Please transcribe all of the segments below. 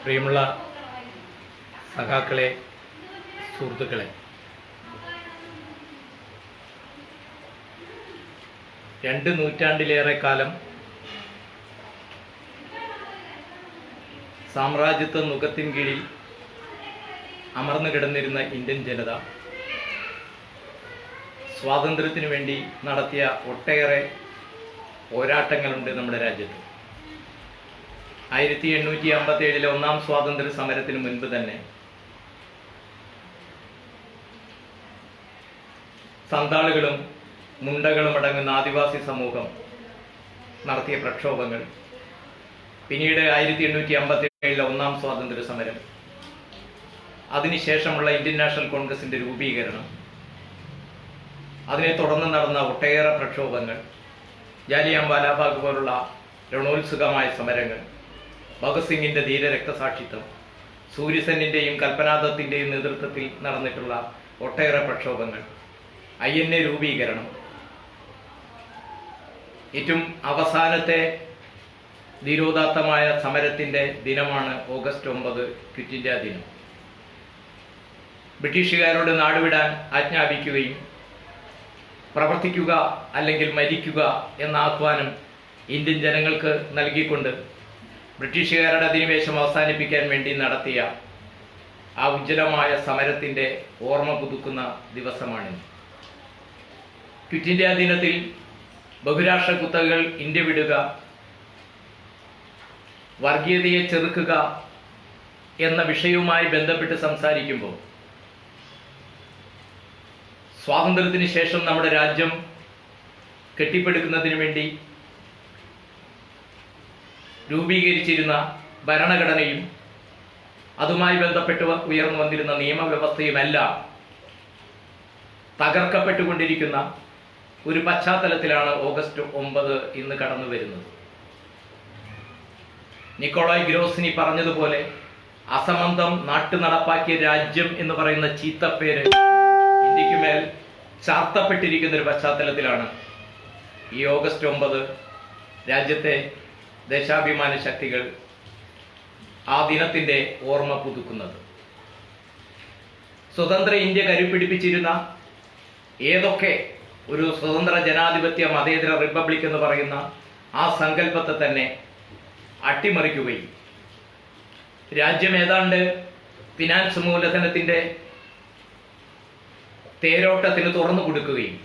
പ്രിയമുള്ള സഖാക്കളെ, സുഹൃത്തുക്കളെ, രണ്ട് നൂറ്റാണ്ടിലേറെ കാലം സാമ്രാജ്യത്വ നുഖത്തിൻ കീഴിൽ അമർന്നു കിടന്നിരുന്ന ഇന്ത്യൻ ജനത സ്വാതന്ത്ര്യത്തിനു വേണ്ടി നടത്തിയ ഒട്ടേറെ പോരാട്ടങ്ങളുണ്ട് നമ്മുടെ രാജ്യത്ത്. 1857 ഒന്നാം സ്വാതന്ത്ര്യ സമരത്തിന് മുൻപ് തന്നെ സന്താളുകളും മുണ്ടകളും അടങ്ങുന്ന ആദിവാസി സമൂഹം നടത്തിയ പ്രക്ഷോഭങ്ങൾ, പിന്നീട് 1857 ഒന്നാം സ്വാതന്ത്ര്യ സമരം, അതിനുശേഷമുള്ള ഇന്ത്യൻ നാഷണൽ കോൺഗ്രസിന്റെ രൂപീകരണം, അതിനെ തുടർന്ന് നടന്ന ഒട്ടേറെ പ്രക്ഷോഭങ്ങൾ, ജാലിയൻവാലാബാഗ് പോലുള്ള രണോത്സുകമായ സമരങ്ങൾ, ഭഗത് സിംഗിന്റെ ധീര രക്തസാക്ഷിത്വം, സൂര്യസെന്നിന്റെയും കൽപ്പനാദത്തിന്റെയും നേതൃത്വത്തിൽ നടന്നിട്ടുള്ള ഒട്ടേറെ പ്രക്ഷോഭങ്ങൾ, INA രൂപീകരണം, ഏറ്റവും അവസാനത്തെ ധീരോദാത്തമായ സമരത്തിന്റെ ദിനമാണ് ഓഗസ്റ്റ് 9 ക്വിറ്റ് ഇന്ത്യ ദിനം. ബ്രിട്ടീഷുകാരോട് നാടുവിടാൻ ആജ്ഞാപിക്കുകയും പ്രവർത്തിക്കുക അല്ലെങ്കിൽ മരിക്കുക എന്ന ആഹ്വാനം ഇന്ത്യൻ ജനങ്ങൾക്ക് നൽകിക്കൊണ്ട് ബ്രിട്ടീഷുകാരുടെ അധിനിവേശം അവസാനിപ്പിക്കാൻ വേണ്ടി നടത്തിയ ആ ഉജ്ജ്വലമായ സമരത്തിന്റെ ഓർമ്മ പുതുക്കുന്ന ദിവസമാണിന്ന്. ക്വിറ്റ് ഇന്ത്യ ദിനത്തിൽ ബഹുരാഷ്ട്ര കുത്തകകൾ ഇന്ത്യ വിടുക, വർഗീയതയെ ചെറുക്കുക എന്ന വിഷയവുമായി ബന്ധപ്പെട്ട് സംസാരിക്കുമ്പോൾ സ്വാതന്ത്ര്യത്തിന് ശേഷം നമ്മുടെ രാജ്യം കെട്ടിപ്പടുക്കുന്നതിന് വേണ്ടി രൂപീകരിച്ചിരുന്ന ഭരണഘടനയും അതുമായി ബന്ധപ്പെട്ട് ഉയർന്നു വന്നിരുന്ന നിയമവ്യവസ്ഥയുമെല്ലാം തകർക്കപ്പെട്ടുകൊണ്ടിരിക്കുന്ന ഒരു പശ്ചാത്തലത്തിലാണ് ഓഗസ്റ്റ് 9 ഇന്ന് കടന്നു വരുന്നത്. നിക്കോളായ് ഗ്രോസിനി പറഞ്ഞതുപോലെ അസമന്തം നാട്ടു നടപ്പാക്കിയ രാജ്യം എന്ന് പറയുന്ന ചീത്തപ്പേര് ഇന്ത്യക്ക് മേൽ ചാർത്തപ്പെട്ടിരിക്കുന്ന ഒരു പശ്ചാത്തലത്തിലാണ് ഈ ഓഗസ്റ്റ് 9 രാജ്യത്തെ ദേശാഭിമാന ശക്തികൾ ആ ദിനത്തിന്റെ ഓർമ്മ പുതുക്കുന്നത്. സ്വതന്ത്ര ഇന്ത്യ കരുപിടിപ്പിച്ചിരുന്ന ഏതൊക്കെ ഒരു സ്വതന്ത്ര ജനാധിപത്യ മതേതര റിപ്പബ്ലിക് എന്ന് പറയുന്ന ആ സങ്കല്പത്തെ തന്നെ അട്ടിമറിക്കുകയും രാജ്യം ഏതാണ്ട് ഫിനാൻസ് മൂലധനത്തിന്റെ തേരോട്ടത്തിന് തുറന്നു കൊടുക്കുകയും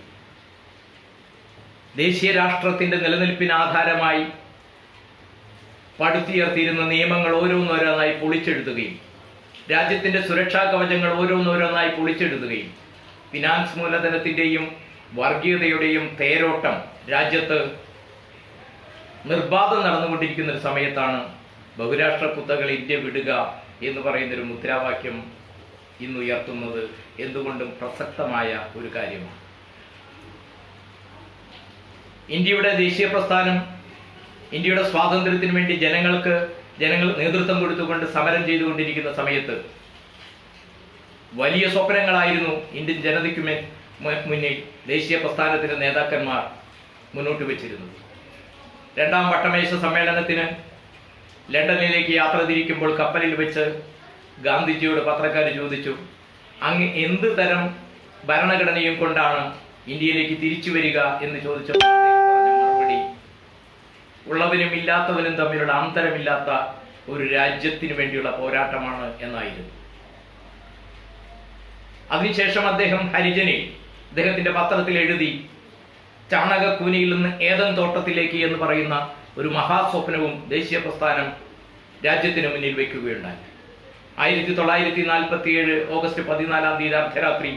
ദേശീയ രാഷ്ട്രത്തിന്റെ നിലനിൽപ്പിന് ആധാരമായി പടുത്തുയർത്തിയിരുന്ന നിയമങ്ങൾ ഓരോന്നോരോന്നായി പൊളിച്ചെഴുതുകയും രാജ്യത്തിന്റെ സുരക്ഷാ കവചങ്ങൾ ഓരോന്നോരോന്നായി പൊളിച്ചെഴുതുകയും ഫിനാൻസ് മൂലധനത്തിന്റെയും വർഗീയതയുടെയും തേരോട്ടം രാജ്യത്ത് നിർബാധം നടന്നുകൊണ്ടിരിക്കുന്ന ഒരു സമയത്താണ് ബഹുരാഷ്ട്ര കുത്തകൾ ഇന്ത്യ വിടുക എന്ന് പറയുന്നൊരു മുദ്രാവാക്യം ഇന്ന് ഉയർത്തുന്നത് എന്തുകൊണ്ടും പ്രസക്തമായ ഒരു കാര്യമാണ്. ഇന്ത്യയുടെ ദേശീയ പ്രസ്ഥാനം ഇന്ത്യയുടെ സ്വാതന്ത്ര്യത്തിന് വേണ്ടി ജനങ്ങൾ നേതൃത്വം കൊടുത്തുകൊണ്ട് സമരം ചെയ്തുകൊണ്ടിരിക്കുന്ന സമയത്ത് വലിയ സ്വപ്നങ്ങളായിരുന്നു ഇന്ത്യൻ ജനതയ്ക്ക് മുന്നിൽ ദേശീയ പ്രസ്ഥാനത്തിന്റെ നേതാക്കന്മാർ മുന്നോട്ട് വെച്ചിരുന്നത്. രണ്ടാം വട്ടമേശ സമ്മേളനത്തിന് ലണ്ടനിലേക്ക് യാത്ര തിരിക്കുമ്പോൾ കപ്പലിൽ വെച്ച് ഗാന്ധിജിയോട് പത്രക്കാർ ചോദിച്ചു, അങ്ങ് എന്ത് തരം ഭരണഘടനയും കൊണ്ടാണ് ഇന്ത്യയിലേക്ക് തിരിച്ചു വരിക എന്ന് ചോദിച്ചപ്പോൾ മറുപടി, ഉള്ളവനും ഇല്ലാത്തവനും തമ്മിലുള്ള അന്തരമില്ലാത്ത ഒരു രാജ്യത്തിന് വേണ്ടിയുള്ള പോരാട്ടമാണ് എന്നായിരുന്നു. അതിനുശേഷം അദ്ദേഹം ഹരിജനിൽ അദ്ദേഹത്തിന്റെ പത്രത്തിൽ എഴുതി, ചാണകക്കൂനിയിൽ നിന്ന് ഏദൻ തോട്ടത്തിലേക്ക് എന്ന് പറയുന്ന ഒരു മഹാസ്വപ്നവും ദേശീയ പ്രസ്ഥാനം രാജ്യത്തിന് മുന്നിൽ വയ്ക്കുകയുണ്ടായി. 1947 ഓഗസ്റ്റ് 14 അർദ്ധരാത്രി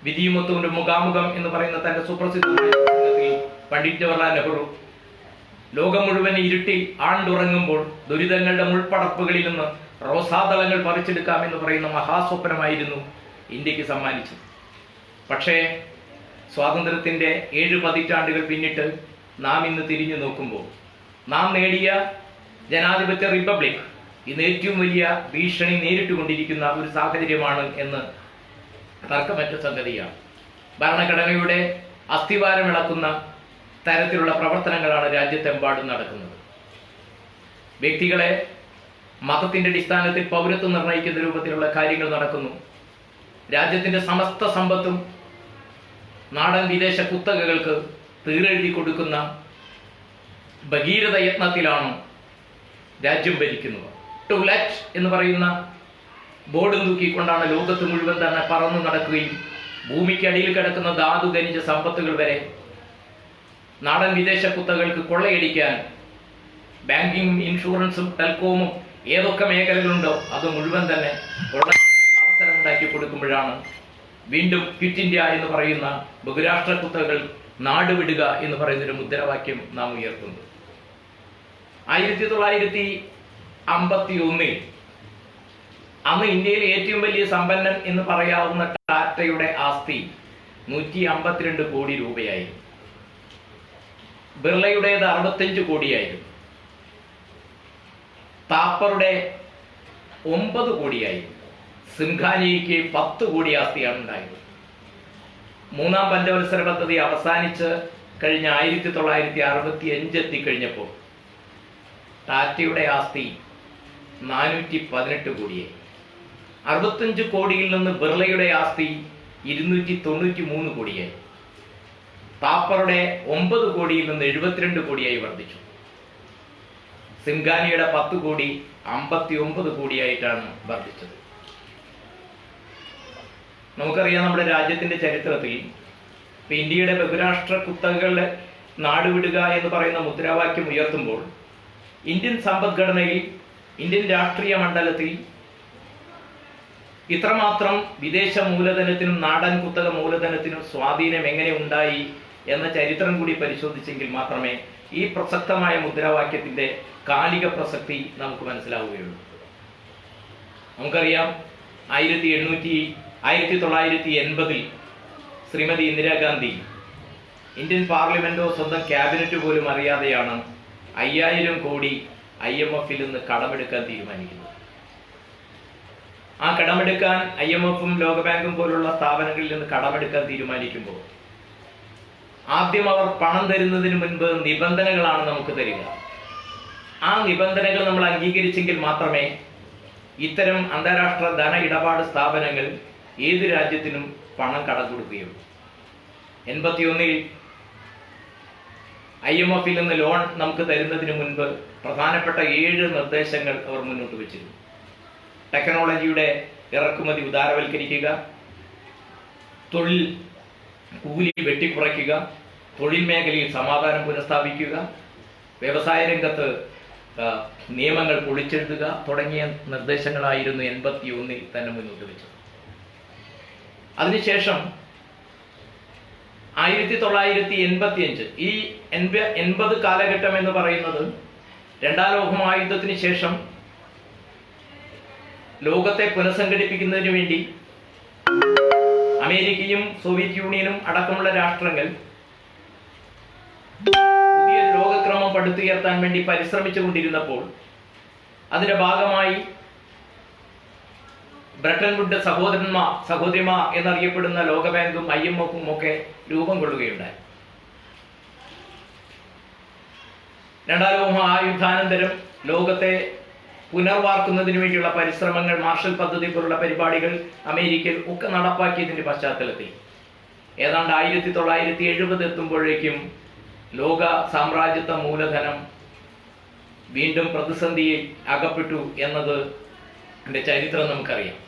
വിധിയുമൊത്തുവിന്റെ മുഖാമുഖം എന്ന് പറയുന്ന തന്റെ സുപ്രസിദ്ധമായ പ്രസംഗത്തിൽ പണ്ഡിറ്റ് ജവഹർലാൽ നെഹ്റു ലോകം മുഴുവൻ ഇരുട്ടിൽ ആണ്ടുറങ്ങുമ്പോൾ ദുരിതങ്ങളുടെ മുൾപ്പടപ്പുകളിൽ നിന്ന് റോസാദളങ്ങൾ പറിച്ചെടുക്കാമെന്ന് പറയുന്ന മഹാസ്വപ്നമായിരുന്നു ഇന്ത്യക്ക് സമ്മാനിച്ചത്. പക്ഷേ സ്വാതന്ത്ര്യത്തിന്റെ 7 പതിറ്റാണ്ടുകൾ പിന്നിട്ട് നാം ഇന്ന് തിരിഞ്ഞു നോക്കുമ്പോൾ നാം നേടിയ ജനാധിപത്യ റിപ്പബ്ലിക് ഇന്ന് ഏറ്റവും വലിയ ഭീഷണി നേരിട്ടുകൊണ്ടിരിക്കുന്ന ഒരു സാഹചര്യമാണ് എന്ന് തർക്കമറ്റ സംഗതിയാണ്. ഭരണഘടനയുടെ അസ്ഥിവാരമിളക്കുന്ന തരത്തിലുള്ള പ്രവർത്തനങ്ങളാണ് രാജ്യത്തെമ്പാടും നടക്കുന്നത്. വ്യക്തികളെ മതത്തിന്റെ അടിസ്ഥാനത്തിൽ പൗരത്വം നിർണ്ണയിക്കുന്ന രൂപത്തിലുള്ള കാര്യങ്ങൾ നടക്കുന്നു. രാജ്യത്തിന്റെ സമസ്ത സമ്പത്തും നാടൻ വിദേശ കുത്തകകൾക്ക് തീരെഴുതി കൊടുക്കുന്ന ഭഗീരഥ യത്നത്തിലാണ് രാജ്യം ഭരിക്കുന്നത്. ടു ലെറ്റ് എന്ന് പറയുന്ന ബോർഡും തൂക്കിക്കൊണ്ടാണ് ലോകത്ത് മുഴുവൻ തന്നെ പറന്നു നടക്കുകയും ഭൂമിക്കടിയിൽ കിടക്കുന്ന ധാതു ഖനിജ സമ്പത്തുകൾ വരെ നാടൻ വിദേശ കുത്തകൾക്ക് കൊള്ളയടിക്കാൻ ബാങ്കിങ്ങും ഇൻഷുറൻസും ടെലികോമും ഏതൊക്കെ മേഖലകളുണ്ടോ അത് മുഴുവൻ തന്നെ അവസരം ഉണ്ടാക്കി കൊടുക്കുമ്പോഴാണ് വീണ്ടും ക്വിറ്റ് ഇന്ത്യ എന്ന് പറയുന്ന ബഹുരാഷ്ട്ര കുത്തകകൾ നാടുവിടുക എന്ന് പറയുന്നൊരു മുദ്രാവാക്യം നാം ഉയർത്തുന്നത്. 1951 അന്ന് ഇന്ത്യയിലെ ഏറ്റവും വലിയ സമ്പന്നൻ എന്ന് പറയാവുന്ന ടാറ്റയുടെ ആസ്തി 152 കോടി രൂപയായിരുന്നു. ബിർളയുടേത് 65 കോടിയായിരുന്നു. താപ്പറുടെ 9 കോടിയായിരുന്നു. സിംഘാനിയയ്ക്ക് 10 കോടി ആസ്തിയാണ് ഉണ്ടായത്. മൂന്നാം പഞ്ചവത്സര പദ്ധതി അവസാനിച്ച് കഴിഞ്ഞ 1965 എത്തിക്കഴിഞ്ഞപ്പോൾ ടാറ്റയുടെ ആസ്തി 418 കോടിയായി. 65 കോടിയിൽ നിന്ന് ബിർളയുടെ ആസ്തി 293 കോടിയായി. താപ്പറുടെ 9 കോടിയിൽ നിന്ന് 72 കോടിയായി വർദ്ധിച്ചു. സിംഘാനിയുടെ 10 കോടി 59 കോടിയായിട്ടാണ് വർദ്ധിച്ചത്. നമുക്കറിയാം, നമ്മുടെ രാജ്യത്തിന്റെ ചരിത്രത്തിൽ ഇന്ത്യയുടെ ബഹുരാഷ്ട്ര കുത്തകകളുടെ നാടുവിടുക എന്ന് പറയുന്ന മുദ്രാവാക്യം ഉയർത്തുമ്പോൾ ഇന്ത്യൻ സമ്പദ്ഘടനയിൽ, ഇന്ത്യൻ രാഷ്ട്രീയ മണ്ഡലത്തിൽ ഇത്രമാത്രം വിദേശ മൂലധനത്തിനും നാടൻ കുത്തക മൂലധനത്തിനും സ്വാധീനം എങ്ങനെ ഉണ്ടായി എന്ന ചരിത്രം കൂടി പരിശോധിച്ചെങ്കിൽ മാത്രമേ ഈ പ്രസക്തമായ മുദ്രാവാക്യത്തിന്റെ കാലിക പ്രസക്തി നമുക്ക് മനസ്സിലാവുകയുള്ളൂ. നമുക്കറിയാം, 1980 ശ്രീമതി ഇന്ദിരാഗാന്ധി ഇന്ത്യൻ പാർലമെന്റോ സ്വന്തം ക്യാബിനറ്റ് പോലും അറിയാതെയാണ് 5000 കോടി IMF-ൽ നിന്ന് കടമെടുക്കാൻ തീരുമാനിക്കുന്നത്. ആ കടമെടുക്കാൻ IMF-ഉം ലോകബാങ്കും പോലുള്ള സ്ഥാപനങ്ങളിൽ നിന്ന് കടമെടുക്കാൻ തീരുമാനിക്കുമ്പോൾ ആദ്യം അവർ പണം തരുന്നതിന് മുൻപ് നിബന്ധനകളാണ് നമുക്ക് തരിക. ആ നിബന്ധനകൾ നമ്മൾ അംഗീകരിച്ചെങ്കിൽ മാത്രമേ ഇത്തരം അന്താരാഷ്ട്ര ധന ഇടപാട് സ്ഥാപനങ്ങൾ ഏത് രാജ്യത്തിനും പണം കടം കൊടുക്കുകയുള്ളൂ. 81 IMF-ൽ നിന്ന് ലോൺ നമുക്ക് തരുന്നതിന് മുൻപ് പ്രധാനപ്പെട്ട 7 നിർദ്ദേശങ്ങൾ അവർ മുന്നോട്ട് വെച്ചിരുന്നു. ടെക്നോളജിയുടെ ഇറക്കുമതി ഉദാരവൽക്കരിക്കുക, തൊഴിൽ കൂലി വെട്ടിക്കുറയ്ക്കുക, തൊഴിൽ മേഖലയിൽ സമാധാനം പുനഃസ്ഥാപിക്കുക, വ്യവസായ രംഗത്ത് നിയമങ്ങൾ പൊളിച്ചെഴുതുക തുടങ്ങിയ നിർദ്ദേശങ്ങളായിരുന്നു 81 തന്നെ മുന്നോട്ട് വെച്ചത്. അതിനുശേഷം 1985 ഈ 80 കാലഘട്ടം എന്ന് പറയുന്നത് രണ്ടാം ലോക മഹായുദ്ധത്തിന് ശേഷം ലോകത്തെ പുനഃസംഘടിപ്പിക്കുന്നതിന് വേണ്ടി അമേരിക്കയും സോവിയറ്റ് യൂണിയനും അടക്കമുള്ള രാഷ്ട്രങ്ങൾ പുതിയ ലോകക്രമം പടുത്തുയർത്താൻ വേണ്ടി പരിശ്രമിച്ചുകൊണ്ടിരുന്നപ്പോൾ അതിന്റെ ഭാഗമായി ബ്രട്ടൻ വുഡ് സഹോദരിമാർ എന്നറിയപ്പെടുന്ന ലോകബാങ്കും IMF-ഉം ഒക്കെ രൂപം കൊള്ളുകയുണ്ടായി. രണ്ടാം ലോക മഹായുദ്ധാനന്തരം ലോകത്തെ പുനർവാർക്കുന്നതിന് വേണ്ടിയുള്ള പരിശ്രമങ്ങൾ, മാർഷൽ പദ്ധതി പോലുള്ള പരിപാടികൾ അമേരിക്കയിൽ ഒക്കെ നടപ്പാക്കിയതിന്റെ പശ്ചാത്തലത്തിൽ ഏതാണ്ട് 1970 എത്തുമ്പോഴേക്കും ലോക സാമ്രാജ്യത്വ മൂലധനം വീണ്ടും പ്രതിസന്ധിയിൽ അകപ്പെട്ടു എന്നത് ചരിത്രം നമുക്കറിയാം.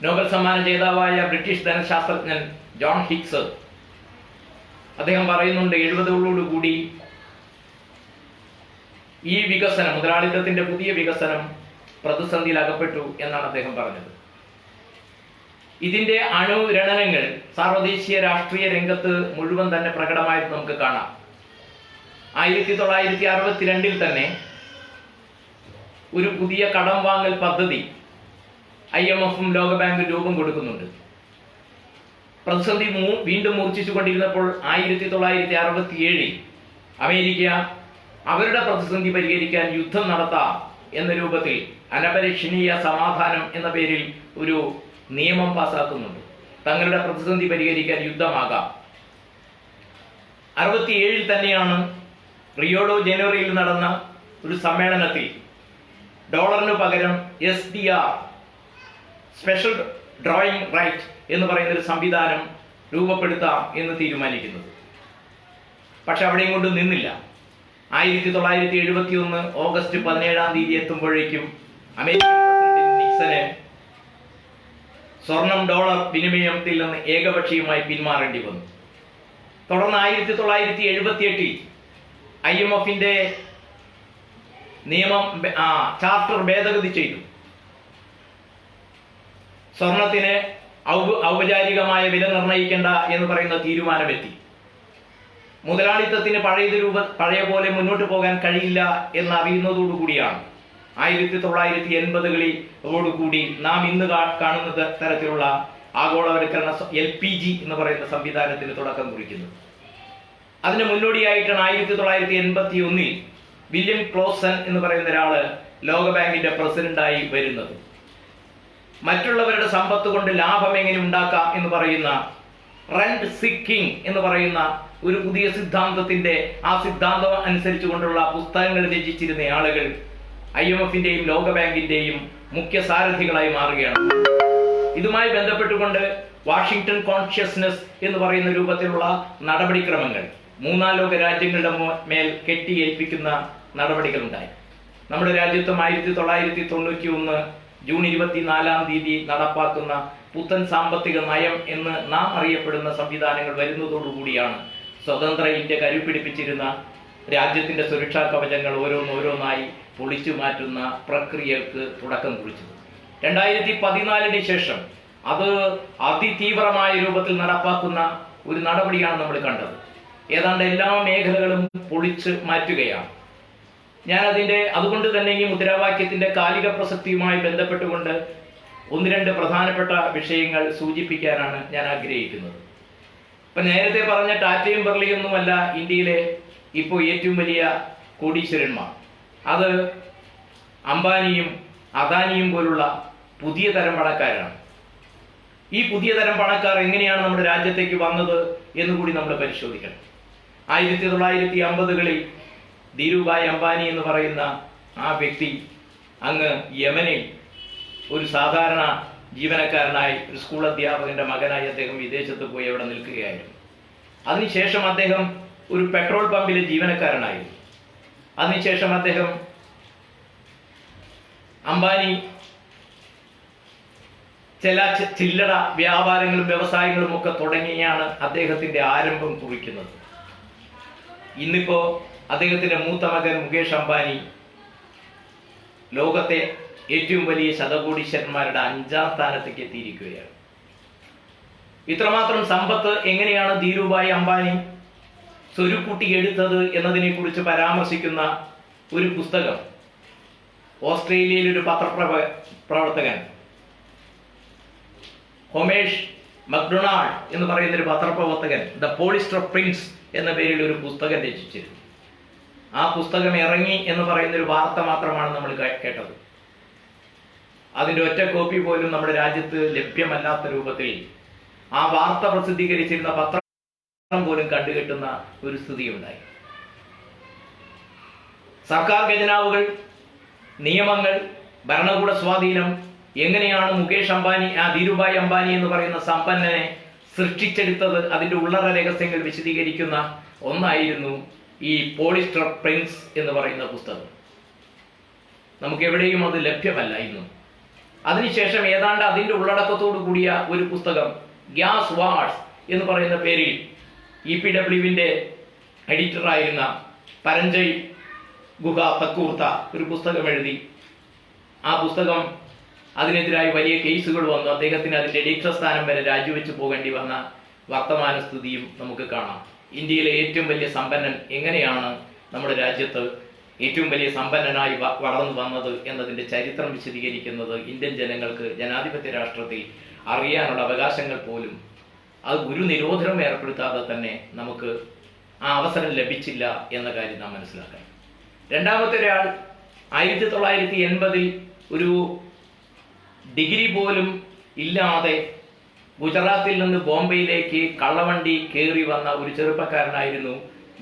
നോബൽ സമ്മാന ജേതാവായ ബ്രിട്ടീഷ് ധനശാസ്ത്രജ്ഞൻ ജോൺ ഹിക്സ് അദ്ദേഹം പറയുന്നുണ്ട്, 70-ഓടുകൂടി ഈ വികസനം, മുതലാളിത്തത്തിന്റെ പുതിയ വികസനം പ്രതിസന്ധിയിൽ അകപ്പെട്ടു എന്നാണ് അദ്ദേഹം പറഞ്ഞത്. ഇതിന്റെ അണുരണനങ്ങൾ സാർവദേശീയ രാഷ്ട്രീയ രംഗത്ത് മുഴുവൻ തന്നെ പ്രകടമായിട്ട് നമുക്ക് കാണാം. 1962 തന്നെ ഒരു പുതിയ കടം വാങ്ങൽ പദ്ധതി IMF-ഉം ലോകബാങ്കും രൂപം കൊടുക്കുന്നുണ്ട്. പ്രതിസന്ധി വീണ്ടും മൂർച്ഛിച്ചുകൊണ്ടിരുന്നപ്പോൾ 1967 അമേരിക്ക അവരുടെ പ്രതിസന്ധി പരിഹരിക്കാൻ യുദ്ധം നടത്താം എന്ന രൂപത്തിൽ അനപരീക്ഷണീയ സമാധാനം എന്ന പേരിൽ ഒരു നിയമം പാസാക്കുന്നുണ്ട്. തങ്ങളുടെ പ്രതിസന്ധി പരിഹരിക്കാൻ യുദ്ധമാകാം. 67 തന്നെയാണ് റിയോ ജനുവരിയിൽ നടന്ന ഒരു സമ്മേളനത്തിൽ ഡോളറിന് പകരം SDR സ്പെഷ്യൽ ഡ്രോയിങ് റൈറ്റ് എന്ന് പറയുന്ന ഒരു സംവിധാനം രൂപപ്പെടുത്താം എന്ന് തീരുമാനിക്കുന്നത്. പക്ഷെ അവിടെയും കൊണ്ട് നിന്നില്ല. 1971 ഓഗസ്റ്റ് 17 എത്തുമ്പോഴേക്കും അമേരിക്കൻ പ്രസിഡന്റ് നിക്സന് സ്വർണം ഡോളർ വിനിമയത്തിൽ നിന്ന് ഏകപക്ഷീയമായി പിന്മാറേണ്ടി വന്നു. തുടർന്ന് 1978 IMFന്റെ നിയമം ചാർട്ടർ ഭേദഗതി ചെയ്തു. സ്വർണത്തിന് ഔപചാരികമായ വില നിർണ്ണയിക്കേണ്ട എന്ന് പറയുന്ന തീരുമാനമെത്തി. മുതലാളിത്തത്തിന് പഴയ പോലെ മുന്നോട്ട് പോകാൻ കഴിയില്ല എന്നറിയുന്നതോടുകൂടിയാണ് 1980-കളിൽ നാം ഇന്ന് കാണുന്ന തരത്തിലുള്ള ആഗോളവൽക്കരണ LPG എന്ന് പറയുന്ന സംവിധാനത്തിന് തുടക്കം കുറിക്കുന്നത്. അതിന് മുന്നോടിയായിട്ടാണ് 1981 വില്യം ക്ലോസൺ എന്ന് പറയുന്ന ഒരാള് ലോകബാങ്കിന്റെ പ്രസിഡന്റായി വരുന്നത്. മറ്റുള്ളവരുടെ സമ്പത്ത് കൊണ്ട് ലാഭം എങ്ങനെ ഉണ്ടാക്കാം എന്ന് പറയുന്ന റെന്റ് സീക്കിംഗ് എന്ന് പറയുന്ന ഒരു പുതിയ സിദ്ധാന്തത്തിന്റെ ആ സിദ്ധാന്തം അനുസരിച്ചു കൊണ്ടുള്ള പുസ്തകങ്ങൾ രചിച്ചിരുന്ന ആളുകൾ IMFന്റെയും ലോകബാങ്കിന്റെയും മുഖ്യ സാരഥികളായി മാറുകയാണ്. ഇതുമായി ബന്ധപ്പെട്ടുകൊണ്ട് വാഷിംഗ്ടൺ കോൺഷ്യസ്നസ് എന്ന് പറയുന്ന രൂപത്തിലുള്ള നടപടിക്രമങ്ങൾ മൂന്നാം ലോക രാജ്യങ്ങളുടെ മേൽ കെട്ടിയേൽപ്പിക്കുന്ന നടപടികൾ ഉണ്ടായി. നമ്മുടെ രാജ്യത്തും 1991 ജൂൺ 24 നടപ്പാക്കുന്ന പുത്തൻ സാമ്പത്തിക നയം എന്ന് നാം അറിയപ്പെടുന്ന സംവിധാനങ്ങൾ വരുന്നതോടുകൂടിയാണ് സ്വതന്ത്ര ഇന്ത്യ കരുപിടിപ്പിച്ചിരുന്ന രാജ്യത്തിന്റെ സുരക്ഷാ കവചങ്ങൾ ഓരോന്നോരോന്നായി പൊളിച്ചു മാറ്റുന്ന പ്രക്രിയക്ക് തുടക്കം കുറിച്ചത്. 2014 ശേഷം അത് അതിതീവ്രമായ രൂപത്തിൽ നടപ്പാക്കുന്ന ഒരു നടപടിയാണ് നമ്മൾ കണ്ടത്. ഏതാണ്ട് എല്ലാ മേഖലകളും പൊളിച്ച് മാറ്റുകയാണ്. അതുകൊണ്ട് തന്നെ ഈ മുദ്രാവാക്യത്തിന്റെ കാലിക പ്രസക്തിയുമായി ബന്ധപ്പെട്ടുകൊണ്ട് 1-2 പ്രധാനപ്പെട്ട വിഷയങ്ങൾ സൂചിപ്പിക്കാനാണ് ഞാൻ ആഗ്രഹിക്കുന്നത്. ഇപ്പൊ നേരത്തെ പറഞ്ഞ ടാറ്റയും ബിർളയൊന്നുമല്ല ഇന്ത്യയിലെ ഇപ്പോൾ ഏറ്റവും വലിയ കോടീശ്വരന്മാർ. അത് അംബാനിയും അദാനിയും പോലുള്ള പുതിയ തരം പണക്കാരാണ്. ഈ പുതിയ തരം പണക്കാർ എങ്ങനെയാണ് നമ്മുടെ രാജ്യത്തേക്ക് വന്നത് എന്നുകൂടി നമ്മൾ പരിശോധിക്കണം. 1950-കളിൽ ധീരുഭായ് അംബാനി എന്ന് പറയുന്ന ആ വ്യക്തി അങ്ങ് യമനിൽ ഒരു സാധാരണ ജീവനക്കാരനായി ഒരു സ്കൂൾ അധ്യാപകന്റെ മകനായി അദ്ദേഹം വിദേശത്ത് പോയി അവിടെ നിൽക്കുകയായിരുന്നു. അതിനുശേഷം അദ്ദേഹം ഒരു പെട്രോൾ പമ്പിലെ ജീവനക്കാരനായിരുന്നു. അതിനുശേഷം അദ്ദേഹം അംബാനി ചില ചില്ലറ വ്യാപാരങ്ങളും വ്യവസായങ്ങളും ഒക്കെ തുടങ്ങിയാണ് അദ്ദേഹത്തിന്റെ ആരംഭം കുറിക്കുന്നത്. ഇന്നിപ്പോ അദ്ദേഹത്തിന്റെ മൂത്ത മകൻ മുകേഷ് അംബാനി ലോകത്തെ ഏറ്റവും വലിയ ശതകോടീശ്വരന്മാരുടെ 5ാം സ്ഥാനത്തേക്ക് എത്തിയിരിക്കുകയാണ്. ഇത്രമാത്രം സമ്പത്ത് എങ്ങനെയാണ് ധീരുഭായ് അംബാനി സ്വരുക്കൂട്ടിയെടുത്തത് എന്നതിനെ കുറിച്ച് പരാമർശിക്കുന്ന ഒരു പുസ്തകം ഓസ്ട്രേലിയയിലെ ഒരു പത്രപ്രവർത്തകൻ ഹൊമേഷ് മക്ഡൊണാൾഡ് എന്ന് പറയുന്ന ഒരു പത്രപ്രവർത്തകൻ ദ പോളിസ്റ്റർ പ്രിൻസ് എന്ന പേരിൽ ഒരു പുസ്തകം രചിച്ചിരുന്നു. ആ പുസ്തകം ഇറങ്ങി എന്ന് പറയുന്ന ഒരു വാർത്ത മാത്രമാണ് നമ്മൾ കേട്ടത്. അതിന്റെ ഒറ്റ കോപ്പി പോലും നമ്മുടെ രാജ്യത്ത് ലഭ്യമല്ലാത്ത രൂപത്തിൽ ആ വാർത്ത പ്രസിദ്ധീകരിച്ചിരുന്ന പത്രം പോലും കണ്ടുകെട്ടുന്ന ഒരു സ്ഥിതിയുണ്ടായി. സർക്കാർ ഖജനാവുകൾ, നിയമങ്ങൾ, ഭരണകൂട സ്വാധീനം എങ്ങനെയാണ് മുകേഷ് അംബാനി, ധീരുഭായ് അംബാനി എന്ന് പറയുന്ന സമ്പന്നനെ സൃഷ്ടിച്ചെടുത്തത്, അതിന്റെ ഉള്ളറ രഹസ്യങ്ങൾ വിശദീകരിക്കുന്ന ഒന്നായിരുന്നു ഈ പോളിസ്റ്റർ പ്രിൻസ് എന്ന് പറയുന്ന പുസ്തകം. നമുക്ക് എവിടെയും അത് ലഭ്യമല്ല ഇന്നും. അതിനുശേഷം ഏതാണ്ട് അതിന്റെ ഉള്ളടക്കത്തോടു കൂടിയ ഒരു പുസ്തകം ഗ്യാസ് വാർസ് എന്ന് പറയുന്ന പേരിൽ EPWന്റെ എഡിറ്ററായിരുന്ന പരഞ്ജയ് ഗുഹ തക്കൂർത്ത ഒരു പുസ്തകം എഴുതി. ആ പുസ്തകം അതിനെതിരായി വലിയ കേസുകൾ വന്നു. അദ്ദേഹത്തിന് അതിന്റെ എഡിറ്റർ സ്ഥാനം വരെ രാജിവെച്ച് പോകേണ്ടി വന്ന വർത്തമാന സ്ഥിതിയും നമുക്ക് കാണാം. ഇന്ത്യയിലെ ഏറ്റവും വലിയ സമ്പന്നൻ എങ്ങനെയാണ് നമ്മുടെ രാജ്യത്ത് ഏറ്റവും വലിയ സമ്പന്നനായി വളർന്നു വന്നത് എന്നതിന്റെ ചരിത്രം വിശദീകരിക്കുന്നത് ഇന്ത്യൻ ജനങ്ങൾക്ക് ജനാധിപത്യ രാഷ്ട്രത്തിൽ അറിയാനുള്ള അവകാശങ്ങൾ പോലും അത് ഒരു നിരോധനം ഏർപ്പെടുത്താതെ തന്നെ നമുക്ക് ആ അവസരം ലഭിച്ചില്ല എന്ന കാര്യം നാം മനസ്സിലാക്കണം. രണ്ടാമത്തെ ഒരാൾ 1980 ഒരു ഡിഗ്രി പോലും ഇല്ലാതെ ഗുജറാത്തിൽ നിന്ന് ബോംബെയിലേക്ക് കള്ളവണ്ടി കയറി വന്ന ഒരു ചെറുപ്പക്കാരനായിരുന്നു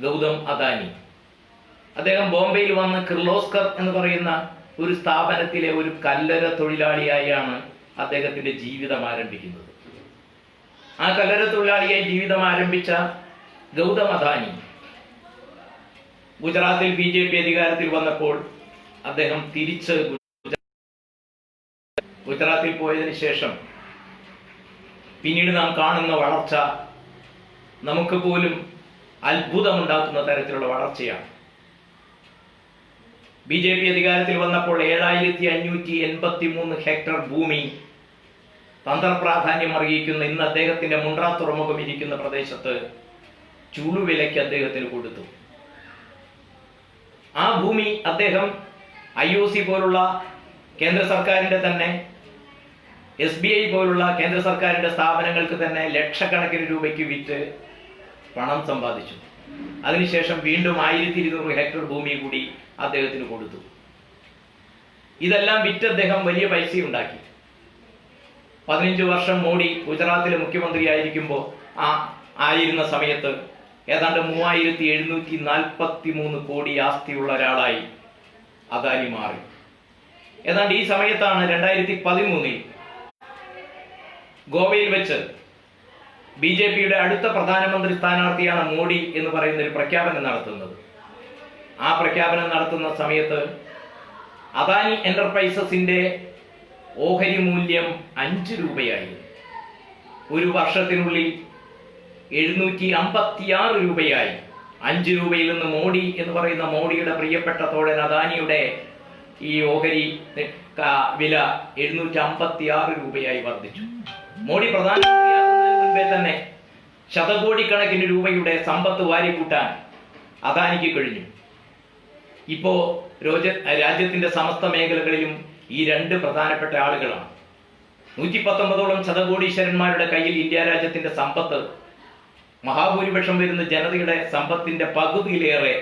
ഗൗതം അദാനി. അദ്ദേഹം ബോംബെയിൽ വന്ന് കിർലോസ്കർ എന്ന് പറയുന്ന ഒരു സ്ഥാപനത്തിലെ ഒരു കല്ലര തൊഴിലാളിയായാണ് അദ്ദേഹത്തിന്റെ ജീവിതം ആരംഭിക്കുന്നത്. ആ കല്ലര തൊഴിലാളിയായി ജീവിതം ആരംഭിച്ച ഗൗതം അദാനി ഗുജറാത്തിൽ BJP അധികാരത്തിൽ വന്നപ്പോൾ അദ്ദേഹം തിരിച്ച് ഗുജറാത്തിൽ പോയതിനു ശേഷം പിന്നീട് നാം കാണുന്ന വളർച്ച നമുക്ക് പോലും അത്ഭുതമുണ്ടാക്കുന്ന തരത്തിലുള്ള വളർച്ചയാണ്. BJP അധികാരത്തിൽ വന്നപ്പോൾ 7583 ഹെക്ടർ ഭൂമി തന്ത്രപ്രാധാന്യം അറിയിക്കുന്ന ഇന്ന് അദ്ദേഹത്തിന്റെ മുണ്ട്ര തുറമുഖം ഇരിക്കുന്ന പ്രദേശത്ത് ചുളുവിലയ്ക്ക് അദ്ദേഹത്തിന് കൊടുത്തു. ആ ഭൂമി അദ്ദേഹം IOC പോലുള്ള കേന്ദ്ര സർക്കാരിന്റെ തന്നെ, SBI പോലുള്ള കേന്ദ്ര സർക്കാരിന്റെ സ്ഥാപനങ്ങൾക്ക് തന്നെ ലക്ഷക്കണക്കിന് രൂപയ്ക്ക് വിറ്റ് പണം സമ്പാദിച്ചു. അതിനുശേഷം വീണ്ടും 1200 ഹെക്ടർ ഭൂമി കൂടി അദ്ദേഹത്തിന് കൊടുത്തു. ഇതെല്ലാം വിറ്റ് അദ്ദേഹം വലിയ പൈസ ഉണ്ടാക്കി. 15 വർഷം മോഡി ഗുജറാത്തിലെ മുഖ്യമന്ത്രി ആയിരുന്ന സമയത്ത് ഏതാണ്ട് 3743 കോടി ആസ്തിയുള്ള ഒരാളായി അദാനി മാറി. ഏതാണ്ട് ഈ സമയത്താണ് 2013 ഗോവയിൽ വെച്ച് BJPയുടെ അടുത്ത പ്രധാനമന്ത്രി സ്ഥാനാർത്ഥിയാണ് മോഡി എന്ന് പറയുന്ന ഒരു പ്രഖ്യാപനം നടത്തുന്നത്. ആ പ്രഖ്യാപനം നടത്തുന്ന സമയത്ത് അദാനി എന്റർപ്രൈസസിന്റെ ഓഹരി മൂല്യം 5 രൂപയായിരുന്നു. ഒരു വർഷത്തിനുള്ളിൽ 756 രൂപയായി. 5 രൂപയിൽ നിന്ന് മോഡി എന്ന് പറയുന്ന മോഡിയുടെ പ്രിയപ്പെട്ട തോഴൻ അദാനിയുടെ ഈ ഓഹരി വില 756 രൂപയായി വർദ്ധിച്ചു. മോഡി പ്രധാനമന്ത്രിയാകുന്നതിന് മുൻപേ തന്നെ ശതകോടിക്കണക്കിന് രൂപയുടെ സമ്പത്ത് വാരിക്കൂട്ടാൻ അദാനിക്ക് കഴിഞ്ഞു. ഇപ്പോ രാജ്യത്തിന്റെ സമസ്ത മേഖലകളിലും ഈ രണ്ട് പ്രധാനപ്പെട്ട ആളുകളാണ്. 119ഓളം ശതകോടീശ്വരന്മാരുടെ കയ്യിൽ ഇന്ത്യ രാജ്യത്തിന്റെ സമ്പത്ത്, മഹാഭൂരിപക്ഷം വരുന്ന ജനതയുടെ സമ്പത്തിന്റെ പകുതിയിലേറെ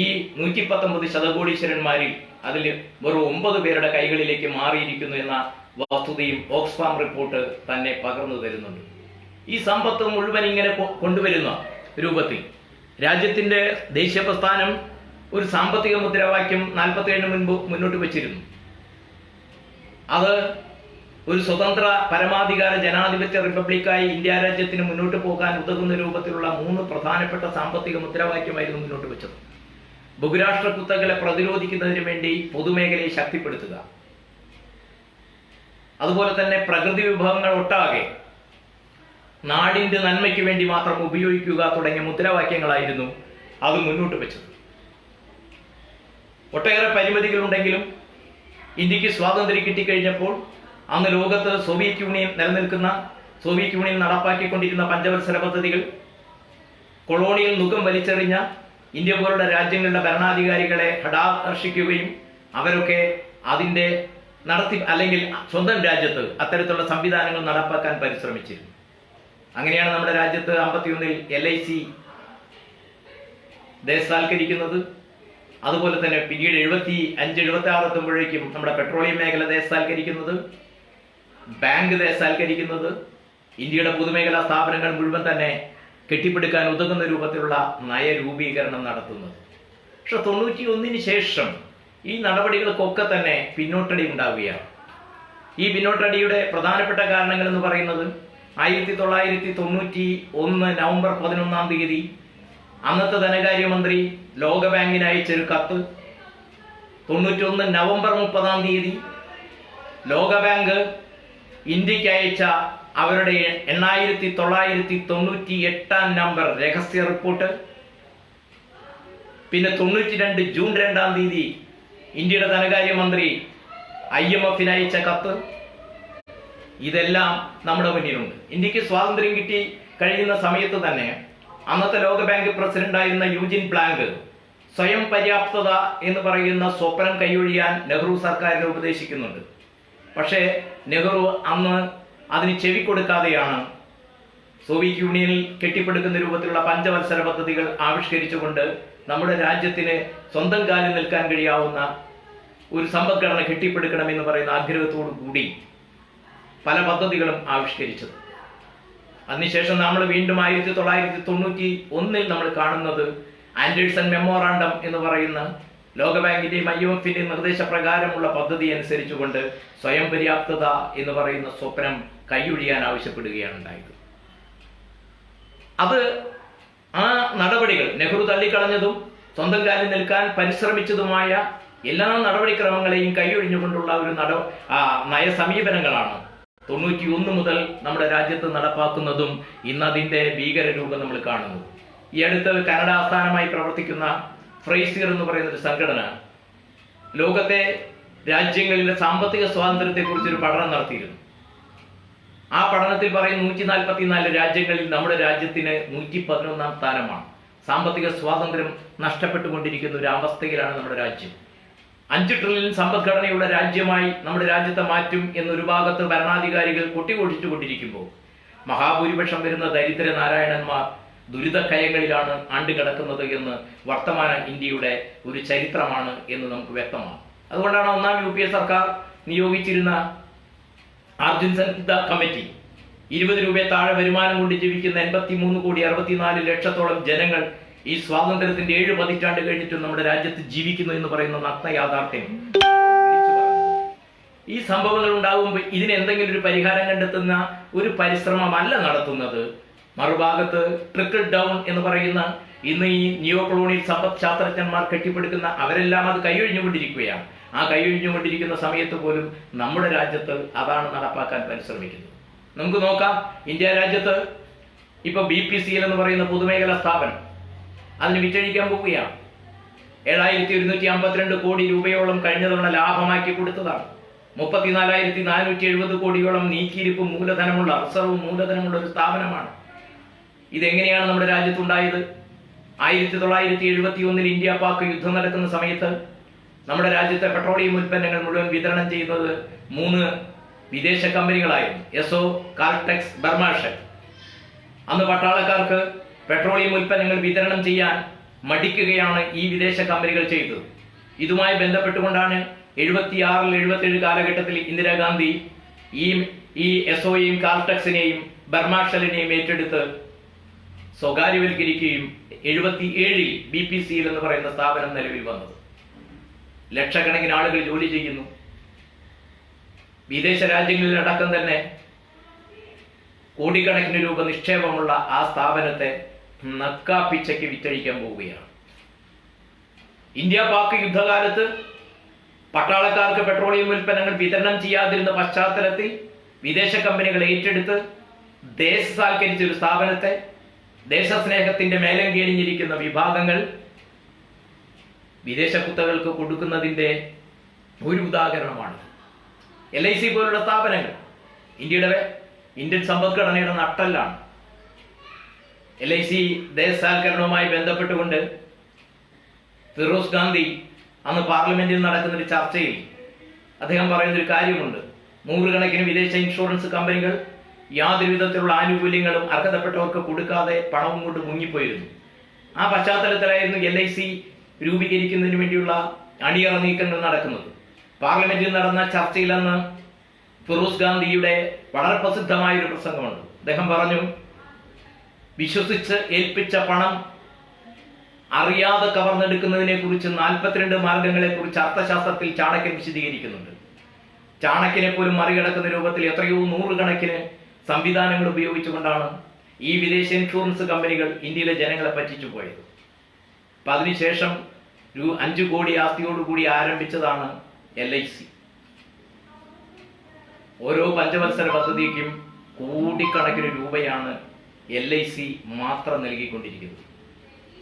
ഈ 119 ശതകോടീശ്വരന്മാരിൽ അതിൽ വെറും 9 പേരുടെ കൈകളിലേക്ക് മാറിയിരിക്കുന്നു എന്ന വസ്തുതയും ഓക്സ്ഫാം റിപ്പോർട്ട് തന്നെ പകർന്നു തരുന്നുണ്ട്. ഈ സമ്പത്ത് മുഴുവൻ ഇങ്ങനെ കൊണ്ടുവരുന്ന രൂപത്തിൽ രാജ്യത്തിന്റെ ദേശീയ പ്രസ്ഥാനം ഒരു സാമ്പത്തിക മുദ്രാവാക്യം 47 മുൻപ് മുന്നോട്ട് വെച്ചിരുന്നു. അത് ഒരു സ്വതന്ത്ര പരമാധികാര ജനാധിപത്യ റിപ്പബ്ലിക്കായി ഇന്ത്യ രാജ്യത്തിന് മുന്നോട്ട് പോകാൻ ഉതകുന്ന രൂപത്തിലുള്ള 3 പ്രധാനപ്പെട്ട സാമ്പത്തിക മുദ്രാവാക്യമായിരുന്നു മുന്നോട്ട് വെച്ചത്. ബഹുരാഷ്ട്ര കുത്തകളെ പ്രതിരോധിക്കുന്നതിന് വേണ്ടി പൊതുമേഖലയെ ശക്തിപ്പെടുത്തുക, അതുപോലെ തന്നെ പ്രകൃതി വിഭവങ്ങൾ ഒട്ടാകെ നാടിന്റെ നന്മയ്ക്ക് വേണ്ടി മാത്രം ഉപയോഗിക്കുക തുടങ്ങിയ മുദ്രാവാക്യങ്ങളായിരുന്നു അത് മുന്നോട്ട് വെച്ചത്. ഒട്ടേറെ പരിമിതികളുണ്ടെങ്കിലും ഇന്ത്യക്ക് സ്വാതന്ത്ര്യം കിട്ടിക്കഴിഞ്ഞപ്പോൾ അന്ന് ലോകത്ത് സോവിയറ്റ് യൂണിയൻ നടപ്പാക്കിക്കൊണ്ടിരുന്ന പഞ്ചവത്സര പദ്ധതികൾ, കൊളോണിയൽ മുഖം വലിച്ചെറിഞ്ഞ ഇന്ത്യ പോലുള്ള രാജ്യങ്ങളുടെ ഭരണാധികാരികളെ ഹഠാകർഷിക്കുകയും അവരൊക്കെ അതിന്റെ അല്ലെങ്കിൽ സ്വന്തം രാജ്യത്ത് അത്തരത്തിലുള്ള സംവിധാനങ്ങൾ നടപ്പാക്കാൻ പരിശ്രമിച്ചിരുന്നു. അങ്ങനെയാണ് നമ്മുടെ രാജ്യത്ത് 51-ൽ LIC ദേശസാൽക്കരിക്കുന്നത്. അതുപോലെ തന്നെ പിന്നീട് 75-76 എത്തുമ്പോഴേക്കും നമ്മുടെ പെട്രോളിയം മേഖല ദേശസാൽക്കരിക്കുന്നത്, ബാങ്ക് ദേശസാൽക്കരിക്കുന്നത്, ഇന്ത്യയുടെ പൊതുമേഖലാ സ്ഥാപനങ്ങൾ മുഴുവൻ തന്നെ കെട്ടിപ്പടുക്കാൻ ഉതകുന്ന രൂപത്തിലുള്ള നയരൂപീകരണം നടത്തുന്നത്. പക്ഷെ 91-ന് ശേഷം ഈ നടപടികൾക്കൊക്കെ തന്നെ പിന്നോട്ടടി ഉണ്ടാവുകയാണ്. ഈ പിന്നോട്ടടിയുടെ പ്രധാനപ്പെട്ട കാരണങ്ങൾ എന്ന് പറയുന്നത് 1991 നവംബർ 11-ാം തീയതി അന്നത്തെ ധനകാര്യമന്ത്രി ലോകബാങ്കിന് അയച്ചൊരു കത്ത്, 91 നവംബർ 30-ാം തീയതി ലോകബാങ്ക് ഇന്ത്യക്ക് അയച്ച അവരുടെ 8998-ാം നമ്പർ രഹസ്യ റിപ്പോർട്ട്, പിന്നെ 92 ജൂൺ 2-ാം തീയതി ഇന്ത്യയുടെ ധനകാര്യമന്ത്രി IMFന് അയച്ച കത്ത്, ഇതെല്ലാം നമ്മുടെ മുന്നിലുണ്ട്. ഇന്ത്യക്ക് സ്വാതന്ത്ര്യം കിട്ടി കഴിയുന്ന സമയത്ത് തന്നെ അന്നത്തെ ലോകബാങ്ക് പ്രസിഡന്റായിരുന്ന യൂജിൻ പ്ലാങ്ക് സ്വയം പര്യാപ്തത എന്ന് പറയുന്ന സ്വപ്നം കൈയൊഴിയാൻ നെഹ്റു സർക്കാരിനെ ഉപദേശിക്കുന്നുണ്ട്. പക്ഷേ നെഹ്റു അന്ന് അതിന് ചെവിക്കൊടുക്കാതെയാണ് സോവിയറ്റ് യൂണിയനിൽ കെട്ടിപ്പടുക്കുന്ന രൂപത്തിലുള്ള പഞ്ചവത്സര പദ്ധതികൾ ആവിഷ്കരിച്ചുകൊണ്ട് നമ്മുടെ രാജ്യത്തിന് സ്വന്തം കാലിൽ നിൽക്കാൻ കഴിയാവുന്ന ഒരു സമ്പദ്ഘടന കെട്ടിപ്പടുക്കണമെന്ന് പറയുന്ന ആഗ്രഹത്തോടു കൂടി പല പദ്ധതികളും ആവിഷ്കരിച്ചത്. അതിനുശേഷം നമ്മൾ വീണ്ടും 1991 നമ്മൾ കാണുന്നത് ആൻഡേഴ്സൺ മെമ്മോറാണ്ടം എന്ന് പറയുന്ന ലോകബാങ്കിന്റെയും IMFന്റെയും നിർദ്ദേശപ്രകാരമുള്ള പദ്ധതി അനുസരിച്ചുകൊണ്ട് സ്വയം പര്യാപ്തത എന്ന് പറയുന്ന സ്വപ്നം കൈയൊഴിയാൻ ആവശ്യപ്പെടുകയാണ് ഉണ്ടായത്. അത് ആ നടപടികൾ നെഹ്റു തള്ളിക്കളഞ്ഞതും സ്വന്തം കാലിൽ നിൽക്കാൻ പരിശ്രമിച്ചതുമായ എല്ലാ നടപടിക്രമങ്ങളെയും കൈയൊഴിഞ്ഞുകൊണ്ടുള്ള ഒരു നയസമീപനങ്ങളാണ് 91 മുതൽ നമ്മുടെ രാജ്യത്ത് നടപ്പാക്കുന്നതും ഇന്ന് അതിന്റെ ഭീകരരൂപം നമ്മൾ കാണുന്നു. ഈ അടുത്ത് കാനഡ ആസ്ഥാനമായി പ്രവർത്തിക്കുന്ന ഫ്രേസിയർ എന്ന് പറയുന്ന ഒരു സംഘടന ലോകത്തെ രാജ്യങ്ങളിലെ സാമ്പത്തിക സ്വാതന്ത്ര്യത്തെക്കുറിച്ച് ഒരു പഠനം നടത്തിയിരുന്നു. ആ പഠനത്തിൽ പറയുന്ന 144 രാജ്യങ്ങളിൽ നമ്മുടെ രാജ്യത്തിന് 111 സ്ഥാനമാണ്. സാമ്പത്തിക സ്വാതന്ത്ര്യം നഷ്ടപ്പെട്ടുകൊണ്ടിരിക്കുന്ന ഒരു അവസ്ഥയിലാണ് നമ്മുടെ രാജ്യം. 5 ട്രില്യൺ സമ്പദ്ഘടനയുള്ള രാജ്യമായി നമ്മുടെ രാജ്യത്തെ മാറ്റും എന്നൊരു ഭാഗത്ത് ഭരണാധികാരികൾ കൊട്ടിഘോഷിച്ചുകൊണ്ടിരിക്കുമ്പോൾ മഹാഭൂരിപക്ഷം വരുന്ന ദരിദ്ര നാരായണന്മാർ ദുരിതക്കയങ്ങളിലാണ് ആണ്ടുകിടക്കുന്നത് എന്ന് വർത്തമാന ഇന്ത്യയുടെ ഒരു ചരിത്രമാണ് എന്ന് നമുക്ക് വ്യക്തമാണ്. അതുകൊണ്ടാണ് 1ാം UPA സർക്കാർ നിയോഗിച്ചിരുന്ന അർജുൻ സൻദ കമ്മിറ്റി 20 രൂപയെ താഴെ വരുമാനം കൊണ്ട് ജീവിക്കുന്ന 83,64,00,000 ജനങ്ങൾ ഈ സ്വാതന്ത്ര്യത്തിന്റെ 7 പതിറ്റാണ്ട് കഴിഞ്ഞിട്ടും നമ്മുടെ രാജ്യത്ത് ജീവിക്കുന്നു എന്ന് പറയുന്ന നഗ്ന യാഥാർത്ഥ്യം. ഈ സംഭവങ്ങൾ ഉണ്ടാകുമ്പോൾ ഇതിന് എന്തെങ്കിലും ഒരു പരിഹാരം കണ്ടെത്തുന്ന ഒരു പരിശ്രമമല്ല നടത്തുന്നത്. മറുഭാഗത്ത് ട്രിക്കിൾ ഡൗൺ എന്ന് പറയുന്ന ഇന്ന് ഈ നിയോ കൊളോണിയൽ സമ്പദ് ശാസ്ത്രജ്ഞന്മാർ കെട്ടിപ്പടുക്കുന്ന അവരെല്ലാം അത് കൈയൊഴിഞ്ഞുകൊണ്ടിരിക്കുകയാണ്. ആ കൈയൊഴിഞ്ഞുകൊണ്ടിരിക്കുന്ന സമയത്ത് പോലും നമ്മുടെ രാജ്യത്ത് അതാണ് നടപ്പാക്കാൻ പരിശ്രമിക്കുന്നത്. നമുക്ക് നോക്കാം, ഇന്ത്യ രാജ്യത്ത് ഇപ്പൊ BPCL എന്ന് പറയുന്ന പൊതുമേഖലാ സ്ഥാപനം അതിന് വിറ്റഴിക്കാൻ പോവുകയാണ്. 7,152 കോടി രൂപയോളം കഴിഞ്ഞ തവണ ലാഭമാക്കി കൊടുത്തതാണ്. 34,470 കോടിയോളം നീക്കിയിരിപ്പ് മൂലധനമുള്ള റിസർവ് മൂലധനമുള്ള ഒരു സ്ഥാപനമാണ്. ഇതെങ്ങനെയാണ് നമ്മുടെ രാജ്യത്തുണ്ടായത്? 1971 ഇന്ത്യ പാക് യുദ്ധം നടക്കുന്ന സമയത്ത് നമ്മുടെ രാജ്യത്തെ പെട്രോളിയം ഉൽപ്പന്നങ്ങൾ മുഴുവൻ വിതരണം ചെയ്യുന്നത് 3 വിദേശ കമ്പനികളായിരുന്നു. എസോ, കാൽടെക്സ്, ബർമാഷെൽ. അന്ന് പട്ടാളക്കാർക്ക് പെട്രോളിയം ഉൽപ്പന്നങ്ങൾ വിതരണം ചെയ്യാൻ മടിക്കുകയാണ് ഈ വിദേശ കമ്പനികൾ ചെയ്തത്. ഇതുമായി ബന്ധപ്പെട്ടുകൊണ്ടാണ് 76, 77 കാലഘട്ടത്തിൽ ഇന്ദിരാഗാന്ധി ഈ എസോയെയും കാൽടെക്സിനെയും ബർമാഷെലിനെയും ഏറ്റെടുത്ത് സ്വകാര്യവൽക്കരിക്കുകയും 77 BPCL എന്ന് പറയുന്ന സ്ഥാപനം നിലവിൽ വന്നത്. ലക്ഷക്കണക്കിന് ആളുകൾ ജോലി ചെയ്യുന്നു. വിദേശ രാജ്യങ്ങളിൽ അടക്കം തന്നെ കോടിക്കണക്കിന് രൂപ നിക്ഷേപമുള്ള ആ സ്ഥാപനത്തെ നക്കാപ്പിച്ചയ്ക്ക് വിറ്റഴിക്കാൻ പോവുകയാണ്. ഇന്ത്യ പാക് യുദ്ധകാലത്ത് പട്ടാളക്കാർക്ക് പെട്രോളിയം ഉൽപ്പന്നങ്ങൾ വിതരണം ചെയ്യാതിരുന്ന പശ്ചാത്തലത്തിൽ വിദേശ കമ്പനികൾ ഏറ്റെടുത്ത് ദേശസാൽക്കരിച്ച ഒരു സ്ഥാപനത്തെ ദേശസ്നേഹത്തിന്റെ മേലങ്കേണിഞ്ഞിരിക്കുന്ന വിഭാഗങ്ങൾ വിദേശ കുത്തകൾക്ക് കൊടുക്കുന്നതിന്റെ ഒരു ഉദാഹരണമാണ്. LIC പോലുള്ള സ്ഥാപനങ്ങൾ ഇന്ത്യൻ സമ്പദ്ഘടനയുടെ നട്ടെല്ലാണ്. LIC ദേശസാൽക്കരണവുമായി ബന്ധപ്പെട്ടുകൊണ്ട് ഫിറോസ് ഗാന്ധി അന്ന് പാർലമെന്റിൽ നടക്കുന്ന ഒരു ചർച്ചയിൽ അദ്ദേഹം പറയുന്നൊരു കാര്യമുണ്ട്. 100 കണക്കിന് വിദേശ ഇൻഷുറൻസ് കമ്പനികൾ യാതൊരു വിധത്തിലുള്ള ആനുകൂല്യങ്ങളും അർഹതപ്പെട്ടവർക്ക് കൊടുക്കാതെ പണവും കൊണ്ട് മുങ്ങിപ്പോയിരുന്നു. ആ പശ്ചാത്തലത്തിലായിരുന്നു LIC രൂപീകരിക്കുന്നതിന് വേണ്ടിയുള്ള അണിയറ നീക്കങ്ങൾ നടക്കുന്നത്. പാർലമെന്റിൽ നടന്ന ചർച്ചയിൽ അന്ന് ഫിറോസ് ഗാന്ധിയുടെ വളരെ പ്രസിദ്ധമായ ഒരു പ്രസംഗമുണ്ട്. അദ്ദേഹം പറഞ്ഞു, വിശ്വസിച്ച് ഏൽപ്പിച്ച പണം അറിയാതെ കവർന്നെടുക്കുന്നതിനെ കുറിച്ച് 42 മാർഗങ്ങളെ കുറിച്ച് അർത്ഥശാസ്ത്രത്തിൽ ചാണക്യൻ വിശദീകരിക്കുന്നുണ്ട്. ചാണക്യനെ പോലും മറികടക്കുന്ന രൂപത്തിൽ എത്രയോ 100 കണക്കിന് സംവിധാനങ്ങൾ ഉപയോഗിച്ചുകൊണ്ടാണ് ഈ വിദേശ ഇൻഷുറൻസ് കമ്പനികൾ ഇന്ത്യയിലെ ജനങ്ങളെ പറ്റിച്ചു പോയത്. അപ്പൊ അതിനുശേഷം 5 കോടി ആസ്തിയോടുകൂടി ആരംഭിച്ചതാണ് LIC. ഓരോ പഞ്ചവത്സര പദ്ധതിക്കും കോടിക്കണക്കിന് രൂപയാണ് LIC മാത്രം നൽകിക്കൊണ്ടിരിക്കുന്നത്.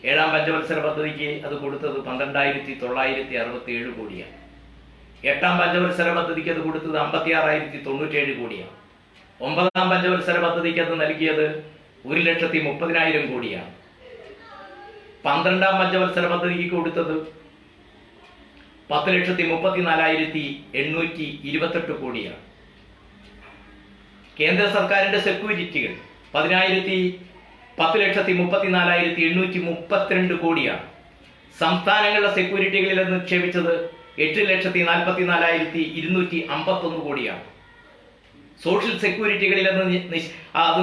7ാം പഞ്ചവത്സര പദ്ധതിക്ക് അത് കൊടുത്തത് 12,967 കോടിയാണ്. 8ാം പഞ്ചവത്സര പദ്ധതിക്ക് അത് കൊടുത്തത് 56,097 കോടിയാണ്. 9ാം പഞ്ചവത്സര പദ്ധതിക്ക് അത് നൽകിയത് 1,30,030,000 കോടിയാണ്. 12ാം പഞ്ചവത്സര പദ്ധതിക്ക് കൊടുത്തത് 10,34,828 കോടിയാണ്. കേന്ദ്ര സർക്കാരിന്റെ സെക്യൂരിറ്റികൾ 10,34,832 കോടിയാണ്. സംസ്ഥാനങ്ങളുടെ സെക്യൂരിറ്റികളിൽ നിക്ഷേപിച്ചത് 8,44,251 കോടിയാണ്. സോഷ്യൽ സെക്യൂരിറ്റികളിൽ അത്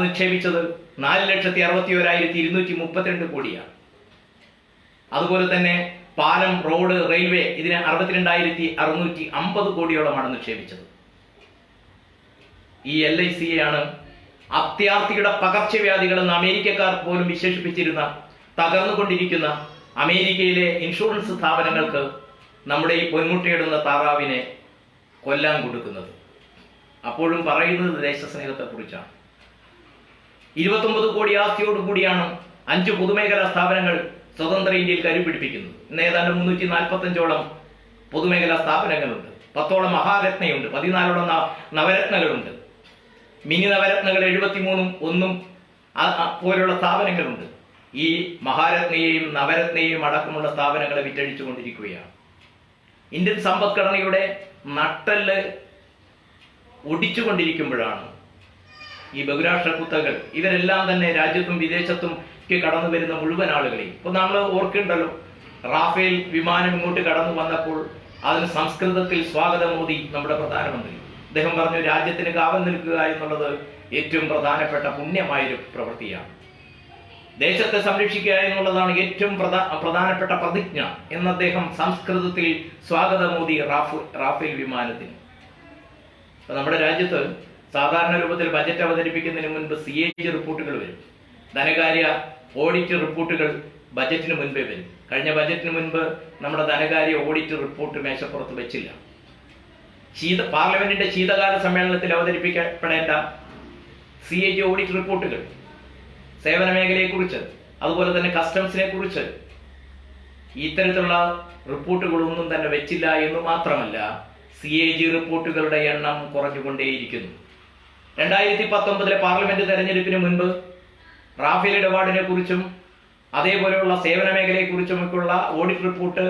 നിക്ഷേപിച്ചത് 4,61,232 കോടിയാണ്. അതുപോലെ തന്നെ പാലം, റോഡ്, റെയിൽവേ ഇതിന് 62,650 കോടിയോളമാണ് നിക്ഷേപിച്ചത്. ഈ LICയാണ് അത്യാർത്തിയുടെ പകർച്ചവ്യാധികളെന്ന് അമേരിക്കക്കാർ പോലും വിശേഷിപ്പിച്ചിരുന്ന തകർന്നുകൊണ്ടിരിക്കുന്ന അമേരിക്കയിലെ ഇൻഷുറൻസ് സ്ഥാപനങ്ങൾക്ക് നമ്മുടെ ഈ പൊന്മുട്ടയിടുന്ന താറാവിനെ കൊല്ലാൻ കൊടുക്കുന്നത്. അപ്പോഴും പറയുന്നത് ദേശസ്നേഹത്തെക്കുറിച്ചാണ്. 29 കോടി ആസ്തിയോടുകൂടിയാണ് 5 പൊതുമേഖലാ സ്ഥാപനങ്ങൾ സ്വതന്ത്ര ഇന്ത്യയിൽ കരുപിടിപ്പിക്കുന്നത്. ഇന്ന് ഏതാണ്ട് 345ഓളം പൊതുമേഖലാ സ്ഥാപനങ്ങളുണ്ട്. 10ഓളം മഹാരത്നയുണ്ട്. 14ഓളം നവരത്നകളുണ്ട്. മിനി നവരത്നകൾ 73ഉം 1ഉം പോലുള്ള സ്ഥാപനങ്ങളുണ്ട്. ഈ മഹാരത്നയെയും നവരത്നയെയും അടക്കമുള്ള സ്ഥാപനങ്ങളെ വിറ്റഴിച്ചുകൊണ്ടിരിക്കുകയാണ്. ഇന്ത്യൻ സമ്പദ്ഘടനയുടെ നട്ടെല്ല് ഒടിച്ചുകൊണ്ടിരിക്കുമ്പോഴാണ് ഈ ബഹുരാഷ്ട്ര കുത്തകൾ ഇവരെല്ലാം തന്നെ രാജ്യത്തും വിദേശത്തും കടന്നു വരുന്ന മുഴുവൻ ആളുകളെയും. ഇപ്പൊ നമ്മൾ ഓർക്കുന്നുണ്ടല്ലോ, റാഫേൽ വിമാനം ഇങ്ങോട്ട് കടന്നു വന്നപ്പോൾ അതിന് സംസ്കൃതത്തിൽ സ്വാഗതം മോദി നമ്മുടെ പ്രധാനമന്ത്രി. അദ്ദേഹം പറഞ്ഞു, രാജ്യത്തിന് കാവൽ നിൽക്കുക എന്നുള്ളത് ഏറ്റവും പ്രധാനപ്പെട്ട പുണ്യമായൊരു പ്രവൃത്തിയാണ്. ദേശത്തെ സംരക്ഷിക്കുക എന്നുള്ളതാണ് ഏറ്റവും പ്രധാനപ്പെട്ട പ്രതിജ്ഞ എന്ന് അദ്ദേഹം സംസ്കൃതത്തിൽ സ്വാഗതം മോദി റാഫേൽ വിമാനത്തിന്. നമ്മുടെ രാജ്യത്ത് സാധാരണ രൂപത്തിൽ ബജറ്റ് അവതരിപ്പിക്കുന്നതിന് മുൻപ് CAG റിപ്പോർട്ടുകൾ വരും. ധനകാര്യ ഓഡിറ്റ് റിപ്പോർട്ടുകൾ ബജറ്റിന് മുൻപേ വരും. കഴിഞ്ഞ ബജറ്റിന് മുൻപ് നമ്മുടെ ധനകാര്യ ഓഡിറ്റ് റിപ്പോർട്ട് മേശപ്പുറത്ത് വെച്ചില്ല. പാർലമെന്റിന്റെ ശീതകാല സമ്മേളനത്തിൽ അവതരിപ്പിക്കപ്പെടേണ്ട CAG ഓഡിറ്റ് റിപ്പോർട്ടുകൾ, സേവന മേഖലയെക്കുറിച്ച്, അതുപോലെ തന്നെ കസ്റ്റംസിനെ കുറിച്ച് ഇത്തരത്തിലുള്ള റിപ്പോർട്ടുകളൊന്നും തന്നെ വെച്ചില്ല എന്ന് മാത്രമല്ല, CAG റിപ്പോർട്ടുകളുടെ എണ്ണം കുറഞ്ഞുകൊണ്ടേയിരിക്കുന്നു. 2019 പാർലമെന്റ് തെരഞ്ഞെടുപ്പിന് മുൻപ് റാഫേൽ ഇടപാടിനെ കുറിച്ചും അതേപോലെയുള്ള സേവന മേഖലയെക്കുറിച്ചുമൊക്കെയുള്ള ഓഡിറ്റ് റിപ്പോർട്ട്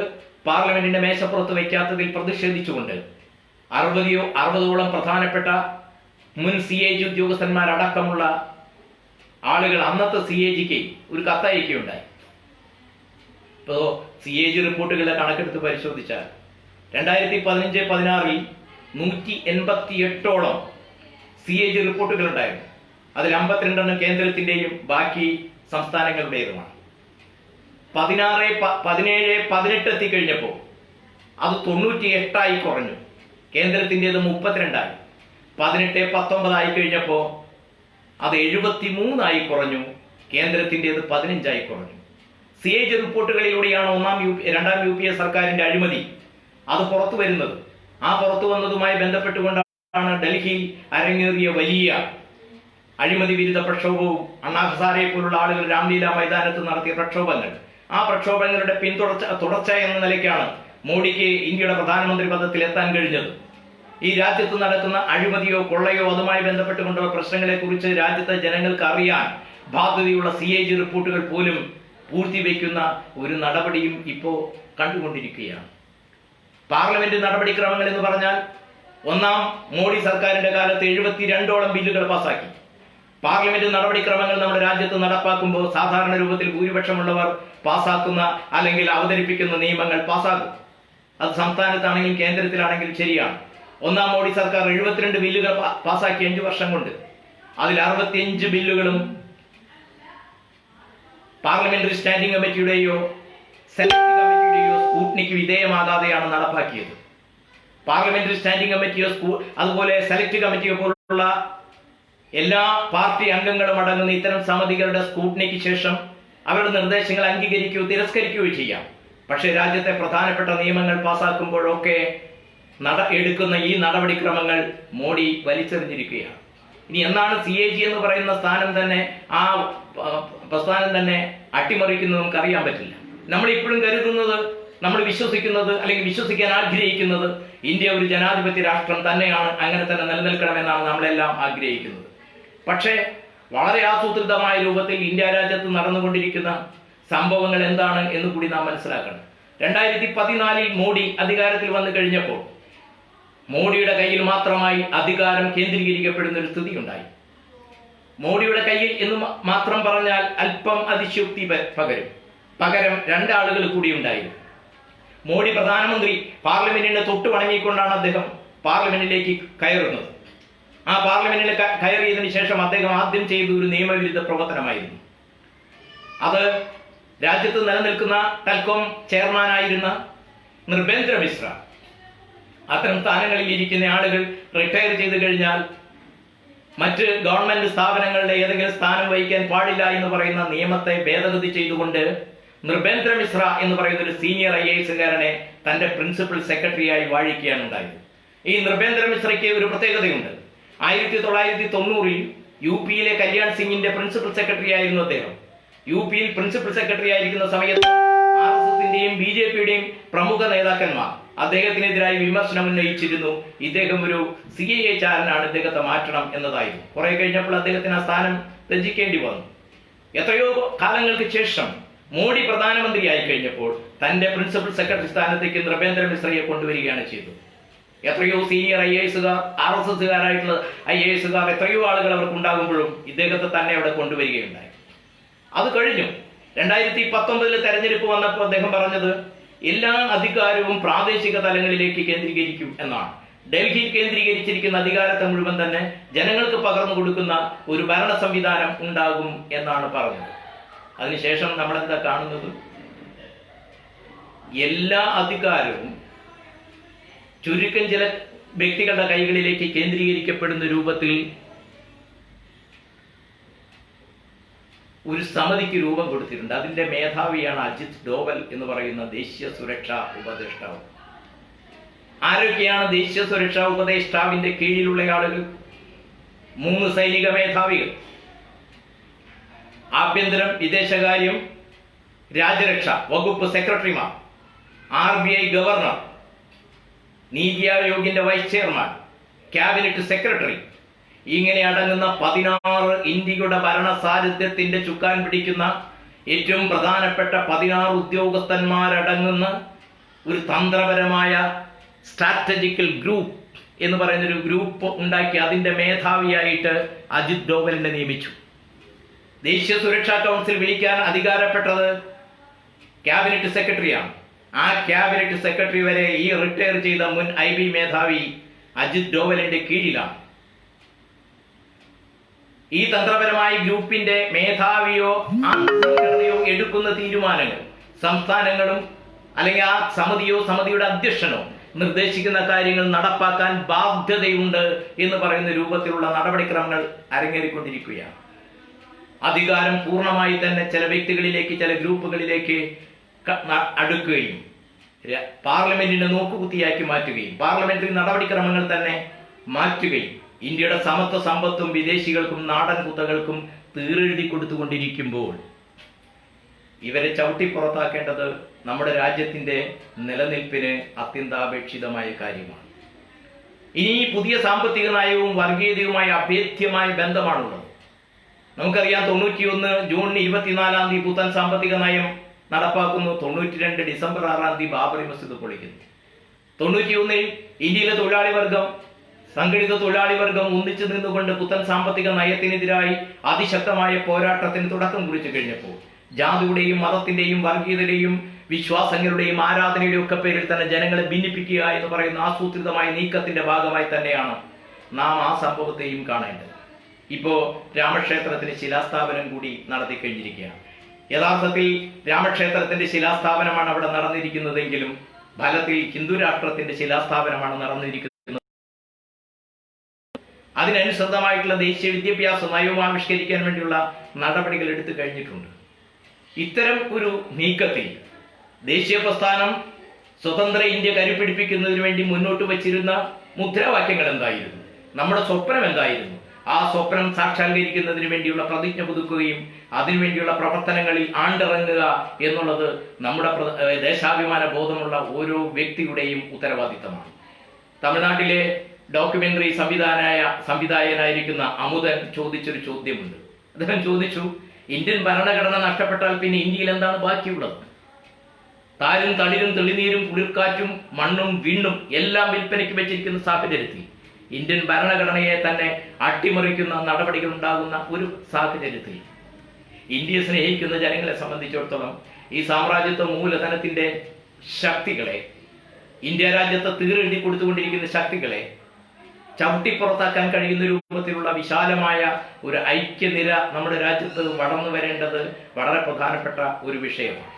പാർലമെന്റിന്റെ മേശപ്പുറത്ത് വയ്ക്കാത്തതിൽ പ്രതിഷേധിച്ചുകൊണ്ട് 60ഓളം പ്രധാനപ്പെട്ട മുൻ CAG ഉദ്യോഗസ്ഥന്മാരടക്കമുള്ള ആളുകൾ അന്നത്തെ CAGക്ക് ഒരു കത്തയക്കുകയുണ്ടായി. ഇപ്പോൾ CAG റിപ്പോർട്ടുകളുടെ കണക്കെടുത്ത് പരിശോധിച്ചാൽ 2015-16 188ഓളം CAG റിപ്പോർട്ടുകൾ ഉണ്ടായിരുന്നു. അതിൽ 52 കേന്ദ്രത്തിന്റെയും ബാക്കി സംസ്ഥാനങ്ങളുടേതുമാണ്. 17-18 എത്തിക്കഴിഞ്ഞപ്പോൾ അത് 98 കുറഞ്ഞു. കേന്ദ്രത്തിൻ്റെത് 32. 18-19 കഴിഞ്ഞപ്പോൾ അത് 73 കുറഞ്ഞു. കേന്ദ്രത്തിൻ്റെത് 15 കുറഞ്ഞു. CAG റിപ്പോർട്ടുകളിലൂടെയാണ് 2ാം UPA സർക്കാരിന്റെ അഴിമതി അത് പുറത്തു വരുന്നത്. ആ പുറത്തു വന്നതുമായി ബന്ധപ്പെട്ടുകൊണ്ടാണ് ഡൽഹിയിൽ അരങ്ങേറിയ വലിയ അഴിമതി വിരുദ്ധ പ്രക്ഷോഭവും അണ്ണാ ഹസാരെ പോലുള്ള ആളുകൾ രാംലീല മൈതാനത്ത് നടത്തിയ പ്രക്ഷോഭങ്ങൾ. ആ പ്രക്ഷോഭങ്ങളുടെ തുടർച്ച എന്ന നിലയ്ക്കാണ് മോഡിക്ക് ഇന്ത്യയുടെ പ്രധാനമന്ത്രി പദത്തിൽ എത്താൻ കഴിഞ്ഞത്. ഈ രാജ്യത്ത് നടക്കുന്ന അഴിമതിയോ കൊള്ളയോ അതുമായി ബന്ധപ്പെട്ടുകൊണ്ടുള്ള പ്രശ്നങ്ങളെ കുറിച്ച് രാജ്യത്തെ ജനങ്ങൾക്ക് അറിയാൻ ബാധ്യതയുള്ള CAG റിപ്പോർട്ടുകൾ പോലും പൂർത്തിവെക്കുന്ന ഒരു നടപടിയും ഇപ്പോ കണ്ടുകൊണ്ടിരിക്കുകയാണ്. പാർലമെന്റ് നടപടിക്രമങ്ങൾ എന്ന് പറഞ്ഞാൽ, 1ാം മോഡി സർക്കാരിന്റെ കാലത്ത് 72ഓളം ബില്ലുകൾ പാസാക്കി. പാർലമെന്റ് നടപടിക്രമങ്ങൾ നമ്മുടെ രാജ്യത്ത് നടപ്പാക്കുമ്പോൾ സാധാരണ രൂപത്തിൽ ഭൂരിപക്ഷമുള്ളവർ പാസാക്കുന്ന അല്ലെങ്കിൽ അവതരിപ്പിക്കുന്ന നിയമങ്ങൾ പാസാക്കും. അത് സംസ്ഥാനത്താണെങ്കിലും കേന്ദ്രത്തിലാണെങ്കിലും ശരിയാണ്. 1ാം മോഡി സർക്കാർ 72 ബില്ലുകൾ പാസാക്കി 5 വർഷം കൊണ്ട്. അതിൽ 65 ബില്ലുകളും പാർലമെന്ററി സ്റ്റാൻഡിംഗ് കമ്മിറ്റിയുടെയോ സെലക്ട് കമ്മിറ്റിയുടെയോ സ്കൂട്ടനിക്ക് വിധേയമാകാതെയാണ് നടപ്പാക്കിയത്. പാർലമെന്ററി സ്റ്റാൻഡിംഗ് കമ്മിറ്റിയോ അതുപോലെ സെലക്ട് കമ്മിറ്റിയോ പോലുള്ള എല്ലാ പാർട്ടി അംഗങ്ങളും അടങ്ങുന്ന ഇത്തരം സമിതികളുടെ സ്കൂട്ടനിക്ക് ശേഷം അവരുടെ നിർദ്ദേശങ്ങൾ അംഗീകരിക്കുകയോ തിരസ്കരിക്കുകയോ ചെയ്യാം. പക്ഷേ രാജ്യത്തെ പ്രധാനപ്പെട്ട നിയമങ്ങൾ പാസാക്കുമ്പോഴൊക്കെ എടുക്കുന്ന ഈ നടപടിക്രമങ്ങൾ മോഡി വലിച്ചെറിഞ്ഞിരിക്കുകയാണ്. ഇനി എന്നാണ് CAG എന്ന് പറയുന്ന സ്ഥാനം തന്നെ ആ പ്രസ്ഥാനം തന്നെ അട്ടിമറിക്കുന്നത് നമുക്ക് അറിയാൻ പറ്റില്ല. നമ്മൾ ഇപ്പോഴും കരുതുന്നത്, നമ്മൾ വിശ്വസിക്കുന്നത് അല്ലെങ്കിൽ വിശ്വസിക്കാൻ ആഗ്രഹിക്കുന്നത് ഇന്ത്യ ഒരു ജനാധിപത്യ രാഷ്ട്രം തന്നെയാണ്, അങ്ങനെ തന്നെ നിലനിൽക്കണമെന്നാണ് നമ്മളെല്ലാം ആഗ്രഹിക്കുന്നത്. പക്ഷേ വളരെ ആസൂത്രിതമായ രൂപത്തിൽ ഇന്ത്യ രാജ്യത്ത് നടന്നുകൊണ്ടിരിക്കുന്ന സംഭവങ്ങൾ എന്താണ് എന്ന് കൂടി നാം മനസ്സിലാക്കണം. 2014 മോഡി അധികാരത്തിൽ വന്നു കഴിഞ്ഞപ്പോൾ മോഡിയുടെ കയ്യിൽ മാത്രമായി അധികാരം കേന്ദ്രീകരിക്കപ്പെടുന്ന ഒരു സ്ഥിതി ഉണ്ടായി. മോഡിയുടെ കയ്യിൽ എന്ന് മാത്രം പറഞ്ഞാൽ അല്പം അതിശയോക്തി പകരം 2 ആളുകൾ കൂടി ഉണ്ടായിരുന്നു. മോഡി പ്രധാനമന്ത്രി പാർലമെന്റിനെ തൊട്ട് വണങ്ങിക്കൊണ്ടാണ് അദ്ദേഹം പാർലമെന്റിലേക്ക് കയറുന്നത്. ആ പാർലമെന്റിൽ കയറിയതിനു ശേഷം അദ്ദേഹം ആദ്യം ചെയ്ത ഒരു നിയമവിരുദ്ധ പ്രവർത്തനമായിരുന്നു. അത് രാജ്യത്ത് നിലനിൽക്കുന്ന ടെൽകോം ചെയർമാനായിരുന്ന നൃപേന്ദ്ര മിശ്ര അത്തരം സ്ഥാനങ്ങളിൽ ഇരിക്കുന്ന ആളുകൾ റിട്ടയർ ചെയ്തു കഴിഞ്ഞാൽ മറ്റ് ഗവൺമെന്റ് സ്ഥാപനങ്ങളുടെ ഏതെങ്കിലും സ്ഥാനം വഹിക്കാൻ പാടില്ല എന്ന് പറയുന്ന നിയമത്തെ ഭേദഗതി ചെയ്തുകൊണ്ട് നൃപേന്ദ്ര മിശ്ര എന്ന് പറയുന്ന ഒരു സീനിയർ IAS-കാരനെ തന്റെ പ്രിൻസിപ്പൽ സെക്രട്ടറിയായി വാഴിക്കുകയാണ് ഉണ്ടായത്. ഈ നൃപേന്ദ്ര മിശ്രയ്ക്ക് ഒരു പ്രത്യേകതയുണ്ട്. 1990-ൽ UP കല്യാൺ സിംഗിന്റെ പ്രിൻസിപ്പൽ സെക്രട്ടറി ആയിരുന്നു അദ്ദേഹം. UP പ്രിൻസിപ്പൽ സെക്രട്ടറി ആയിരിക്കുന്ന സമയത്ത് RSSന്റെയും BJPയുടെയും പ്രമുഖ നേതാക്കന്മാർ അദ്ദേഹത്തിനെതിരായി വിമർശനം ഉന്നയിച്ചിരുന്നു. ഇദ്ദേഹം ഒരു CIA ചാരനാണ്, ഇദ്ദേഹത്തെ മാറ്റണം എന്നതായിരുന്നു. കുറെ കഴിഞ്ഞപ്പോൾ അദ്ദേഹത്തിന് ആ സ്ഥാനം ത്യജിക്കേണ്ടി വന്നു. എത്രയോ കാലങ്ങൾക്ക് ശേഷം മോഡി പ്രധാനമന്ത്രിയായി കഴിഞ്ഞപ്പോൾ തന്റെ പ്രിൻസിപ്പൽ സെക്രട്ടറി സ്ഥാനത്തേക്ക് നൃപേന്ദ്ര മിശ്രയെ കൊണ്ടുവരികയാണ് ചെയ്തത്. എത്രയോ സീനിയർ IAS-കാർ, RSSകാരായിട്ടുള്ള IAS-കാർ, എത്രയോ ആളുകൾ അവർക്ക് ഉണ്ടാകുമ്പോഴും ഇദ്ദേഹത്തെ തന്നെ അവിടെ കൊണ്ടുവരികയുണ്ടായി. അത് കഴിഞ്ഞു. 2019 തെരഞ്ഞെടുപ്പ് വന്നപ്പോൾ അദ്ദേഹം പറഞ്ഞത് എല്ലാ അധികാരവും പ്രാദേശിക തലങ്ങളിലേക്ക് കേന്ദ്രീകരിക്കും എന്നാണ്. ഡൽഹിയിൽ കേന്ദ്രീകരിച്ചിരിക്കുന്ന അധികാരത്തെ മുഴുവൻ തന്നെ ജനങ്ങൾക്ക് പകർന്നു കൊടുക്കുന്ന ഒരു ഭരണ സംവിധാനം ഉണ്ടാകും എന്നാണ് പറഞ്ഞത്. അതിനുശേഷം നമ്മൾ എന്താ കാണുന്നത്? എല്ലാ അധികാരവും ചുരുക്കം ചില വ്യക്തികളുടെ കൈകളിലേക്ക് കേന്ദ്രീകരിക്കപ്പെടുന്ന രൂപത്തിൽ ഒരു സമിതിക്ക് രൂപം കൊടുത്തിട്ടുണ്ട്. അതിന്റെ മേധാവിയാണ് അജിത് ഡോവൽ എന്ന് പറയുന്ന ദേശീയ സുരക്ഷാ ഉപദേഷ്ടാവ്. ആരൊക്കെയാണ് ദേശീയ സുരക്ഷാ ഉപദേഷ്ടാവിന്റെ കീഴിലുള്ള ആളുകൾ? 3 സൈനിക മേധാവികൾ, ആഭ്യന്തരം, വിദേശകാര്യം, രാജ്യരക്ഷ വകുപ്പ് സെക്രട്ടറിമാർ, RBI ഗവർണർ, നീതി ആയോഗിന്റെ വൈസ് ചെയർമാൻ, ക്യാബിനറ്റ് സെക്രട്ടറി, ഇങ്ങനെ അടങ്ങുന്ന 16 ഇന്ത്യയുടെ ഭരണ സാരഥ്യത്തിന്റെ ചുക്കാൻ പിടിക്കുന്ന ഏറ്റവും പ്രധാനപ്പെട്ട 16 ഉദ്യോഗസ്ഥന്മാരടങ്ങുന്ന ഒരു തന്ത്രപരമായ സ്ട്രാറ്റജിക്കൽ ഗ്രൂപ്പ് എന്ന് പറയുന്ന ഒരു ഗ്രൂപ്പ് ഉണ്ടാക്കി അതിന്റെ മേധാവിയായിട്ട് അജിത് ഡോവലിനെ നിയമിച്ചു. ദേശീയ സുരക്ഷാ കൗൺസിൽ വിളിക്കാൻ അധികാരപ്പെട്ടത് ക്യാബിനറ്റ് സെക്രട്ടറിയാണ്. ആ ക്യാബിനറ്റ് സെക്രട്ടറി വരെ ഈ റിട്ടയർ ചെയ്ത മുൻ IB മേധാവി അജിത് ഡോവലിന്റെ കീഴിലാണ്. ഈ തന്ത്രപരമായ ഗ്രൂപ്പിന്റെ മേധാവിയോ ആ സംഘടനയോ എടുക്കുന്ന തീരുമാനങ്ങൾ സംസ്ഥാനങ്ങളും അല്ലെങ്കിൽ ആ സമിതിയോ സമിതിയുടെ അധ്യക്ഷനോ നിർദ്ദേശിക്കുന്ന കാര്യങ്ങൾ നടപ്പാക്കാൻ ബാധ്യതയുണ്ട് എന്ന് പറയുന്ന രൂപത്തിലുള്ള നടപടിക്രമങ്ങൾ അരങ്ങേറിക്കൊണ്ടിരിക്കുകയാണ്. അധികാരം പൂർണ്ണമായി തന്നെ ചില വ്യക്തികളിലേക്ക്, ചില ഗ്രൂപ്പുകളിലേക്ക് അടുക്കുകയും പാർലമെന്റിനെ നോക്കുകുത്തിയാക്കി മാറ്റുകയും പാർലമെന്ററി നടപടിക്രമങ്ങൾ തന്നെ മാറ്റുകയും ഇന്ത്യയുടെ സമത്വ സമ്പത്തും വിദേശികൾക്കും നാടൻ കുത്തകൾക്കും തീരെഴുതി കൊടുത്തുകൊണ്ടിരിക്കുമ്പോൾ ഇവരെ ചവിട്ടി പുറത്താക്കേണ്ടത് നമ്മുടെ രാജ്യത്തിന്റെ നിലനിൽപ്പിന് അത്യന്താപേക്ഷിതമായ കാര്യമാണ്. ഇനി ഈ പുതിയ സാമ്പത്തിക നയവും വർഗീയതയുമായി അഭേദ്യമായ ബന്ധമാണുള്ളത്. നമുക്കറിയാം, 91 ജൂൺ 24 പുത്തൻ സാമ്പത്തിക നയം നടപ്പാക്കുന്നു. 92 ഡിസംബർ 6 ബാബറി മസ്ജിദ് പൊളിക്കുന്നു. 91 ഇന്ത്യയിലെ തൊഴിലാളി വർഗം, സംഘടിത തൊഴിലാളി വർഗം ഒന്നിച്ചു നിന്നുകൊണ്ട് പുത്തൻ സാമ്പത്തിക നയത്തിനെതിരായി അതിശക്തമായ പോരാട്ടത്തിന് തുടക്കം കുറിച്ചു കഴിഞ്ഞപ്പോൾ ജാതിയുടെയും മതത്തിന്റെയും വർഗീയതയുടെയും വിശ്വാസങ്ങളുടെയും ആരാധനയുടെയും ഒക്കെ പേരിൽ തന്നെ ജനങ്ങളെ ഭിന്നിപ്പിക്കുക എന്ന് പറയുന്ന ആസൂത്രിതമായ നീക്കത്തിന്റെ ഭാഗമായി തന്നെയാണ് നാം ആ സംഭവത്തെയും കാണേണ്ടത്. ഇപ്പോ രാമക്ഷേത്രത്തിന് ശിലാസ്ഥാപനം കൂടി നടത്തി കഴിഞ്ഞിരിക്കുകയാണ്. യഥാർത്ഥത്തിൽ രാമക്ഷേത്രത്തിന്റെ ശിലാസ്ഥാപനമാണ് അവിടെ നടന്നിരിക്കുന്നതെങ്കിലും ഫലത്തിൽ ഹിന്ദു രാഷ്ട്രത്തിന്റെ ശിലാസ്ഥാപനമാണ് നടന്നിരിക്കുന്നത്. അതിനനുസൃതമായിട്ടുള്ള ദേശീയ വിദ്യാഭ്യാസ നയവും ആവിഷ്കരിക്കാൻ വേണ്ടിയുള്ള നടപടികൾ എടുത്തു കഴിഞ്ഞിട്ടുണ്ട്. ഇത്തരം ഒരു നീക്കത്തിൽ ദേശീയ പ്രസ്ഥാനം സ്വതന്ത്ര ഇന്ത്യ കരുപിടിപ്പിക്കുന്നതിന് വേണ്ടി മുന്നോട്ട് വച്ചിരുന്ന മുദ്രാവാക്യങ്ങൾ എന്തായിരുന്നു, നമ്മുടെ സ്വപ്നം എന്തായിരുന്നു, ആ സ്വപ്നം സാക്ഷാത്കരിക്കുന്നതിന് വേണ്ടിയുള്ള പ്രതിജ്ഞ പുതുക്കുകയും അതിനുവേണ്ടിയുള്ള പ്രവർത്തനങ്ങളിൽ ആണ്ടിറങ്ങുക എന്നുള്ളത് നമ്മുടെ ദേശാഭിമാന ബോധമുള്ള ഓരോ വ്യക്തിയുടെയും ഉത്തരവാദിത്തമാണ്. തമിഴ്നാട്ടിലെ ഡോക്യുമെന്ററി സംവിധായകനായിരിക്കുന്ന അമുദൻ ചോദിച്ചൊരു ചോദ്യമുണ്ട്. അദ്ദേഹം ചോദിച്ചു, ഇന്ത്യൻ ഭരണഘടന നഷ്ടപ്പെട്ടാൽ പിന്നെ ഇന്ത്യയിൽ എന്താണ് ബാക്കിയുള്ളത്? താരും തളിരും തെളിനീരും കുളിർക്കാറ്റും മണ്ണും വിണ്ണും എല്ലാം വിൽപ്പനയ്ക്ക് വെച്ചിരിക്കുന്ന സാഹചര്യത്തിൽ ഇന്ത്യൻ ഭരണഘടനയെ തന്നെ അട്ടിമറിക്കുന്ന നടപടികൾ ഉണ്ടാകുന്ന ഒരു സാഹചര്യത്തിൽ ഇന്ത്യയെ സ്നേഹിക്കുന്ന ജനങ്ങളെ സംബന്ധിച്ചിടത്തോളം ഈ സാമ്രാജ്യത്വ മൂലധനത്തിന്റെ ശക്തികളെ, ഇന്ത്യ രാജ്യത്തെ തീരെഴുതി കൊടുത്തുകൊണ്ടിരിക്കുന്ന ശക്തികളെ ചവിട്ടിപ്പുറത്താക്കാൻ കഴിയുന്ന രൂപത്തിലുള്ള വിശാലമായ ഒരു ഐക്യനിര നമ്മുടെ രാജ്യത്ത് വളർന്നു വരേണ്ടത് വളരെ പ്രധാനപ്പെട്ട ഒരു വിഷയമാണ്.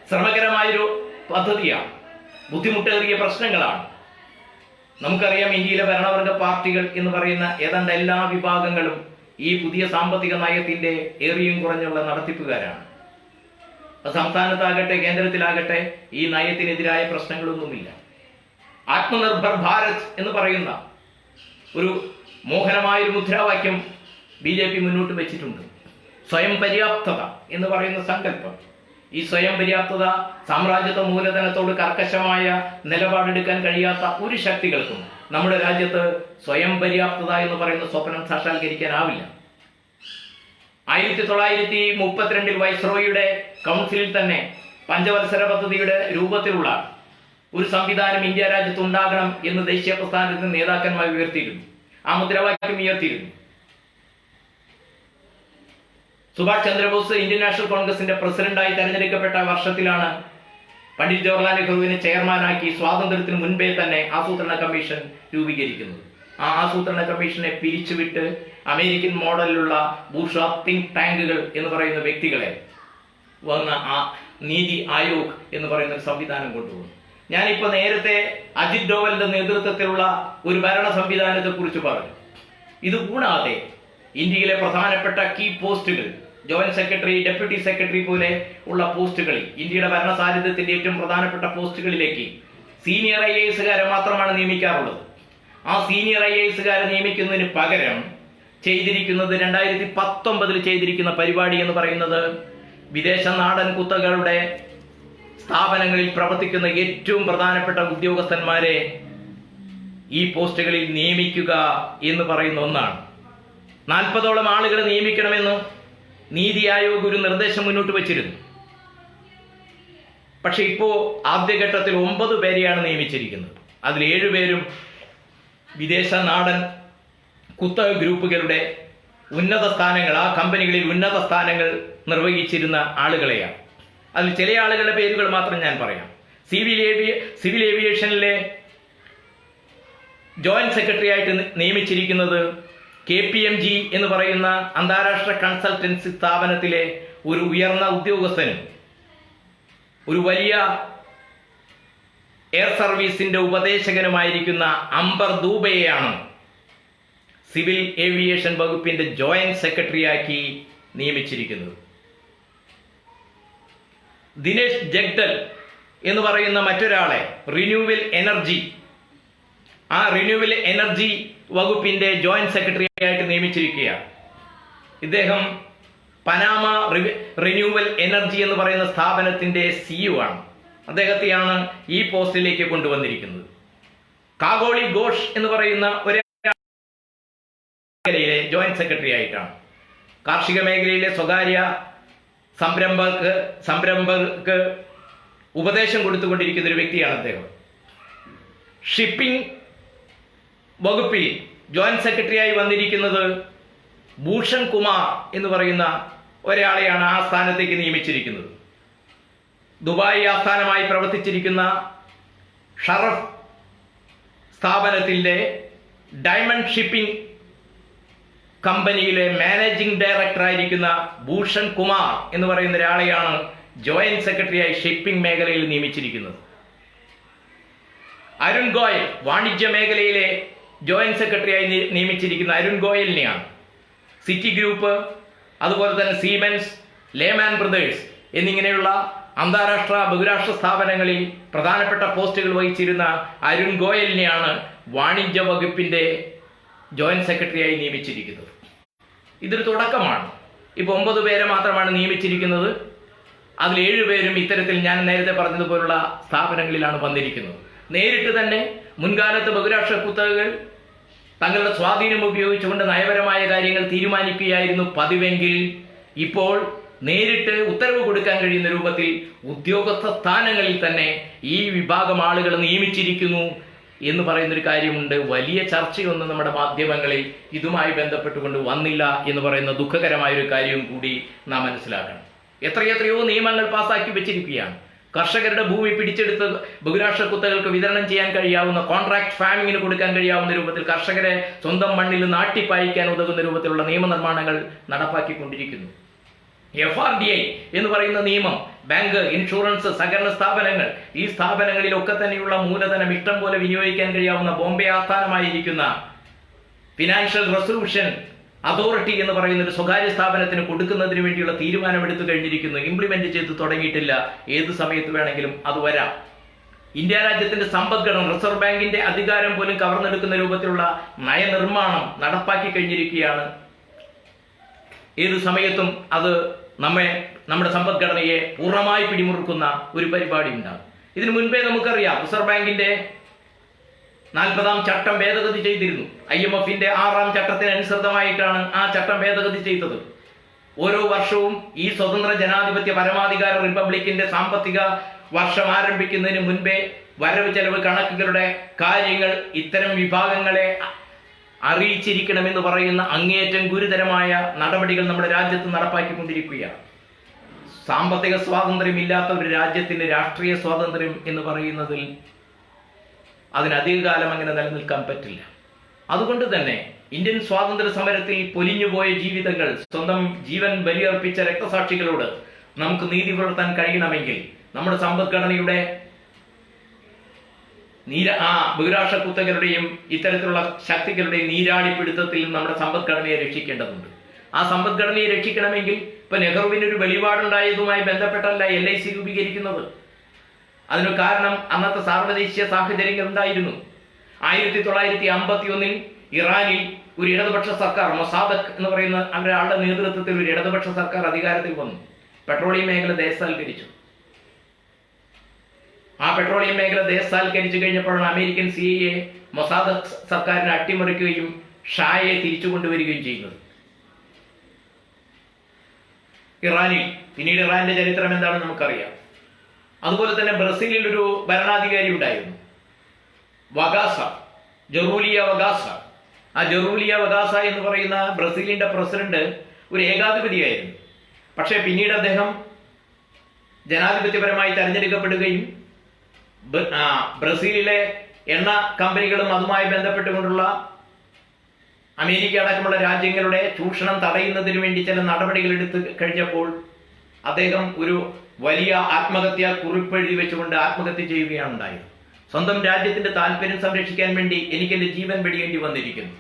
ശ്രമകരമായൊരു പദ്ധതിയാണ്. ബുദ്ധിമുട്ടേറിയ പ്രശ്നങ്ങളാണ്. നമുക്കറിയാം, ഇന്ത്യയിലെ ഭരണവർഗ പാർട്ടികൾ എന്ന് പറയുന്ന ഏതാണ്ട് എല്ലാ വിഭാഗങ്ങളും ഈ പുതിയ സാമ്പത്തിക നയത്തിന്റെ ഏറിയും കുറഞ്ഞുള്ള നടത്തിപ്പുകാരാണ്. സംസ്ഥാനത്താകട്ടെ കേന്ദ്രത്തിലാകട്ടെ ഈ നയത്തിനെതിരായ പ്രശ്നങ്ങളൊന്നുമില്ല. ആത്മനിർഭർ ഭാരത് എന്ന് പറയുന്ന ഒരു മോഹനമായൊരു മുദ്രാവാക്യം BJP മുന്നോട്ട് വെച്ചിട്ടുണ്ട്. സ്വയം പര്യാപ്തത എന്ന് പറയുന്ന സങ്കല്പം. ഈ സ്വയം പര്യാപ്തത സാമ്രാജ്യത്വ മൂലധനത്തോട് കർക്കശമായ നിലപാടെടുക്കാൻ കഴിയാത്ത ഒരു ശക്തികൾക്കും നമ്മുടെ രാജ്യത്ത് സ്വയം പര്യാപ്തത എന്ന് പറയുന്ന സ്വപ്നം സാക്ഷാത്കരിക്കാനാവില്ല. 1932 വൈസ്രോയിയുടെ കൗൺസിലിൽ തന്നെ പഞ്ചവത്സര പദ്ധതിയുടെ രൂപത്തിലുള്ള ഒരു സംവിധാനം ഇന്ത്യ രാജ്യത്ത് ഉണ്ടാകണം എന്ന് ദേശീയ പ്രസ്ഥാനത്തിന് നേതാക്കന്മാർ ഉയർത്തിയിരുന്നു. ആ മുദ്രാവാക്യം ഉയർത്തിയിരുന്നു. സുഭാഷ് ചന്ദ്രബോസ് ഇന്ത്യൻ നാഷണൽ കോൺഗ്രസിന്റെ പ്രസിഡന്റായി തെരഞ്ഞെടുക്കപ്പെട്ട വർഷത്തിലാണ് പണ്ഡിറ്റ് ജവഹർലാൽ നെഹ്റുവിനെ ചെയർമാനാക്കി സ്വാതന്ത്ര്യത്തിന് മുൻപേ തന്നെ ആസൂത്രണ കമ്മീഷൻ രൂപീകരിക്കുന്നത്. ആ ആസൂത്രണ കമ്മീഷനെ പിരിച്ചുവിട്ട് അമേരിക്കൻ മോഡലിലുള്ള ബൂർഷ്വാ തിങ്ക് ടാങ്കുകൾ എന്ന് പറയുന്ന വ്യക്തികളെ വന്ന ആ നീതി ആയോഗ് എന്ന് പറയുന്ന ഒരു സംവിധാനം കൊണ്ടുവന്നു. ഞാനിപ്പോ നേരത്തെ അജിത് ഡോവലിന്റെ നേതൃത്വത്തിലുള്ള ഒരു ഭരണ സംവിധാനത്തെ കുറിച്ച് പറഞ്ഞു. ഇത് കൂടാതെ ഇന്ത്യയിലെ പ്രധാനപ്പെട്ട കീ പോസ്റ്റുകൾ, ജോയിന്റ് സെക്രട്ടറി, ഡെപ്യൂട്ടി സെക്രട്ടറി പോലെ ഉള്ള പോസ്റ്റുകളിൽ, ഇന്ത്യയുടെ ഭരണ സാന്നിധ്യത്തിന്റെ ഏറ്റവും പ്രധാനപ്പെട്ട പോസ്റ്റുകളിലേക്ക് സീനിയർ IAS മാത്രമാണ് നിയമിക്കാറുള്ളത്. ആ സീനിയർ IAS നിയമിക്കുന്നതിന് പകരം ചെയ്തിരിക്കുന്നത് 2019 ചെയ്തിരിക്കുന്ന പരിപാടി എന്ന് പറയുന്നത് വിദേശ നാടൻ കുത്തകളുടെ സ്ഥാപനങ്ങളിൽ പ്രവർത്തിക്കുന്ന ഏറ്റവും പ്രധാനപ്പെട്ട ഉദ്യോഗസ്ഥന്മാരെ ഈ പോസ്റ്റുകളിൽ നിയമിക്കുക എന്ന് പറയുന്ന ഒന്നാണ്. 40ഓളം ആളുകളെ നിയമിക്കണമെന്ന് നീതി ആയോഗ് ഒരു നിർദ്ദേശം മുന്നോട്ട് വെച്ചിരുന്നു. പക്ഷെ ഇപ്പോ ആദ്യഘട്ടത്തിൽ 9 പേരെയാണ് നിയമിച്ചിരിക്കുന്നത്. അതിൽ 7 പേരും വിദേശ നാടൻ കുത്തക ഗ്രൂപ്പുകളുടെ ഉന്നത സ്ഥാനങ്ങൾ, ആ കമ്പനികളിൽ ഉന്നത സ്ഥാനങ്ങൾ നിർവഹിച്ചിരുന്ന ആളുകളെയാണ്. അതിൽ ചില ആളുകളുടെ പേരുകൾ മാത്രം ഞാൻ പറയാം. സിവിൽ ഏവിയേഷനിലെ ജോയിന്റ് സെക്രട്ടറി ആയിട്ട് നിയമിച്ചിരിക്കുന്നത് KPMG എന്ന് പറയുന്ന അന്താരാഷ്ട്ര കൺസൾട്ടൻസി സ്ഥാപനത്തിലെ ഒരു ഉയർന്ന ഉദ്യോഗസ്ഥനും ഒരു വലിയ എയർ സർവീസിന്റെ ഉപദേശകനുമായിരിക്കുന്ന അംബർ ദൂബെയാണ് സിവിൽ ഏവിയേഷൻ വകുപ്പിന്റെ ജോയിന്റ് സെക്രട്ടറിയാക്കി നിയമിച്ചിരിക്കുന്നത്. ദിനേശ് ജഗ്ദൽ എന്ന് പറയുന്ന മറ്റൊരാളെ റിന്യൂവൽ എനർജി വകുപ്പിന്റെ ജോയിന്റ് സെക്രട്ടറി ആയിട്ട് നിയമിച്ചിരിക്കുകയാണ്. ഇദ്ദേഹം പനാമ റിന്യൂവൽ എനർജി എന്ന് പറയുന്ന സ്ഥാപനത്തിന്റെ CEO ആണ്. അദ്ദേഹത്തെയാണ് ഈ പോസ്റ്റിലേക്ക് കൊണ്ടുവന്നിരിക്കുന്നത്. കാഗോളി ഘോഷ് എന്ന് പറയുന്ന ഒരു മേഖലയിലെ ജോയിന്റ് സെക്രട്ടറി ആയിട്ടാണ്. കാർഷിക മേഖലയിലെ സ്വകാര്യ സംരംഭകർക്ക് ഉപദേശം കൊടുത്തുകൊണ്ടിരിക്കുന്ന ഒരു വ്യക്തിയാണ് അദ്ദേഹം. ഷിപ്പിംഗ് വകുപ്പിൽ ജോയിന്റ് സെക്രട്ടറിയായി വന്നിരിക്കുന്നത് ഭൂഷൺ കുമാർ എന്ന് പറയുന്ന ഒരാളെയാണ് ആ സ്ഥാനത്തേക്ക് നിയമിച്ചിരിക്കുന്നത്. ദുബായ് ആസ്ഥാനമായി പ്രവർത്തിച്ചിരിക്കുന്ന ഷറഫ് സ്ഥാപനത്തിന്റെ ഡയമണ്ട് ഷിപ്പിംഗ് കമ്പനിയിലെ മാനേജിംഗ് ഡയറക്ടർ ആയിരിക്കുന്ന ഭൂഷൺ കുമാർ എന്ന് പറയുന്ന ഒരാളെയാണ് ജോയിന്റ് സെക്രട്ടറിയായി ഷിപ്പിംഗ് മേഖലയിൽ നിയമിച്ചിരിക്കുന്നത്. അരുൺ ഗോയൽ വാണിജ്യ മേഖലയിലെ ജോയിന്റ് സെക്രട്ടറിയായി നിയമിച്ചിരിക്കുന്ന അരുൺ ഗോയലിനെയാണ്. സിറ്റി ഗ്രൂപ്പ്, അതുപോലെ തന്നെ സീമെൻസ്, ലേമാൻ ബ്രദേഴ്സ് എന്നിങ്ങനെയുള്ള അന്താരാഷ്ട്ര ബഹുരാഷ്ട്ര സ്ഥാപനങ്ങളിൽ പ്രധാനപ്പെട്ട പോസ്റ്റുകൾ വഹിച്ചിരുന്ന അരുൺ ഗോയലിനെയാണ് വാണിജ്യ വകുപ്പിന്റെ ജോയിന്റ് സെക്രട്ടറിയായി നിയമിച്ചിരിക്കുന്നത്. ഇതൊരു തുടക്കമാണ്. ഇപ്പോൾ 9 പേരെ മാത്രമാണ് നിയമിച്ചിരിക്കുന്നത്. അതിൽ 7 പേരും ഇത്തരത്തിൽ ഞാൻ നേരത്തെ പറഞ്ഞതുപോലുള്ള സ്ഥാപനങ്ങളിലാണ് വന്നിരിക്കുന്നത്. നേരിട്ട് തന്നെ മുൻകാലത്ത് ബഹുരാഷ്ട്ര കുത്തകകൾ തങ്ങളുടെ സ്വാധീനം ഉപയോഗിച്ചുകൊണ്ട് നയപരമായ കാര്യങ്ങൾ തീരുമാനിക്കുകയായിരുന്നു പതിവെങ്കിൽ ഇപ്പോൾ നേരിട്ട് ഉത്തരവ് കൊടുക്കാൻ കഴിയുന്ന രൂപത്തിൽ ഉദ്യോഗസ്ഥ സ്ഥാനങ്ങളിൽ തന്നെ ഈ വിഭാഗം ആളുകൾ നിയമിച്ചിരിക്കുന്നു എന്ന് പറയുന്നൊരു കാര്യമുണ്ട്. വലിയ ചർച്ചയൊന്നും നമ്മുടെ മാധ്യമങ്ങളിൽ ഇതുമായി ബന്ധപ്പെട്ടുകൊണ്ട് വന്നില്ല എന്ന് പറയുന്ന ദുഃഖകരമായൊരു കാര്യവും കൂടി നാം മനസ്സിലാക്കണം. എത്രയെത്രയോ നിയമങ്ങൾ പാസാക്കി വെച്ചിരിക്കുകയാണ്. കർഷകരുടെ ഭൂമി പിടിച്ചെടുത്ത് ബഹുരാഷ്ട്ര കുത്തകൾക്ക് വിതരണം ചെയ്യാൻ കഴിയാവുന്ന, കോൺട്രാക്ട് ഫാമിങ്ങിന് കൊടുക്കാൻ കഴിയാവുന്ന രൂപത്തിൽ കർഷകരെ സ്വന്തം മണ്ണിൽ നാട്ടിപ്പായിക്കാൻ ഉതകുന്ന രൂപത്തിലുള്ള നിയമനിർമ്മാണങ്ങൾ നടപ്പാക്കിക്കൊണ്ടിരിക്കുന്നു. FRDI എന്ന് പറയുന്ന നിയമം, ബാങ്ക്, ഇൻഷുറൻസ്, സഹകരണ സ്ഥാപനങ്ങൾ, ഈ സ്ഥാപനങ്ങളിലൊക്കെ തന്നെയുള്ള മൂലധനം ഇഷ്ടം പോലെ വിനിയോഗിക്കാൻ കഴിയാവുന്ന ബോംബെ ആസ്ഥാനമായിരിക്കുന്ന ഫിനാൻഷ്യൽ റെസൊല്യൂഷൻ അതോറിറ്റി എന്ന് പറയുന്ന ഒരു സ്വകാര്യ സ്ഥാപനത്തിന് കൊടുക്കുന്നതിന് വേണ്ടിയുള്ള തീരുമാനമെടുത്തു കഴിഞ്ഞിരിക്കുന്നു. ഇംപ്ലിമെന്റ് ചെയ്ത് തുടങ്ങിയിട്ടില്ല. ഏത് സമയത്ത് വേണമെങ്കിലും അത് വരാം. ഇന്ത്യ രാജ്യത്തിന്റെ സമ്പദ്ഘടന, റിസർവ് ബാങ്കിന്റെ അധികാരം പോലും കവർന്നെടുക്കുന്ന രൂപത്തിലുള്ള നയനിർമ്മാണം നടപ്പാക്കി കഴിഞ്ഞിരിക്കുകയാണ്. ഏത് സമയത്തും അത് നമ്മുടെ സമ്പദ്ഘടനയെ പൂർണ്ണമായി പിടിമുറുക്കുന്ന ഒരു പരിപാടി ഉണ്ടാകും. ഇതിനു മുൻപേ നമുക്കറിയാം, റിസർവ് ബാങ്കിന്റെ 40ാം ചട്ടം ഭേദഗതി ചെയ്തിരുന്നു. IMFന്റെ 6ാം ചട്ടത്തിനനുസൃതമായിട്ടാണ് ആ ചട്ടം ഭേദഗതി ചെയ്തത്. ഓരോ വർഷവും ഈ സ്വതന്ത്ര ജനാധിപത്യ പരമാധികാര റിപ്പബ്ലിക്കിന്റെ സാമ്പത്തിക വർഷം ആരംഭിക്കുന്നതിന് മുൻപേ വരവ് ചെലവ് കണക്കുകളുടെ കാര്യങ്ങൾ ഇത്തരം വിഭാഗങ്ങളെ അറിയിച്ചിരിക്കണമെന്ന് പറയുന്ന അങ്ങേയറ്റം ഗുരുതരമായ നടപടികൾ നമ്മുടെ രാജ്യത്ത് നടപ്പാക്കിക്കൊണ്ടിരിക്കുകയാണ്. സാമ്പത്തിക സ്വാതന്ത്ര്യമില്ലാത്ത ഒരു രാജ്യത്തിന് രാഷ്ട്രീയ സ്വാതന്ത്ര്യം എന്ന് പറയുന്നതിൽ അതിനധികകാലം അങ്ങനെ നിലനിൽക്കാൻ പറ്റില്ല. അതുകൊണ്ട് തന്നെ ഇന്ത്യൻ സ്വാതന്ത്ര്യ സമരത്തിൽ പൊലിഞ്ഞുപോയ ജീവിതങ്ങൾ, സ്വന്തം ജീവൻ ബലിയർപ്പിച്ച രക്തസാക്ഷികളോട് നമുക്ക് നീതി പുലർത്താൻ കഴിയണമെങ്കിൽ നമ്മുടെ സമ്പദ്ഘടനയുടെ ബഹുരാഷ്ട്ര കുത്തകരുടെയും ഇത്തരത്തിലുള്ള ശക്തികളുടെയും നീരാളിപ്പിടുത്തത്തിൽ നമ്മുടെ സമ്പദ്ഘടനയെ രക്ഷിക്കേണ്ടതുണ്ട്. ആ സമ്പദ്ഘടനയെ രക്ഷിക്കണമെങ്കിൽ ഇപ്പൊ നെഹ്റുവിനൊരു വെളിപാടുണ്ടായതുമായി ബന്ധപ്പെട്ടല്ല LIC രൂപീകരിക്കുന്നത്. അതിനു കാരണം അന്നത്തെ സാർവദേശീയ സാഹചര്യങ്ങൾ ഉണ്ടായിരുന്നു. 1951 ഇറാനിൽ ഒരു ഇടതുപക്ഷ സർക്കാർ, മൊസാദക് എന്ന് പറയുന്ന അവരുടെ നേതൃത്വത്തിൽ ഒരു ഇടതുപക്ഷ സർക്കാർ അധികാരത്തിൽ വന്നു. പെട്രോളിയം മേഖല ദേശസാൽക്കരിച്ചു. ആ പെട്രോളിയം മേഖല ദേശസാൽക്കരിച്ചു കഴിഞ്ഞപ്പോഴാണ് അമേരിക്കൻ CIA മൊസാദക് സർക്കാരിനെ അട്ടിമറിക്കുകയും ഷായെ തിരിച്ചു കൊണ്ടുവരികയും ചെയ്യുന്നത്. ഇറാനിൽ പിന്നീട് ഇറാന്റെ ചരിത്രം എന്താണെന്ന് നമുക്കറിയാം. അതുപോലെ തന്നെ ബ്രസീലിൽ ഒരു ഭരണാധികാരി ഉണ്ടായിരുന്നു, വഗാസ, ജറൂലിയ വഗാസ. ആ ജറൂലിയ വഗാസ എന്ന് പറയുന്ന ബ്രസീലിന്റെ പ്രസിഡന്റ് ഒരു ഏകാധിപതിയായിരുന്നു. പക്ഷേ പിന്നീട് അദ്ദേഹം ജനാധിപത്യപരമായി തെരഞ്ഞെടുക്കപ്പെടുകയും ബ്രസീലിലെ എണ്ണ കമ്പനികളും അതുമായി ബന്ധപ്പെട്ടുകൊണ്ടുള്ള അമേരിക്ക അടക്കമുള്ള രാജ്യങ്ങളുടെ ചൂഷണം തടയുന്നതിന് വേണ്ടി ചില നടപടികൾ എടുത്തു കഴിഞ്ഞപ്പോൾ അദ്ദേഹം ഒരു വലിയ ആത്മഹത്യാ കുറിപ്പെഴുതി വെച്ചുകൊണ്ട് ആത്മഹത്യ ചെയ്യുകയാണ് ഉണ്ടായത്. സ്വന്തം രാജ്യത്തിന്റെ താല്പര്യം സംരക്ഷിക്കാൻ വേണ്ടി എനിക്ക് എന്റെ ജീവൻ വെടിയേണ്ടി വന്നിരിക്കുന്നു,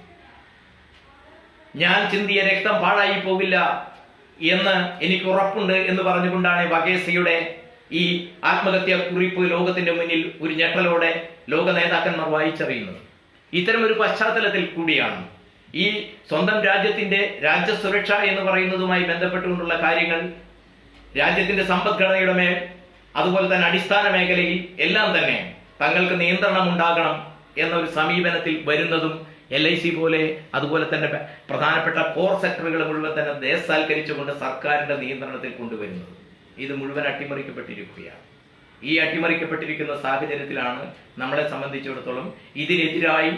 ഞാൻ ചിന്തിയ രക്തം പാഴായി പോകില്ല എന്ന് എനിക്ക് ഉറപ്പുണ്ട് എന്ന് പറഞ്ഞുകൊണ്ടാണ് വഗേസയുടെ ഈ ആത്മഹത്യാ കുറിപ്പ് ലോകത്തിന്റെ മുന്നിൽ ഒരു ഞെട്ടലോടെ ലോക നേതാക്കന്മാർ വായിച്ചറിയുന്നത്. ഇത്തരം ഒരു പശ്ചാത്തലത്തിൽ കൂടിയാണ് ഈ സ്വന്തം രാജ്യത്തിന്റെ രാജ്യസുരക്ഷ എന്ന് പറയുന്നതുമായി ബന്ധപ്പെട്ടുകൊണ്ടുള്ള കാര്യങ്ങൾ രാജ്യത്തിന്റെ സമ്പദ്ഘടനയുടെ മേൽ, അതുപോലെ തന്നെ അടിസ്ഥാന മേഖലയിൽ എല്ലാം തന്നെ തങ്ങൾക്ക് നിയന്ത്രണം ഉണ്ടാകണം എന്നൊരു സമീപനത്തിൽ വരുന്നതും LIC പോലെ അതുപോലെ തന്നെ പ്രധാനപ്പെട്ട കോർ സെക്ടറുകൾ മുഴുവൻ തന്നെ ദേശസാൽക്കരിച്ചുകൊണ്ട് സർക്കാരിന്റെ നിയന്ത്രണത്തിൽ കൊണ്ടുവരുന്നത്. ഇത് മുഴുവൻ അട്ടിമറിക്കപ്പെട്ടിരിക്കുകയാണ്. ഈ അട്ടിമറിക്കപ്പെട്ടിരിക്കുന്ന സാഹചര്യത്തിലാണ് നമ്മളെ സംബന്ധിച്ചിടത്തോളം ഇതിനെതിരായി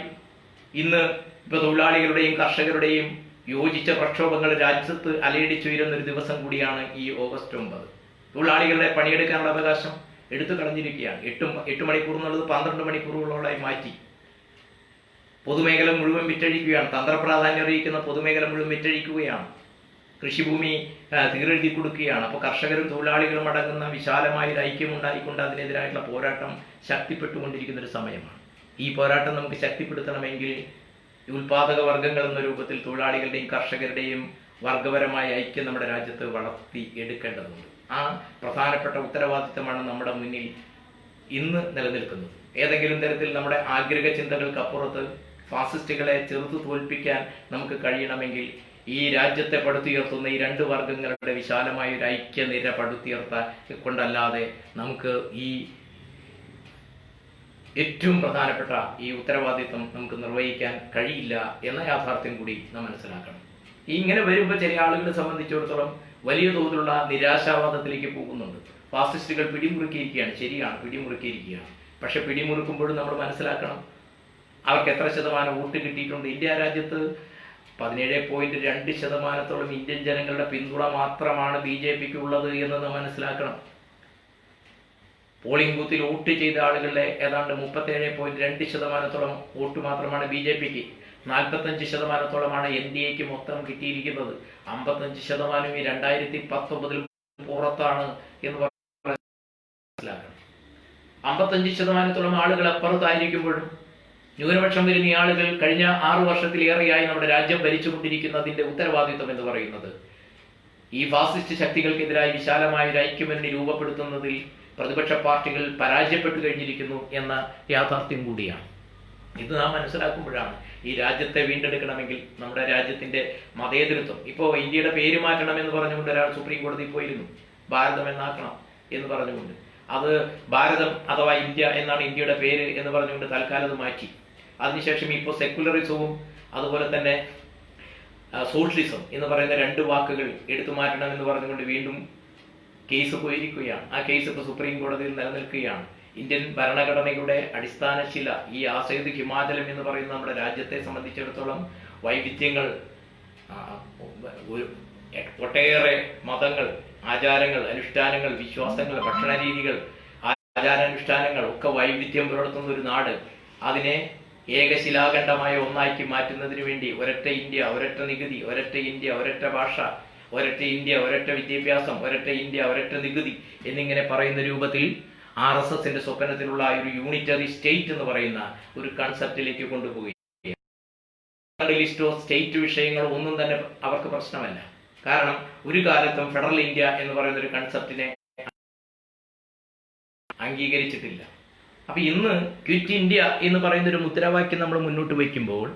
ഇന്ന് ഇപ്പൊ തൊഴിലാളികളുടെയും കർഷകരുടെയും യോജിച്ച പ്രക്ഷോഭങ്ങൾ രാജ്യത്ത് അലയടിച്ചുയരുന്ന ഒരു ദിവസം കൂടിയാണ് ഈ ഓഗസ്റ്റ് 9. തൊഴിലാളികളുടെ പണിയെടുക്കാനുള്ള അവകാശം എടുത്തു കളഞ്ഞിരിക്കുകയാണ്. 8 മണിക്കൂർ എന്നുള്ളത് 12 മണിക്കൂറുകളോളായി മാറ്റി. പൊതുമേഖല മുഴുവൻ വിറ്റഴിക്കുകയാണ്. തന്ത്രപ്രാധാന്യം അറിയിക്കുന്ന പൊതുമേഖല മുഴുവൻ വിറ്റഴിക്കുകയാണ്. കൃഷിഭൂമി തീരെഴുതി കൊടുക്കുകയാണ്. അപ്പോൾ കർഷകരും തൊഴിലാളികളും അടങ്ങുന്ന വിശാലമായ ഒരു ഐക്യമുണ്ടായിക്കൊണ്ട് അതിനെതിരായിട്ടുള്ള പോരാട്ടം ശക്തിപ്പെട്ടുകൊണ്ടിരിക്കുന്ന ഒരു സമയമാണ്. ഈ പോരാട്ടം നമുക്ക് ശക്തിപ്പെടുത്തണമെങ്കിൽ ഉൽപാദക വർഗങ്ങൾ എന്ന രൂപത്തിൽ തൊഴിലാളികളുടെയും കർഷകരുടെയും വർഗപരമായ ഐക്യം നമ്മുടെ രാജ്യത്ത് വളർത്തി എടുക്കേണ്ടതുണ്ട്. ആ പ്രധാനപ്പെട്ട ഉത്തരവാദിത്തമാണ് നമ്മുടെ മുന്നിൽ ഇന്ന് നിലനിൽക്കുന്നത്. ഏതെങ്കിലും തരത്തിൽ നമ്മുടെ ആഗ്രഹ ചിന്തകൾക്കപ്പുറത്ത് ഫാസിസ്റ്റുകളെ ചെറുത്തു തോൽപ്പിക്കാൻ നമുക്ക് കഴിയണമെങ്കിൽ ഈ രാജ്യത്തെ പടുത്തുയർത്തുന്ന ഈ രണ്ട് വർഗങ്ങളുടെ വിശാലമായ ഒരു ഐക്യനിര പടുത്തുയർത്താൻ നമുക്ക് ഈ ഏറ്റവും പ്രധാനപ്പെട്ട ഈ ഉത്തരവാദിത്വം നമുക്ക് നിർവഹിക്കാൻ കഴിയില്ല എന്ന യാഥാർത്ഥ്യം കൂടി നാം മനസ്സിലാക്കണം. ഇങ്ങനെ വരുമ്പോൾ ചില ആളുകളെ സംബന്ധിച്ചിടത്തോളം വലിയ തോതിലുള്ള നിരാശാവാദത്തിലേക്ക് പോകുന്നുണ്ട്. ഫാസിസ്റ്റുകൾ പിടിമുറുക്കിയിരിക്കുകയാണ്, ശരിയാണ്, പിടിമുറുക്കിയിരിക്കുകയാണ്. പക്ഷെ പിടിമുറുക്കുമ്പോഴും നമ്മൾ മനസ്സിലാക്കണം അവർക്ക് എത്ര ശതമാനം വോട്ട് കിട്ടിയിട്ടുണ്ട്. ഇന്ത്യ രാജ്യത്ത് 17.2% ഇന്ത്യൻ ജനങ്ങളുടെ പിന്തുണ മാത്രമാണ് BJPക്ക് ഉള്ളത് എന്ന് നാം മനസ്സിലാക്കണം. പോളിംഗ് ബൂത്തിൽ വോട്ട് ചെയ്ത ആളുകളുടെ ഏതാണ്ട് 37.2% വോട്ട് മാത്രമാണ് BJPക്ക്, 45% NDAക്ക് മൊത്തം കിട്ടിയിരിക്കുന്നത്. 55% ഈ 2019 പുറത്താണ് എന്ന് മനസ്സിലാക്കണം. 55% ആളുകൾ അപ്പുറത്തായിരിക്കുമ്പോഴും ന്യൂനപക്ഷം വരുന്ന ഈ ആളുകൾ കഴിഞ്ഞ 6 വർഷത്തിലേറെയായി നമ്മുടെ രാജ്യം ഭരിച്ചുകൊണ്ടിരിക്കുന്നതിന്റെ ഉത്തരവാദിത്വം എന്ന് പറയുന്നത് ഈ ഫാസിസ്റ്റ് ശക്തികൾക്കെതിരായി വിശാലമായ ഒരു ഐക്യമുന്നണി രൂപപ്പെടുത്തുന്നതിൽ പ്രതിപക്ഷ പാർട്ടികൾ പരാജയപ്പെട്ടു കഴിഞ്ഞിരിക്കുന്നു എന്ന യാഥാർത്ഥ്യം കൂടിയാണ്. ഇത് നാം മനസ്സിലാക്കുമ്പോഴാണ് ഈ രാജ്യത്തെ വീണ്ടെടുക്കണമെങ്കിൽ നമ്മുടെ രാജ്യത്തിന്റെ മതേതരത്വം, ഇപ്പോൾ ഇന്ത്യയുടെ പേര് മാറ്റണം എന്ന് പറഞ്ഞുകൊണ്ട് ഒരാൾ സുപ്രീം കോടതിയിൽ പോയിരുന്നു, ഭാരതം എന്നാക്കണം എന്ന് പറഞ്ഞുകൊണ്ട്. അത് ഭാരതം അഥവാ ഇന്ത്യ എന്നാണ് ഇന്ത്യയുടെ പേര് എന്ന് പറഞ്ഞുകൊണ്ട് തൽക്കാലം അത് മാറ്റി. അതിനുശേഷം ഇപ്പോൾ സെക്യുലറിസവും അതുപോലെ തന്നെ സോഷ്യലിസം എന്ന് പറയുന്ന 2 വാക്കുകൾ എടുത്തു മാറ്റണം എന്ന് പറഞ്ഞുകൊണ്ട് വീണ്ടും കേസ് പോയിരിക്കുകയാണ്. ആ കേസ് ഇപ്പോൾ സുപ്രീം കോടതിയിൽ നിലനിൽക്കുകയാണ്. ഇന്ത്യൻ ഭരണഘടനയുടെ അടിസ്ഥാന ശില ഈ ആസൈദ് ഹിമാചലം എന്ന് പറയുന്ന നമ്മുടെ രാജ്യത്തെ സംബന്ധിച്ചിടത്തോളം വൈവിധ്യങ്ങൾ, ഒട്ടേറെ മതങ്ങൾ, ആചാരങ്ങൾ, അനുഷ്ഠാനങ്ങൾ, വിശ്വാസങ്ങൾ, ഭക്ഷണ രീതികൾ, ആചാരാനുഷ്ഠാനങ്ങൾ ഒക്കെ വൈവിധ്യം പുലർത്തുന്ന ഒരു നാട്, അതിനെ ഏകശിലാഖണ്ഡമായ ഒന്നാക്കി മാറ്റുന്നതിന് വേണ്ടി ഒരൊറ്റ ഇന്ത്യ, ഒരൊറ്റ നികുതി, ഒരൊറ്റ ഇന്ത്യ, ഒരൊറ്റ ഭാഷ, ഒരൊറ്റ ഇന്ത്യ, ഒരൊറ്റ വിദ്യാഭ്യാസം, ഒരൊറ്റ ഇന്ത്യ, ഒരൊറ്റ നികുതി എന്നിങ്ങനെ പറയുന്ന രൂപത്തിൽ RSSന്റെ സ്വപ്നത്തിലുള്ള ഒരു യൂണിറ്ററി സ്റ്റേറ്റ് എന്ന് പറയുന്ന ഒരു കൺസെപ്റ്റിലേക്ക് കൊണ്ടുപോയി. ലിസ്റ്റോ സ്റ്റേറ്റ് വിഷയങ്ങളോ ഒന്നും തന്നെ അവർക്ക് പ്രശ്നമല്ല. കാരണം ഒരു കാലത്തും ഫെഡറൽ ഇന്ത്യ എന്ന് പറയുന്ന ഒരു കൺസെപ്റ്റിനെ അംഗീകരിച്ചിട്ടില്ല. അപ്പൊ ഇന്ന് ക്വിറ്റ് ഇന്ത്യ എന്ന് പറയുന്ന ഒരു മുദ്രാവാക്യം നമ്മൾ മുന്നോട്ട് വയ്ക്കുമ്പോൾ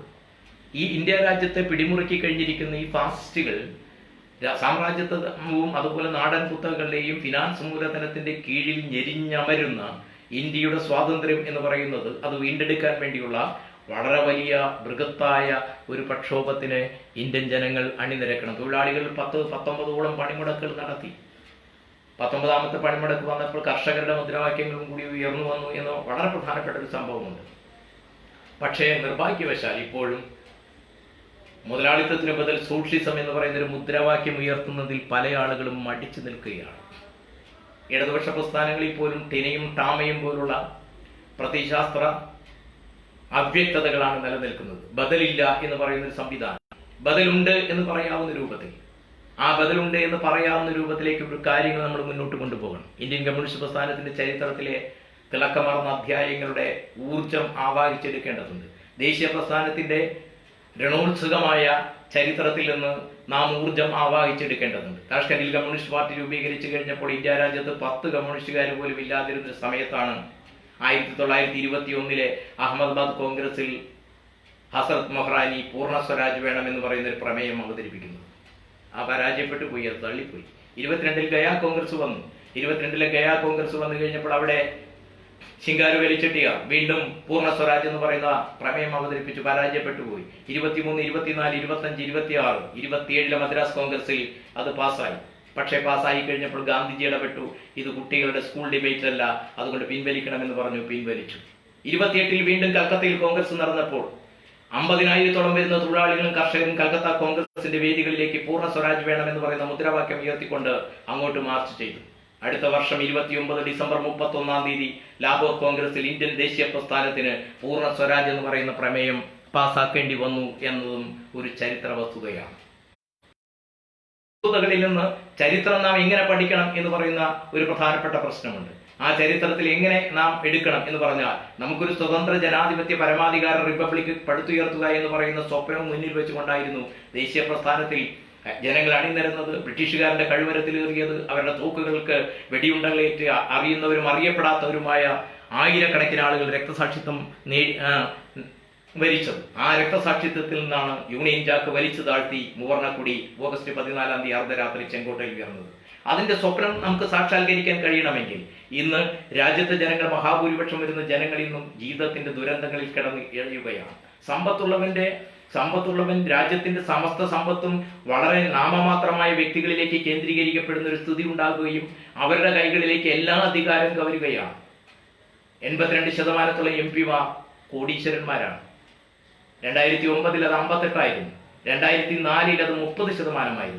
ഈ ഇന്ത്യ രാജ്യത്തെ പിടിമുറുക്കി കഴിഞ്ഞിരിക്കുന്ന ഈ ഫാസിസ്റ്റുകൾ സാമ്രാജ്യത്വവും അതുപോലെ നാടൻ കുത്തകളുടെയും ഫിനാൻസ് മൂലധനത്തിന്റെ കീഴിൽ ഞെരിഞ്ഞമരുന്ന ഇന്ത്യയുടെ സ്വാതന്ത്ര്യം എന്ന് പറയുന്നത് അത് വീണ്ടെടുക്കാൻ വേണ്ടിയുള്ള വളരെ വലിയ ബൃഹത്തായ ഒരു പ്രക്ഷോഭത്തിന് ഇന്ത്യൻ ജനങ്ങൾ അണിനിരക്കണം. തൊഴിലാളികൾ 19 പണിമുടക്കുകൾ നടത്തി. 19ാമത്തെ പണിമുടക്ക് വന്നപ്പോൾ കർഷകരുടെ മുദ്രാവാക്യങ്ങളും കൂടി ഉയർന്നു വന്നു എന്ന വളരെ പ്രധാനപ്പെട്ട ഒരു സംഭവമുണ്ട്. പക്ഷേ നിർഭാഗ്യവശാൽ ഇപ്പോഴും മുതലാളിത്തത്തിന് ബദൽ സോഷ്യലിസം എന്ന് പറയുന്ന ഒരു മുദ്രാവാക്യം ഉയർത്തുന്നതിൽ പല ആളുകളും മടിച്ചു നിൽക്കുകയാണ്. ഇടതുപക്ഷ പ്രസ്ഥാനങ്ങളിൽ പോലും ടിനയും ടാമയും പോലുള്ള പ്രത്യയശാസ്ത്ര അവ്യക്തതകളാണ് നിലനിൽക്കുന്നത്. ബദലില്ല എന്ന് പറയുന്ന ഒരു സംവിധാനം, ബദലുണ്ട് എന്ന് പറയാവുന്ന രൂപത്തിൽ, ആ ബദലുണ്ട് എന്ന് പറയാവുന്ന രൂപത്തിലേക്ക് ഒരു കാര്യങ്ങൾ നമ്മൾ മുന്നോട്ട് കൊണ്ടുപോകണം. ഇന്ത്യൻ കമ്മ്യൂണിസ്റ്റ് പ്രസ്ഥാനത്തിന്റെ ചരിത്രത്തിലെ തിളക്കമാർന്ന അധ്യായങ്ങളുടെ ഊർജം ആവാഹിച്ചെടുക്കേണ്ടതുണ്ട്. ദേശീയ പ്രസ്ഥാനത്തിന്റെ രണോത്സുകമായ ചരിത്രത്തിൽ നിന്ന് നാം ഊർജം ആവാഹിച്ചെടുക്കേണ്ടതുണ്ട്. താഷ്കണ്ടിൽ കമ്മ്യൂണിസ്റ്റ് പാർട്ടി രൂപീകരിച്ചു കഴിഞ്ഞപ്പോൾ ഇന്ത്യ രാജ്യത്ത് 10 കമ്മ്യൂണിസ്റ്റുകാർ പോലും ഇല്ലാതിരുന്ന സമയത്താണ് 1921 അഹമ്മദാബാദ് കോൺഗ്രസിൽ ഹസരത് മൊഹ്റാനി പൂർണ്ണ സ്വരാജ് വേണമെന്ന് പറയുന്ന ഒരു പ്രമേയം അവതരിപ്പിക്കുന്നത്. ആ പരാജയപ്പെട്ടു പോയി, അത് തള്ളിപ്പോയി. 22 ഗയാ കോൺഗ്രസ് വന്നു. 22 ഗയാ കോൺഗ്രസ് വന്നു കഴിഞ്ഞപ്പോൾ അവിടെ ശിങ്കാരു വലിച്ചെട്ടിയ വീണ്ടും പൂർണ്ണ സ്വരാജ് എന്ന് പറയുന്ന പ്രമേയം അവതരിപ്പിച്ചു, പരാജയപ്പെട്ടു പോയി. 23, 24, 25, 26, 27 മദ്രാസ് കോൺഗ്രസിൽ അത് പാസ്സായി. പക്ഷേ പാസ്സായി കഴിഞ്ഞപ്പോൾ ഗാന്ധിജി ഇടപെട്ടു. ഇത് കുട്ടികളുടെ സ്കൂൾ ഡിബേറ്റ് അല്ല, അതുകൊണ്ട് പിൻവലിക്കണമെന്ന് പറഞ്ഞു, പിൻവലിച്ചു. 28 വീണ്ടും കൽക്കത്തയിൽ കോൺഗ്രസ് നടന്നപ്പോൾ 50,000-ഓളം വരുന്ന തൊഴിലാളികളും കർഷകരും കൽക്കത്ത കോൺഗ്രസിന്റെ വേദികളിലേക്ക് പൂർണ്ണ സ്വരാജ് വേണമെന്ന് പറയുന്ന മുദ്രാവാക്യം ഉയർത്തിക്കൊണ്ട് അങ്ങോട്ട് മാർച്ച് ചെയ്തു. അടുത്ത വർഷം 29 ഡിസംബർ 31 ലാഹോർ കോൺഗ്രസിൽ ഇന്ത്യൻ ദേശീയ പ്രസ്ഥാനത്തിന് പൂർണ്ണ സ്വരാജ് എന്ന് പറയുന്ന പ്രമേയം പാസാക്കേണ്ടി വന്നു എന്നതും ഒരു ചരിത്ര വസ്തുതയാണ്. വസ്തുതകളിൽ നിന്ന് ചരിത്രം നാം എങ്ങനെ പഠിക്കണം എന്ന് പറയുന്ന ഒരു പ്രധാനപ്പെട്ട പ്രശ്നമുണ്ട്. ആ ചരിത്രത്തിൽ എങ്ങനെ നാം എടുക്കണം എന്ന് പറഞ്ഞാൽ നമുക്കൊരു സ്വതന്ത്ര ജനാധിപത്യ പരമാധികാര റിപ്പബ്ലിക് പടുത്തുയർത്തുക എന്ന് പറയുന്ന സ്വപ്നം മുന്നിൽ വെച്ചുകൊണ്ടായിരുന്നു ദേശീയ പ്രസ്ഥാനത്തിൽ ജനങ്ങൾ അണിനിരന്നത്. ബ്രിട്ടീഷുകാരുടെ കഴിവരത്തിലേറിയത്, അവരുടെ തോക്കുകൾക്ക് വെടിയുണ്ടകളേറ്റ് അറിയുന്നവരും അറിയപ്പെടാത്തവരുമായ ആയിരക്കണക്കിന് ആളുകൾ രക്തസാക്ഷിത്വം വരിച്ചത്. ആ രക്തസാക്ഷിത്വത്തിൽ നിന്നാണ് യൂണിയൻ ജാക്ക് വലിച്ചു താഴ്ത്തി മൂവർണ്ണക്കുടി ഓഗസ്റ്റ് 14 അർദ്ധരാത്രി ചെങ്കോട്ടയിൽ ഉയർന്നത്. അതിന്റെ സ്വപ്നം നമുക്ക് സാക്ഷാത്കരിക്കാൻ കഴിയണമെങ്കിൽ ഇന്ന് രാജ്യത്തെ ജനങ്ങൾ, മഹാഭൂരിപക്ഷം വരുന്ന ജനങ്ങൾ ഇന്നും ജീവിതത്തിന്റെ ദുരന്തങ്ങളിൽ കിടന്ന് എഴുകയാണ്. സമ്പത്തുള്ളവൻ രാജ്യത്തിന്റെ സമസ്ത സമ്പത്തും വളരെ നാമമാത്രമായ വ്യക്തികളിലേക്ക് കേന്ദ്രീകരിക്കപ്പെടുന്ന ഒരു സ്ഥിതി ഉണ്ടാകുകയും അവരുടെ കൈകളിലേക്ക് എല്ലാ അധികാരം കവരുകയാണ്. 82% MP-മാർ കോടീശ്വരന്മാരാണ്. 2009 അത് 58 2004 അത് 30%.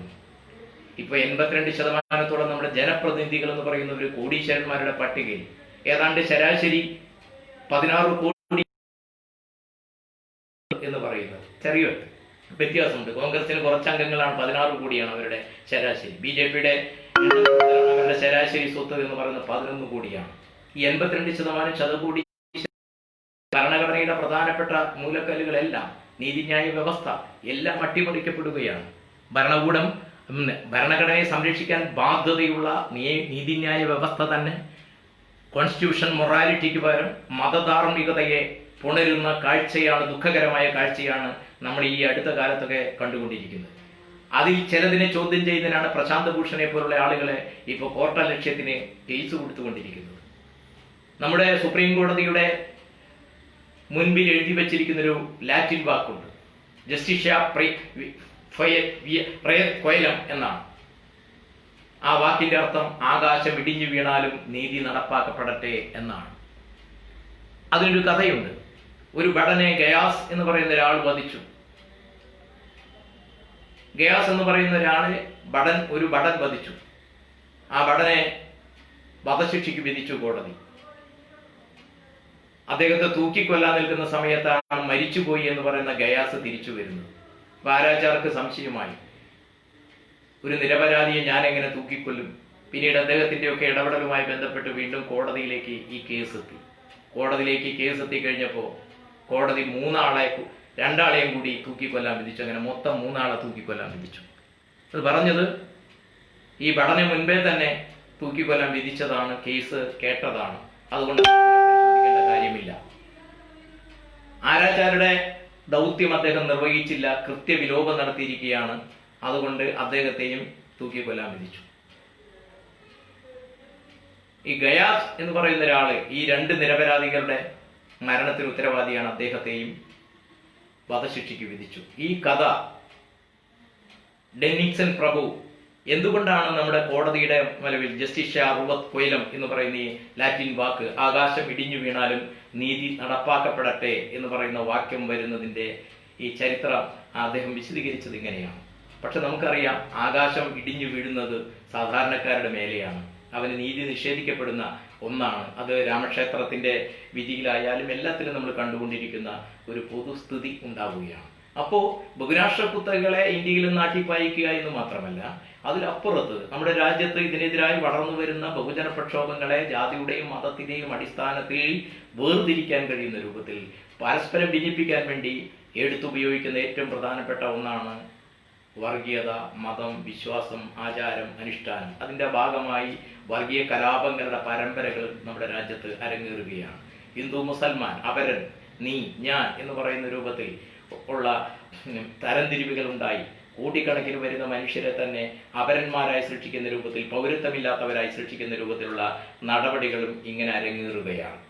ഇപ്പൊ 82% നമ്മുടെ ജനപ്രതിനിധികൾ എന്ന് പറയുന്ന ഒരു കോടീശ്വരന്മാരുടെ പട്ടികയിൽ ഏതാണ്ട് ശരാശരി 16 കോടി എന്ന് പറയുന്നത്. ചെറിയ വ്യത്യാസമുണ്ട്. കോൺഗ്രസിന് കുറച്ച് അംഗങ്ങളാണ്, 16 കോടിയാണ് അവരുടെ ശരാശരി. BJP-യുടെ അവരുടെ ശരാശരി സ്വത്ത് എന്ന് പറയുന്നത് 11 കോടിയാണ്. ഈ 82% ശതകോടി ഭരണഘടനയുടെ പ്രധാനപ്പെട്ട മൂലക്കല്ലുകളെല്ലാം, നീതിന്യായ വ്യവസ്ഥ എല്ലാം അട്ടിമറിക്കപ്പെടുകയാണ്. ഭരണകൂടം ഭരണഘടനയെ സംരക്ഷിക്കാൻ ബാധ്യതയുള്ള നീതിന്യായ വ്യവസ്ഥ തന്നെ കോൺസ്റ്റിറ്റ്യൂഷൻ മൊറാലിറ്റിക്ക് പകരം മതധാർമ്മികതയെ പുണരുന്ന കാഴ്ചയാണ്, ദുഃഖകരമായ കാഴ്ചയാണ് നമ്മൾ ഈ അടുത്ത കാലത്തൊക്കെ കണ്ടുകൊണ്ടിരിക്കുന്നത്. അതിൽ ചിലതിനെ ചോദ്യം ചെയ്യുന്നതിനാണ് പ്രശാന്ത് ഭൂഷണെ പോലുള്ള ആളുകളെ ഇപ്പോൾ കോർട്ടലക്ഷ്യത്തിന് കേസ് കൊടുത്തുകൊണ്ടിരിക്കുന്നത്. നമ്മുടെ സുപ്രീം കോടതിയുടെ മുൻപിൽ എഴുതി വച്ചിരിക്കുന്നൊരു ലാറ്റിൻ വാക്കുണ്ട്, ജസ്റ്റിഷ്യ കൊയലം എന്നാണ്. ആ വാക്കിന്റെ അർത്ഥം ആകാശം ഇടിഞ്ഞു വീണാലും നീതി നടപ്പാക്കപ്പെടട്ടെ എന്നാണ്. അതിനൊരു കഥയുണ്ട്. ഒരു ഭടനെ ഗയാസ് എന്ന് പറയുന്ന ഒരാൾ വധിച്ചു. ഗയാസ് എന്ന് പറയുന്ന ഒരാളെ ഒരു ഭടൻ വധിച്ചു. ആ ഭടനെ വധശിക്ഷയ്ക്ക് വിധിച്ചു കോടതി. അദ്ദേഹത്തെ തൂക്കിക്കൊല്ലാൻ നിൽക്കുന്ന സമയത്താണ് മരിച്ചുപോയി എന്ന് പറയുന്ന ഗയാസ് തിരിച്ചു വരുന്നത്. ആരാച്ചാർക്ക് സംശയമായി, ഒരു നിരപരാധിയെ ഞാൻ എങ്ങനെ തൂക്കിക്കൊല്ലും? പിന്നീട് അദ്ദേഹത്തിന്റെ ഒക്കെ ഇടപെടലുമായി ബന്ധപ്പെട്ട് വീണ്ടും കോടതിയിലേക്ക് ഈ കേസ് എത്തി. കോടതിയിലേക്ക് കേസ് എത്തി കഴിഞ്ഞപ്പോൾ കോടതി രണ്ടാളെയും കൂടി തൂക്കിക്കൊല്ലാൻ വിധിച്ചു. അങ്ങനെ മൊത്തം 3 ആളെ തൂക്കിക്കൊല്ലാൻ വിധിച്ചു. അത് പറഞ്ഞത് ഈ ഭടനെ മുൻപേ തന്നെ തൂക്കിക്കൊല്ലാൻ വിധിച്ചതാണ്, കേസ് കേട്ടതാണ്, അതുകൊണ്ട് പരിശോധിക്കേണ്ട കാര്യമില്ല. ആരാച്ചാരുടെ ദൗത്യം അദ്ദേഹം നിർവഹിച്ചില്ല, കൃത്യവിലോപം നടത്തിയിരിക്കുകയാണ്. അതുകൊണ്ട് അദ്ദേഹത്തെയും തൂക്കിക്കൊല്ലാൻ വിധിച്ചു. ഈ ഗയാസ് എന്ന് പറയുന്ന ഒരാള് ഈ 2 നിരപരാധികളുടെ മരണത്തിന് ഉത്തരവാദിയാണ്. അദ്ദേഹത്തെയും വധശിക്ഷയ്ക്ക് വിധിച്ചു. ഈ കഥ ഡെന്നിക്സൺ പ്രഭു എന്തുകൊണ്ടാണ് നമ്മുടെ കോടതിയുടെ നിലവിൽ ജസ്റ്റിഷ്യ റുവത് കൊയിലം എന്ന് പറയുന്ന ഈ ലാറ്റിൻ വാക്ക്, ആകാശം ഇടിഞ്ഞു വീണാലും നീതി നടപ്പാക്കപ്പെടട്ടെ എന്ന് പറയുന്ന വാക്യം വരുന്നതിന്റെ ഈ ചരിത്രം അദ്ദേഹം വിശദീകരിച്ചത് ഇങ്ങനെയാണ്. പക്ഷെ നമുക്കറിയാം, ആകാശം ഇടിഞ്ഞു വീഴുന്നത് സാധാരണക്കാരുടെ മേലെയാണ്. അവന് നീതി നിഷേധിക്കപ്പെടുന്ന ഒന്നാണ്. അത് രാമക്ഷേത്രത്തിന്റെ വിധിയിലായാലും എല്ലാത്തിലും നമ്മൾ കണ്ടുകൊണ്ടിരിക്കുന്ന ഒരു പൊതുസ്ഥിതി ഉണ്ടാവുകയാണ്. അപ്പോൾ ബഹുരാഷ്ട്ര കുത്തകളെ ഇന്ത്യയിൽ നാട്ടിപ്പായിക്കുക എന്ന് മാത്രമല്ല, അതിലപ്പുറത്ത് നമ്മുടെ രാജ്യത്ത് ഇതിനെതിരായി വളർന്നു വരുന്ന ബഹുജന പ്രക്ഷോഭങ്ങളെ ജാതിയുടെയും മതത്തിന്റെയും അടിസ്ഥാനത്തിൽ വേർതിരിക്കാൻ കഴിയുന്ന രൂപത്തിൽ പരസ്പരം ഭിന്നിപ്പിക്കാൻ വേണ്ടി എടുത്തുപയോഗിക്കുന്ന ഏറ്റവും പ്രധാനപ്പെട്ട ഒന്നാണ് വർഗീയത, മതം, വിശ്വാസം, ആചാരം, അനുഷ്ഠാനം. അതിന്റെ ഭാഗമായി വർഗീയ കലാപങ്ങളുടെ പരമ്പരകൾ നമ്മുടെ രാജ്യത്ത് അരങ്ങേറുകയാണ്. ഹിന്ദു, മുസൽമാൻ, അപരൻ, നീ, ഞാൻ എന്ന് പറയുന്ന രൂപത്തിൽ ഉള്ള തരംതിരിവുകൾ ഉണ്ടായി. കോടിക്കണക്കിന് വരുന്ന മനുഷ്യരെ തന്നെ അപരന്മാരായി സൃഷ്ടിക്കുന്ന രൂപത്തിൽ, പൗരത്വമില്ലാത്തവരായി സൃഷ്ടിക്കുന്ന രൂപത്തിലുള്ള നടപടികളും ഇങ്ങനെ അരങ്ങേറുകയാണ്.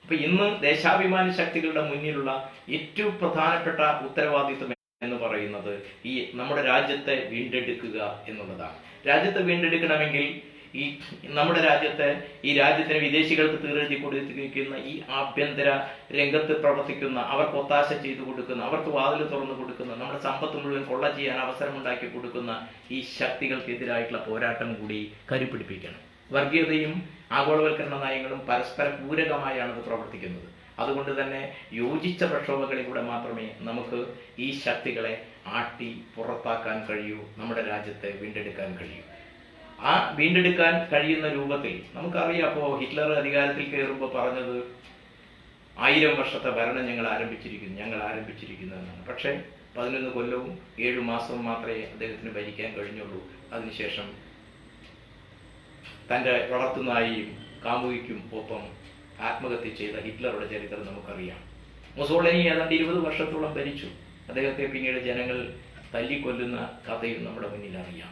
അപ്പൊ ഇന്ന് ദേശാഭിമാനി ശക്തികളുടെ മുന്നിലുള്ള ഏറ്റവും പ്രധാനപ്പെട്ട ഉത്തരവാദിത്വം എന്ന് പറയുന്നത് ഈ നമ്മുടെ രാജ്യത്തെ വീണ്ടെടുക്കുക എന്നുള്ളതാണ്. രാജ്യത്തെ വീണ്ടെടുക്കണമെങ്കിൽ നമ്മുടെ രാജ്യത്തിന് വിദേശികൾക്ക് തീരെഴുതി കൊടുത്തിരിക്കുന്ന ഈ ആഭ്യന്തര രംഗത്ത് പ്രവർത്തിക്കുന്ന, അവർക്ക് ഒത്താശ ചെയ്തു കൊടുക്കുന്ന, അവർക്ക് വാതിൽ തുറന്നു കൊടുക്കുന്ന, നമ്മുടെ സമ്പത്ത് മുഴുവൻ കൊള്ള ചെയ്യാൻ അവസരമുണ്ടാക്കി കൊടുക്കുന്ന ഈ ശക്തികൾക്കെതിരായിട്ടുള്ള പോരാട്ടം കൂടി കരുപിടിപ്പിക്കണം. വർഗീയതയും ആഗോളവൽക്കരണ നയങ്ങളും പരസ്പര പൂരകമായാണ് ഇത് പ്രവർത്തിക്കുന്നത്. അതുകൊണ്ട് തന്നെ യോജിച്ച പ്രക്ഷോഭങ്ങളിലൂടെ മാത്രമേ നമുക്ക് ഈ ശക്തികളെ ആട്ടി പുറത്താക്കാൻ കഴിയൂ, നമ്മുടെ രാജ്യത്തെ വീണ്ടെടുക്കാൻ കഴിയൂ. ആ വീണ്ടെടുക്കാൻ കഴിയുന്ന രൂപത്തിൽ നമുക്കറിയാം. അപ്പോൾ ഹിറ്റ്ലർ അധികാരത്തിൽ കയറുമ്പോൾ പറഞ്ഞത് 1000 വർഷത്തെ ഭരണം ഞങ്ങൾ ആരംഭിച്ചിരിക്കുന്നു എന്നാണ്. പക്ഷേ 11 കൊല്ലവും 7 മാസവും മാത്രമേ അദ്ദേഹത്തിന് ഭരിക്കാൻ കഴിഞ്ഞുള്ളൂ. അതിനുശേഷം തൻ്റെ വളർത്തുനായിയും കാമുകിക്കും ഒപ്പം ആത്മഹത്യ ചെയ്ത ഹിറ്റ്ലറുടെ ചരിത്രം നമുക്കറിയാം. മുസോളിനി ഏതാണ്ട് 20 വർഷത്തോളം ഭരിച്ചു. അദ്ദേഹത്തെ പിന്നീട് ജനങ്ങൾ തല്ലിക്കൊല്ലുന്ന കഥയും നമ്മുടെ മുന്നിൽ അറിയാം.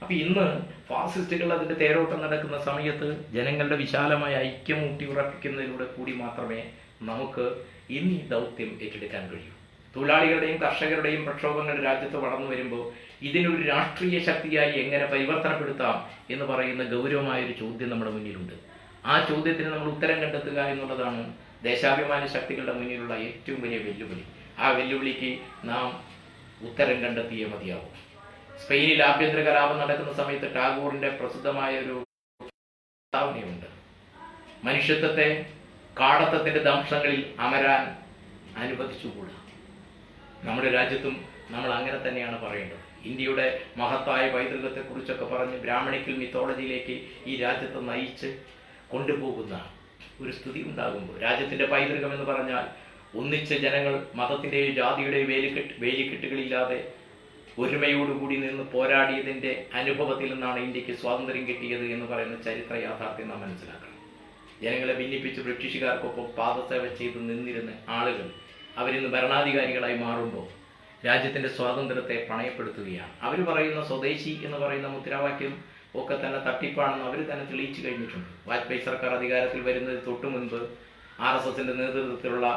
അപ്പൊ ഇന്ന് ഫാസിസ്റ്റുകൾ അതിന്റെ തേരോട്ടം നടക്കുന്ന സമയത്ത് ജനങ്ങളുടെ വിശാലമായ ഐക്യം ഊട്ടിയുറപ്പിക്കുന്നതിലൂടെ കൂടി മാത്രമേ നമുക്ക് ഇന്ന് ഈ ദൗത്യം ഏറ്റെടുക്കാൻ കഴിയൂ. തൊഴിലാളികളുടെയും കർഷകരുടെയും പ്രക്ഷോഭങ്ങൾ രാജ്യത്ത് വളർന്നു വരുമ്പോൾ ഇതിനൊരു രാഷ്ട്രീയ ശക്തിയായി എങ്ങനെ പരിവർത്തനപ്പെടുത്താം എന്ന് പറയുന്ന ഗൗരവമായൊരു ചോദ്യം നമ്മുടെ മുന്നിലുണ്ട്. ആ ചോദ്യത്തിന് നമ്മൾ ഉത്തരം കണ്ടെത്തുക എന്നുള്ളതാണ് ദേശാഭിമാനി ശക്തികളുടെ മുന്നിലുള്ള ഏറ്റവും വലിയ വെല്ലുവിളി. ആ വെല്ലുവിളിക്ക് നാം ഉത്തരം കണ്ടെത്തിയേ മതിയാവും. സ്പെയിനിൽ ആഭ്യന്തര കലാപം നടക്കുന്ന സമയത്ത് ടാഗോറിന്റെ പ്രസിദ്ധമായ ഒരു പ്രസ്താവനയുണ്ട്. മനുഷ്യത്വത്തെ കാടത്തത്തിന്റെ ദംശങ്ങളിൽ അമരാൻ അനുവദിച്ചുകൂടാ. നമ്മുടെ രാജ്യത്തും നമ്മൾ അങ്ങനെ തന്നെയാണ് പറയേണ്ടത്. ഇന്ത്യയുടെ മഹത്തായ പൈതൃകത്തെക്കുറിച്ചൊക്കെ പറഞ്ഞ് ബ്രാഹ്മണിക്കൽ മിത്തോളജിയിലേക്ക് ഈ രാജ്യത്തെ നയിച്ച് കൊണ്ടുപോകുന്ന ഒരു സ്ഥിതി ഉണ്ടാകുമ്പോൾ, രാജ്യത്തിന്റെ പൈതൃകം എന്ന് പറഞ്ഞാൽ ഒന്നിച്ച് ജനങ്ങൾ മതത്തിന്റെയും ജാതിയുടെയും വേലിക്കെട്ടുകളില്ലാതെ ഒരുമയോടുകൂടി നിന്ന് പോരാടിയതിന്റെ അനുഭവത്തിൽ നിന്നാണ് ഇന്ത്യക്ക് സ്വാതന്ത്ര്യം കിട്ടിയത് എന്ന് പറയുന്ന ചരിത്ര യാഥാർത്ഥ്യം നാം മനസ്സിലാക്കണം. ജനങ്ങളെ ഭിന്നിപ്പിച്ച് ബ്രിട്ടീഷുകാർക്കൊപ്പം പാദസേവ ചെയ്ത് നിന്നിരുന്ന ആളുകൾ അവരിന്ന് ഭരണാധികാരികളായി മാറുമ്പോൾ രാജ്യത്തിന്റെ സ്വാതന്ത്ര്യത്തെ പണയപ്പെടുത്തുകയാണ്. അവർ പറയുന്ന സ്വദേശി എന്ന് പറയുന്ന മുദ്രാവാക്യം ഒക്കെ തന്നെ തട്ടിപ്പാണെന്ന് അവർ തന്നെ തെളിയിച്ചു കഴിഞ്ഞിട്ടുണ്ട്. വാജ്പേയി സർക്കാർ അധികാരത്തിൽ വരുന്നതിന് തൊട്ടു മുൻപ് RSSന്റെ നേതൃത്വത്തിലുള്ള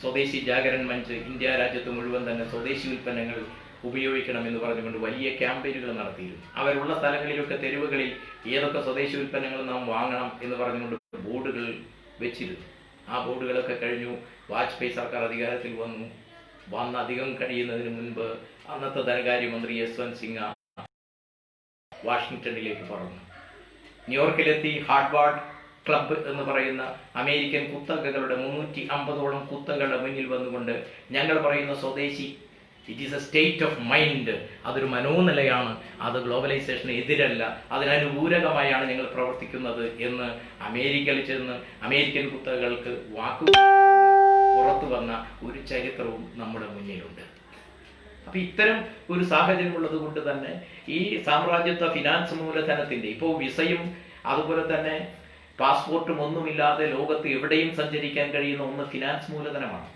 സ്വദേശി ജാഗരൺ മഞ്ച് ഇന്ത്യ രാജ്യത്ത് മുഴുവൻ തന്നെ സ്വദേശി ഉൽപ്പന്നങ്ങൾ ഉപയോഗിക്കണം എന്ന് പറഞ്ഞുകൊണ്ട് വലിയ ക്യാമ്പയിനുകൾ നടത്തിയിരുന്നു. അവരുള്ള സ്ഥലങ്ങളിലൊക്കെ തെരുവുകളിൽ ഏതൊക്കെ സ്വദേശി ഉൽപ്പന്നങ്ങൾ നാം വാങ്ങണം എന്ന് പറഞ്ഞുകൊണ്ട് ബോർഡുകൾ വെച്ചിരുന്നു. ആ ബോർഡുകളൊക്കെ കഴിഞ്ഞു. വാജ്പേയി സർക്കാർ അധികാരത്തിൽ വന്ന് അധികം കഴിയുന്നതിന് മുൻപ് അന്നത്തെ ധനകാര്യമന്ത്രി യശ്വന്ത് സിൻഹ വാഷിംഗ്ടണിലേക്ക് പറഞ്ഞു. ന്യൂയോർക്കിലെത്തി ഹാർവാർഡ് ക്ലബ്ബ് എന്ന് പറയുന്ന അമേരിക്കൻ കുത്തകകളുടെ 350ഓളം കുത്തകളുടെ മുന്നിൽ വന്നുകൊണ്ട് ഞങ്ങൾ പറയുന്ന സ്വദേശി it is A state of mind, അതൊരു മനോനിലയാണ്, അത് ഗ്ലോബലൈസേഷന് എതിരല്ല, അതിനനുകൂലകമായാണ് ഞങ്ങൾ പ്രവർത്തിക്കുന്നത് എന്ന് അമേരിക്കയിൽ ചെന്ന് അമേരിക്കൻ കുത്തകൾക്ക് പുറത്തു വന്ന ഒരു ചരിത്രവും നമ്മുടെ മുന്നിലുണ്ട്. അപ്പൊ ഇത്തരം ഒരു സാഹചര്യം ഉള്ളത് കൊണ്ട് തന്നെ ഈ സാമ്രാജ്യത്വ ഫിനാൻസ് മൂലധനത്തിന്റെ ഇപ്പോൾ വിസയും അതുപോലെ തന്നെ പാസ്പോർട്ടും ഒന്നുമില്ലാതെ ലോകത്ത് എവിടെയും സഞ്ചരിക്കാൻ കഴിയുന്ന ഒന്ന് ഫിനാൻസ് മൂലധനമാണ്.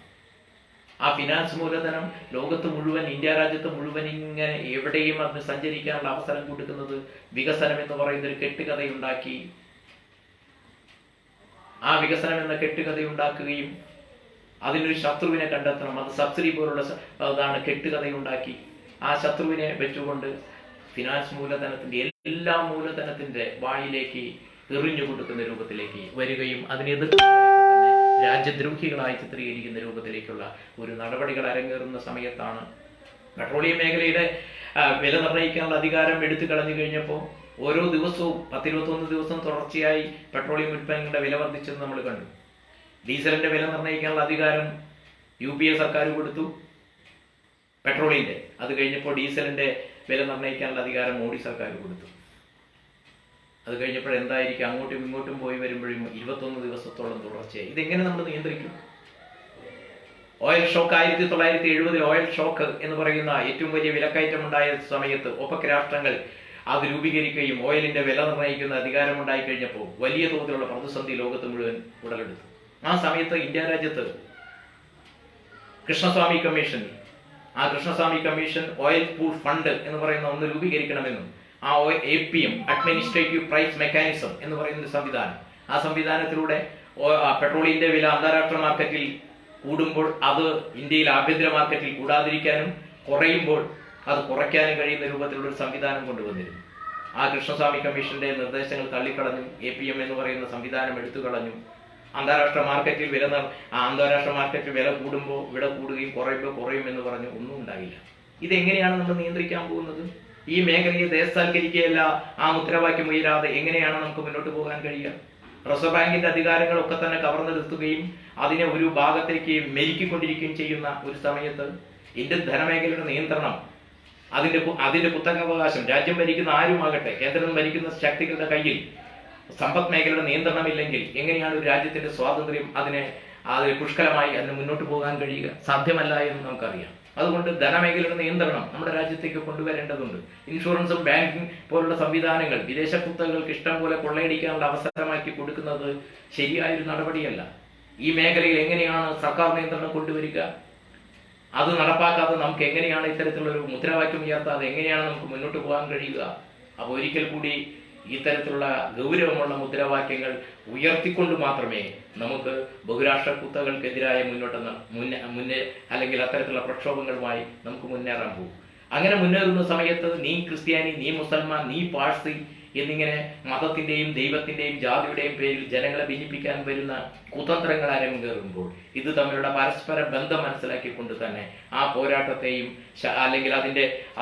ആ ഫിനാൻസ് മൂലധനം ലോകത്ത് മുഴുവൻ, ഇന്ത്യ രാജ്യത്ത് മുഴുവൻ ഇങ്ങനെ എവിടെയും അതിന് സഞ്ചരിക്കാനുള്ള അവസരം കൊടുക്കുന്നത് വികസനം എന്ന് പറയുന്ന ഒരു കെട്ടുകഥയുണ്ടാക്കി, ആ വികസനം എന്ന കെട്ടുകഥയുണ്ടാക്കുകയും അതിനൊരു ശത്രുവിനെ കണ്ടെത്തണം, അത് സബ്സിഡി പോലുള്ള അതാണ് കെട്ടുകഥയുണ്ടാക്കി ആ ശത്രുവിനെ വെച്ചുകൊണ്ട് ഫിനാൻസ് മൂലധനത്തിന്റെ എല്ലാ മൂലധനത്തിന്റെ വായിലേക്ക് എറിഞ്ഞു കൊടുക്കുന്ന രൂപത്തിലേക്ക് വരികയും അതിനെതിർത്ത് രാജ്യദ്രോഹികളായി ചിത്രീകരിക്കുന്ന രൂപത്തിലേക്കുള്ള ഒരു നടപടികൾ അരങ്ങേറുന്ന സമയത്താണ് പെട്രോളിയം മേഖലയുടെ വില നിർണ്ണയിക്കാനുള്ള അധികാരം എടുത്തു കളഞ്ഞു കഴിഞ്ഞപ്പോൾ ഓരോ ദിവസവും 10-21 ദിവസം തുടർച്ചയായി പെട്രോളിയം ഉൽപ്പന്നങ്ങളുടെ വില വർദ്ധിച്ചെന്ന് നമ്മൾ കണ്ടു. ഡീസലിന്റെ വില നിർണ്ണയിക്കാനുള്ള അധികാരം UPA സർക്കാർ കൊടുത്തു പെട്രോളിന്റെ. അത് കഴിഞ്ഞപ്പോൾ ഡീസലിന്റെ വില നിർണ്ണയിക്കാനുള്ള അധികാരം മോഡി സർക്കാർ കൊടുത്തു. അത് കഴിഞ്ഞപ്പോൾ എന്തായിരിക്കും, അങ്ങോട്ടും ഇങ്ങോട്ടും പോയി വരുമ്പോഴും 21 ദിവസത്തോളം തുടർച്ചയായി. ഇതെങ്ങനെ നമ്മൾ നിയന്ത്രിക്കും? ഓയിൽ ഷോക്ക് 1970 ഓയിൽ ഷോക്ക് എന്ന് പറയുന്ന ഏറ്റവും വലിയ വിലക്കയറ്റം ഉണ്ടായ സമയത്ത് OPEC രാഷ്ട്രങ്ങൾ അത് രൂപീകരിക്കുകയും ഓയിലിന്റെ വില നിർണ്ണയിക്കുന്ന അധികാരം ഉണ്ടായി കഴിഞ്ഞപ്പോൾ വലിയ തോതിലുള്ള പ്രതിസന്ധി ലോകത്ത് മുഴുവൻ ഉടലെടുത്തു. ആ സമയത്ത് ഇന്ത്യ രാജ്യത്ത് Krishnaswamy commission oil pool fund എന്ന് പറയുന്ന ഒന്ന് രൂപീകരിക്കണമെന്നും ആ APM അഡ്മിനിസ്ട്രേറ്റീവ് പ്രൈസ് മെക്കാനിസം എന്ന് പറയുന്ന സംവിധാനം, ആ സംവിധാനത്തിലൂടെ പെട്രോളിന്റെ വില അന്താരാഷ്ട്ര മാർക്കറ്റിൽ കൂടുമ്പോൾ അത് ഇന്ത്യയിൽ ആഭ്യന്തര മാർക്കറ്റിൽ കൂടാതിരിക്കാനും കുറയുമ്പോൾ അത് കുറയ്ക്കാനും കഴിയുന്ന രൂപത്തിലുള്ള ഒരു സംവിധാനം കൊണ്ടുവന്നിരുന്നു. ആ കൃഷ്ണസ്വാമി കമ്മീഷന്റെ നിർദ്ദേശങ്ങൾ തള്ളിക്കളഞ്ഞു. APM എന്ന് പറയുന്ന സംവിധാനം എടുത്തു കളഞ്ഞു. അന്താരാഷ്ട്ര മാർക്കറ്റിൽ അന്താരാഷ്ട്ര മാർക്കറ്റിൽ വില കൂടുമ്പോൾ ഇവിടെ കൂടുകയും കുറയുമ്പോൾ കുറയും എന്ന് പറഞ്ഞു. ഒന്നും ഉണ്ടായില്ല. ഇതെങ്ങനെയാണ് നമ്മൾ നിയന്ത്രിക്കാൻ പോകുന്നത്? ഈ മേഖലയെ ദേശസാൽക്കരിക്കുകയല്ല, ആ മുദ്രാവാക്യം ഉയരാതെ എങ്ങനെയാണ് നമുക്ക് മുന്നോട്ട് പോകാൻ കഴിയുക? റിസർവ് ബാങ്കിന്റെ അധികാരങ്ങളൊക്കെ തന്നെ കവർന്നു നിർത്തുകയും അതിനെ ഒരു ഭാഗത്തേക്ക് മെരുക്കിക്കൊണ്ടിരിക്കുകയും ചെയ്യുന്ന ഒരു സമയത്ത് ഇന്ത്യൻ ധനമേഖലയുടെ നിയന്ത്രണം, അതിന്റെ കുത്തകാവകാശം രാജ്യം ഭരിക്കുന്ന ആരുമാകട്ടെ, കേന്ദ്രം ഭരിക്കുന്ന ശക്തികളുടെ കയ്യിൽ സമ്പദ് മേഖലയുടെ നിയന്ത്രണമില്ലെങ്കിൽ എങ്ങനെയാണ് ഒരു രാജ്യത്തിന്റെ സ്വാതന്ത്ര്യം അതിന് പുഷ്കലമായി അതിന് മുന്നോട്ട് പോകാൻ കഴിയുക? സാധ്യമല്ല എന്ന് നമുക്കറിയാം. അതുകൊണ്ട് ധനമേഖലയുടെ നിയന്ത്രണം നമ്മുടെ രാജ്യത്തേക്ക് കൊണ്ടുവരേണ്ടതുണ്ട്. ഇൻഷുറൻസും ബാങ്കിങ് പോലുള്ള സംവിധാനങ്ങൾ വിദേശ കുത്തകൾക്ക് ഇഷ്ടം പോലെ കൊള്ളയടിക്കാനുള്ള അവസരമാക്കി കൊടുക്കുന്നത് ശരിയായൊരു നടപടിയല്ല. ഈ മേഖലയിൽ എങ്ങനെയാണ് സർക്കാർ നിയന്ത്രണം കൊണ്ടുവരിക? അത് നടപ്പാക്കാതെ നമുക്ക് എങ്ങനെയാണ് ഇത്തരത്തിലുള്ള ഒരു മുദ്രാവാക്യം ഉയർത്താതെ എങ്ങനെയാണ് നമുക്ക് മുന്നോട്ട് പോകാൻ കഴിയുക? അപ്പോൾ ഒരിക്കൽ കൂടി ഇത്തരത്തിലുള്ള ഗൗരവമുള്ള മുദ്രാവാക്യങ്ങൾ ഉയർത്തിക്കൊണ്ട് മാത്രമേ നമുക്ക് ബഹുരാഷ്ട്ര കുത്തകൾക്കെതിരായ മുന്നേ അല്ലെങ്കിൽ അത്തരത്തിലുള്ള പ്രക്ഷോഭങ്ങളുമായി നമുക്ക് മുന്നേറാൻ പോകും. അങ്ങനെ മുന്നേറുന്ന സമയത്ത് നീ ക്രിസ്ത്യാനി, നീ മുസൽമാൻ, നീ പാഴ്സി എന്നിങ്ങനെ മതത്തിന്റെയും ദൈവത്തിന്റെയും ജാതിയുടെയും പേരിൽ ജനങ്ങളെ ഭിന്നിപ്പിക്കാൻ വരുന്ന കുതന്ത്രങ്ങൾ അരങ്ങേറുമ്പോൾ ഇത് തമ്മിലുള്ള പരസ്പര ബന്ധം മനസ്സിലാക്കിക്കൊണ്ട് തന്നെ ആ പോരാട്ടത്തെയും അല്ലെങ്കിൽ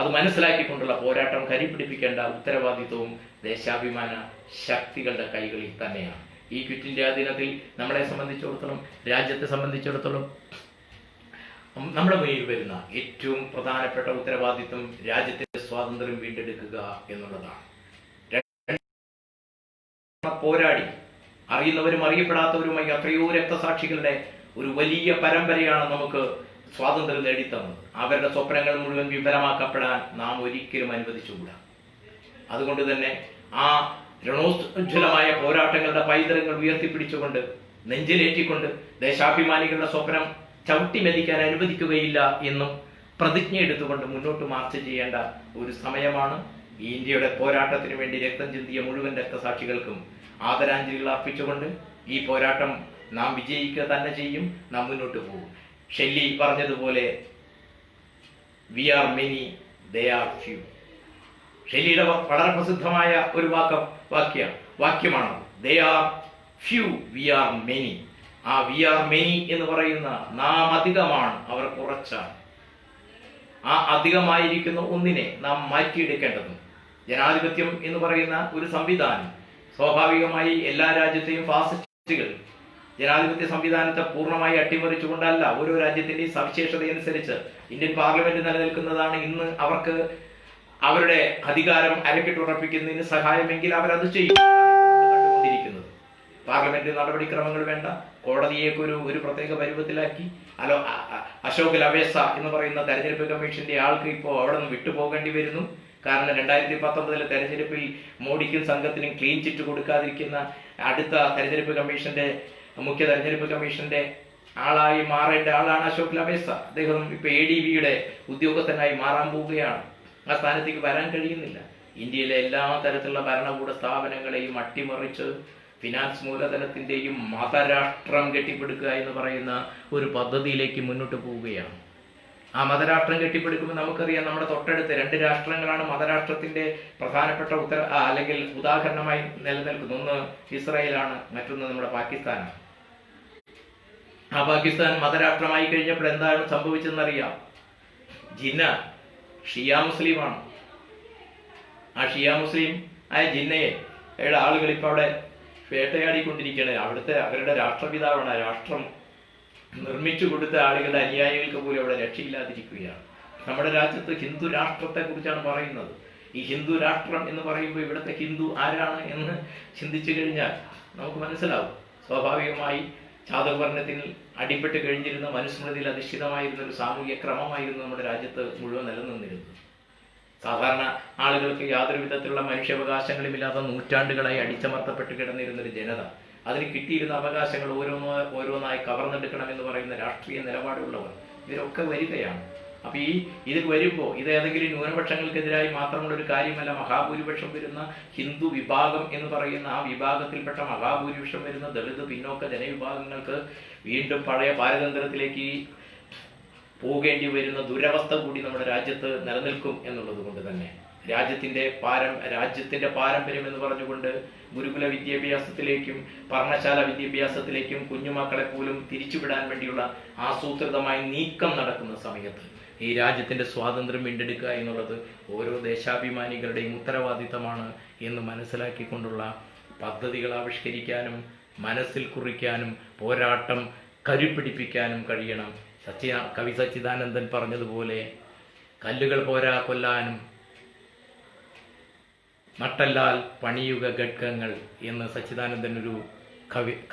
അത് മനസ്സിലാക്കിക്കൊണ്ടുള്ള പോരാട്ടം കരിപ്പിടിപ്പിക്കേണ്ട ഉത്തരവാദിത്വവും ദേശാഭിമാന ശക്തികളുടെ കൈകളിൽ തന്നെയാണ്. ഈ ക്വിറ്റ് ഇന്ത്യ ദിനത്തിൽ നമ്മളെ സംബന്ധിച്ചിടത്തോളം, രാജ്യത്തെ സംബന്ധിച്ചിടത്തോളം നമ്മുടെ മുന്നിൽ വരുന്ന ഏറ്റവും പ്രധാനപ്പെട്ട ഉത്തരവാദിത്വം രാജ്യത്തിന്റെ സ്വാതന്ത്ര്യം വീണ്ടെടുക്കുക എന്നുള്ളതാണ്. പോരാടി അറിയുന്നവരും അറിയപ്പെടാത്തവരുമായി എത്രയോ രക്തസാക്ഷികളുടെ ഒരു വലിയ പരമ്പരയാണ് നമുക്ക് സ്വാതന്ത്ര്യം നേടിത്തന്നത്. അവരുടെ സ്വപ്നങ്ങൾ മുഴുവൻ വിഫലമാക്കപ്പെടാൻ നാം ഒരിക്കലും അനുവദിച്ചുകൂടാ. അതുകൊണ്ട് തന്നെ ആ രണോജ്വലമായ പോരാട്ടങ്ങളുടെ പൈതൃകങ്ങൾ ഉയർത്തിപ്പിടിച്ചുകൊണ്ട്, നെഞ്ചിലേറ്റിക്കൊണ്ട് ദേശാഭിമാനികളുടെ സ്വപ്നം ചവിട്ടിമെതിക്കാൻ അനുവദിക്കുകയില്ല എന്നും പ്രതിജ്ഞ എടുത്തുകൊണ്ട് മുന്നോട്ട് മാർച്ച് ചെയ്യേണ്ട ഒരു സമയമാണ്. ഈ ഇന്ത്യയുടെ പോരാട്ടത്തിന് വേണ്ടി രക്തം ചിന്തിയ മുഴുവൻ രക്തസാക്ഷികൾക്കും ആദരാഞ്ജലികൾ അർപ്പിച്ചുകൊണ്ട് ഈ പോരാട്ടം നാം വിജയിക്കുക തന്നെ ചെയ്യും. നാം മുന്നോട്ട് പോകും. ഷെല്ലി പറഞ്ഞതുപോലെ we are many, they are few. ഷെല്ലിയുടെ വളരെ പ്രസിദ്ധമായ ഒരു വാക്യമാണ് they are few, we are many. ആ വി ആർ മെനി എന്ന് പറയുന്ന നാം അധികമാണ്, അവർ കുറച്ചാണ്. ആ അധികമായിരിക്കുന്ന ഒന്നിനെ നാം മാറ്റിയെടുക്കേണ്ടതും. ജനാധിപത്യം എന്ന് പറയുന്ന ഒരു സംവിധാനം സ്വാഭാവികമായി എല്ലാ രാജ്യത്തെയും ഫാസിസ്റ്റുകൾ ജനാധിപത്യ സംവിധാനത്തെ പൂർണ്ണമായി അട്ടിമറിച്ചുകൊണ്ടല്ല, ഓരോ രാജ്യത്തിന്റെയും സവിശേഷതയനുസരിച്ച് ഇന്ത്യൻ പാർലമെന്റ് നിലനിൽക്കുന്നതാണ് ഇന്ന് അവർക്ക് അവരുടെ അധികാരം അരക്കിട്ടുറപ്പിക്കുന്നതിന് സഹായമെങ്കിൽ അവരത് ചെയ്യും. കണ്ടുകൊണ്ടിരിക്കുന്നത് പാർലമെന്റ് നടപടിക്രമങ്ങൾ വേണ്ട, കോടതിയെ ഒരു പ്രത്യേക പരുവത്തിലാക്കി. അശോക് ലവേസ എന്ന് പറയുന്ന തെരഞ്ഞെടുപ്പ് കമ്മീഷന്റെ ആൾക്ക് ഇപ്പോൾ അവിടെ നിന്ന് വിട്ടുപോകേണ്ടി വരുന്നു. കാരണം 2019 തെരഞ്ഞെടുപ്പിൽ മോഡിക്കും സംഘത്തിനും ക്ലീൻ ചിറ്റ് കൊടുക്കാതിരിക്കുന്ന അടുത്ത മുഖ്യ തെരഞ്ഞെടുപ്പ് കമ്മീഷന്റെ ആളായി മാറേണ്ട ആളാണ് അശോക് ലവേസ. അദ്ദേഹം ഇപ്പൊ ADBയുടെ ഉദ്യോഗസ്ഥനായി മാറാൻ പോവുകയാണ്. ആ സ്ഥാനത്തേക്ക് വരാൻ കഴിയുന്നില്ല. ഇന്ത്യയിലെ എല്ലാ തരത്തിലുള്ള ഭരണകൂട സ്ഥാപനങ്ങളെയും അട്ടിമറിച്ച് ഫിനാൻസ് മൂലധനത്തിന്റെയും മതരാഷ്ട്രം കെട്ടിപ്പടുക്കുക എന്ന് പറയുന്ന ഒരു പദ്ധതിയിലേക്ക് മുന്നോട്ട് പോവുകയാണ്. ആ മതരാഷ്ട്രം കെട്ടിപ്പടുക്കുമ്പോൾ നമുക്കറിയാം, നമ്മുടെ തൊട്ടടുത്ത് 2 രാഷ്ട്രങ്ങളാണ് മതരാഷ്ട്രത്തിന്റെ പ്രധാനപ്പെട്ട അല്ലെങ്കിൽ ഉദാഹരണമായി നിലനിൽക്കുന്നത്. ഒന്ന് ഇസ്രായേലാണ്, മറ്റൊന്ന് നമ്മുടെ പാകിസ്ഥാനാണ്. ആ പാകിസ്ഥാൻ മതരാഷ്ട്രമായി കഴിഞ്ഞപ്പോൾ എന്താണ് സംഭവിച്ചെന്നറിയാം. ജിന്ന ഷിയ മുസ്ലിമാണ്. ആ ഷിയ മുസ്ലിം ആയ ജിന്നയെ ആളുകൾ ഇപ്പൊ അവിടെ വേട്ടയാടിക്കൊണ്ടിരിക്കുകയാണ്. അവരുടെ രാഷ്ട്രപിതാവാണ്. രാഷ്ട്രം നിർമ്മിച്ചു കൊടുത്ത ആളുകളുടെ അനുയായികൾക്ക് പോലും അവിടെ രക്ഷയില്ലാതിരിക്കുകയാണ്. നമ്മുടെ രാജ്യത്ത് ഹിന്ദു രാഷ്ട്രത്തെ കുറിച്ചാണ് പറയുന്നത്. ഈ ഹിന്ദു രാഷ്ട്രം എന്ന് പറയുമ്പോൾ ഇവിടുത്തെ ഹിന്ദു ആരാണ് എന്ന് ചിന്തിച്ചു കഴിഞ്ഞാൽ നമുക്ക് മനസ്സിലാവും. സ്വാഭാവികമായി ചാതുർവർണ്ണത്തിൽ അടിപ്പെട്ട് കഴിഞ്ഞിരുന്ന മനുസ്മൃതിയിൽ അധിഷ്ഠിതമായിരുന്ന ഒരു സാമൂഹ്യ ക്രമമായിരുന്നു നമ്മുടെ രാജ്യത്ത് മുഴുവൻ നിലനിന്നിരുന്നത്. സാധാരണ ആളുകൾക്ക് യാതൊരു വിധത്തിലുള്ള മനുഷ്യാവകാശങ്ങളുമില്ലാതെ നൂറ്റാണ്ടുകളായി അടിച്ചമർത്തപ്പെട്ട് കിടന്നിരുന്നൊരു ജനത, അതിന് കിട്ടിയിരുന്ന അവകാശങ്ങൾ ഓരോന്നായി കവർന്നെടുക്കണമെന്ന് പറയുന്ന രാഷ്ട്രീയ നിലപാടുള്ളവർ ഇവരൊക്കെ വരികയാണ്. അപ്പൊ ഇത് വരുമ്പോൾ ഇത് ഏതെങ്കിലും ന്യൂനപക്ഷങ്ങൾക്കെതിരായി മാത്രമുള്ള ഒരു കാര്യമല്ല. മഹാഭൂരിപക്ഷം വരുന്ന ഹിന്ദു വിഭാഗം എന്ന് പറയുന്ന ആ വിഭാഗത്തിൽപ്പെട്ട മഹാഭൂരിപക്ഷം വരുന്ന ദളിത് പിന്നോക്ക ജനവിഭാഗങ്ങൾക്ക് വീണ്ടും പഴയ പാരതന്ത്ര്യത്തിലേക്ക് പോകേണ്ടി വരുന്ന ദുരവസ്ഥ കൂടി നമ്മുടെ രാജ്യത്ത് നിലനിൽക്കും എന്നുള്ളത് കൊണ്ട് തന്നെ രാജ്യത്തിന്റെ പാരമ്പര്യം എന്ന് പറഞ്ഞുകൊണ്ട് ഗുരുകുല വിദ്യാഭ്യാസത്തിലേക്കും പർണശാല വിദ്യാഭ്യാസത്തിലേക്കും കുഞ്ഞുമക്കളെ പോലും തിരിച്ചുവിടാൻ വേണ്ടിയുള്ള ആസൂത്രിതമായ നീക്കം നടക്കുന്ന സമയത്ത് ഈ രാജ്യത്തിന്റെ സ്വാതന്ത്ര്യം വീണ്ടെടുക്കുക എന്നുള്ളത് ഓരോ ദേശാഭിമാനികളുടെയും ഉത്തരവാദിത്തമാണ് എന്ന് മനസ്സിലാക്കിക്കൊണ്ടുള്ള പദ്ധതികൾ ആവിഷ്കരിക്കാനും മനസ്സിൽ കുറിക്കാനും പോരാട്ടം കരുപിടിപ്പിക്കാനും കഴിയണം. കവി സച്ചിദാനന്ദൻ പറഞ്ഞതുപോലെ കല്ലുകൾ പോരാ കൊല്ലാനും നട്ടല്ലാൽ പണിയുക ഘടകങ്ങൾ എന്ന് സച്ചിദാനന്ദൻ ഒരു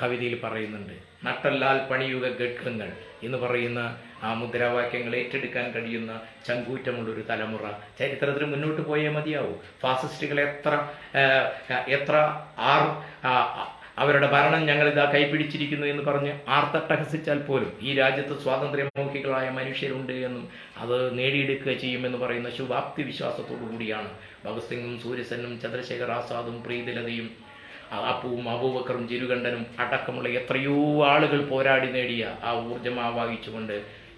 കവിതയിൽ പറയുന്നുണ്ട്. നട്ടല്ലാൽ പണിയുക ഘടകങ്ങൾ എന്ന് പറയുന്ന ആ മുദ്രാവാക്യങ്ങൾ ഏറ്റെടുക്കാൻ കഴിയുന്ന ചങ്കൂറ്റമുള്ളൊരു തലമുറ ചരിത്രത്തിൽ മുന്നോട്ട് പോയേ മതിയാവൂ. ഫാസിസ്റ്റുകൾ എത്ര അവരുടെ ഭരണം ഞങ്ങളിതാ കൈപിടിച്ചിരിക്കുന്നു എന്ന് പറഞ്ഞ് ആർത്തട്ടഹസിച്ചാൽ പോലും ഈ രാജ്യത്ത് സ്വാതന്ത്ര്യമോഹികളായ മനുഷ്യരുണ്ട് എന്നും അത് നേടിയെടുക്കുക ചെയ്യുമെന്ന് പറയുന്ന ശുഭാപ്തി വിശ്വാസത്തോടു കൂടിയാണ് ഭഗത് സിംഗും സൂര്യസെന്നും ചന്ദ്രശേഖർ ആസാദും പ്രീതിലതയും അപ്പുവും അബൂബക്കറും ജിരുകണ്ഠനും അടക്കമുള്ള എത്രയോ ആളുകൾ പോരാടി നേടിയ ആ ഊർജ്ജം ആവാഹിച്ചുകൊണ്ട്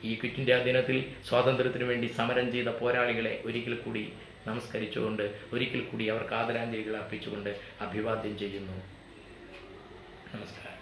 ഈ ക്വിറ്റ് ഇന്ത്യ ദിനത്തിൽ സ്വാതന്ത്ര്യത്തിനു വേണ്ടി സമരം ചെയ്ത പോരാളികളെ ഒരിക്കൽ കൂടി നമസ്കരിച്ചുകൊണ്ട് ഒരിക്കൽ കൂടി അവർക്ക് ആദരാഞ്ജലികൾ അർപ്പിച്ചുകൊണ്ട് അഭിവാദ്യം ചെയ്യുന്നു. നമസ്കാരം.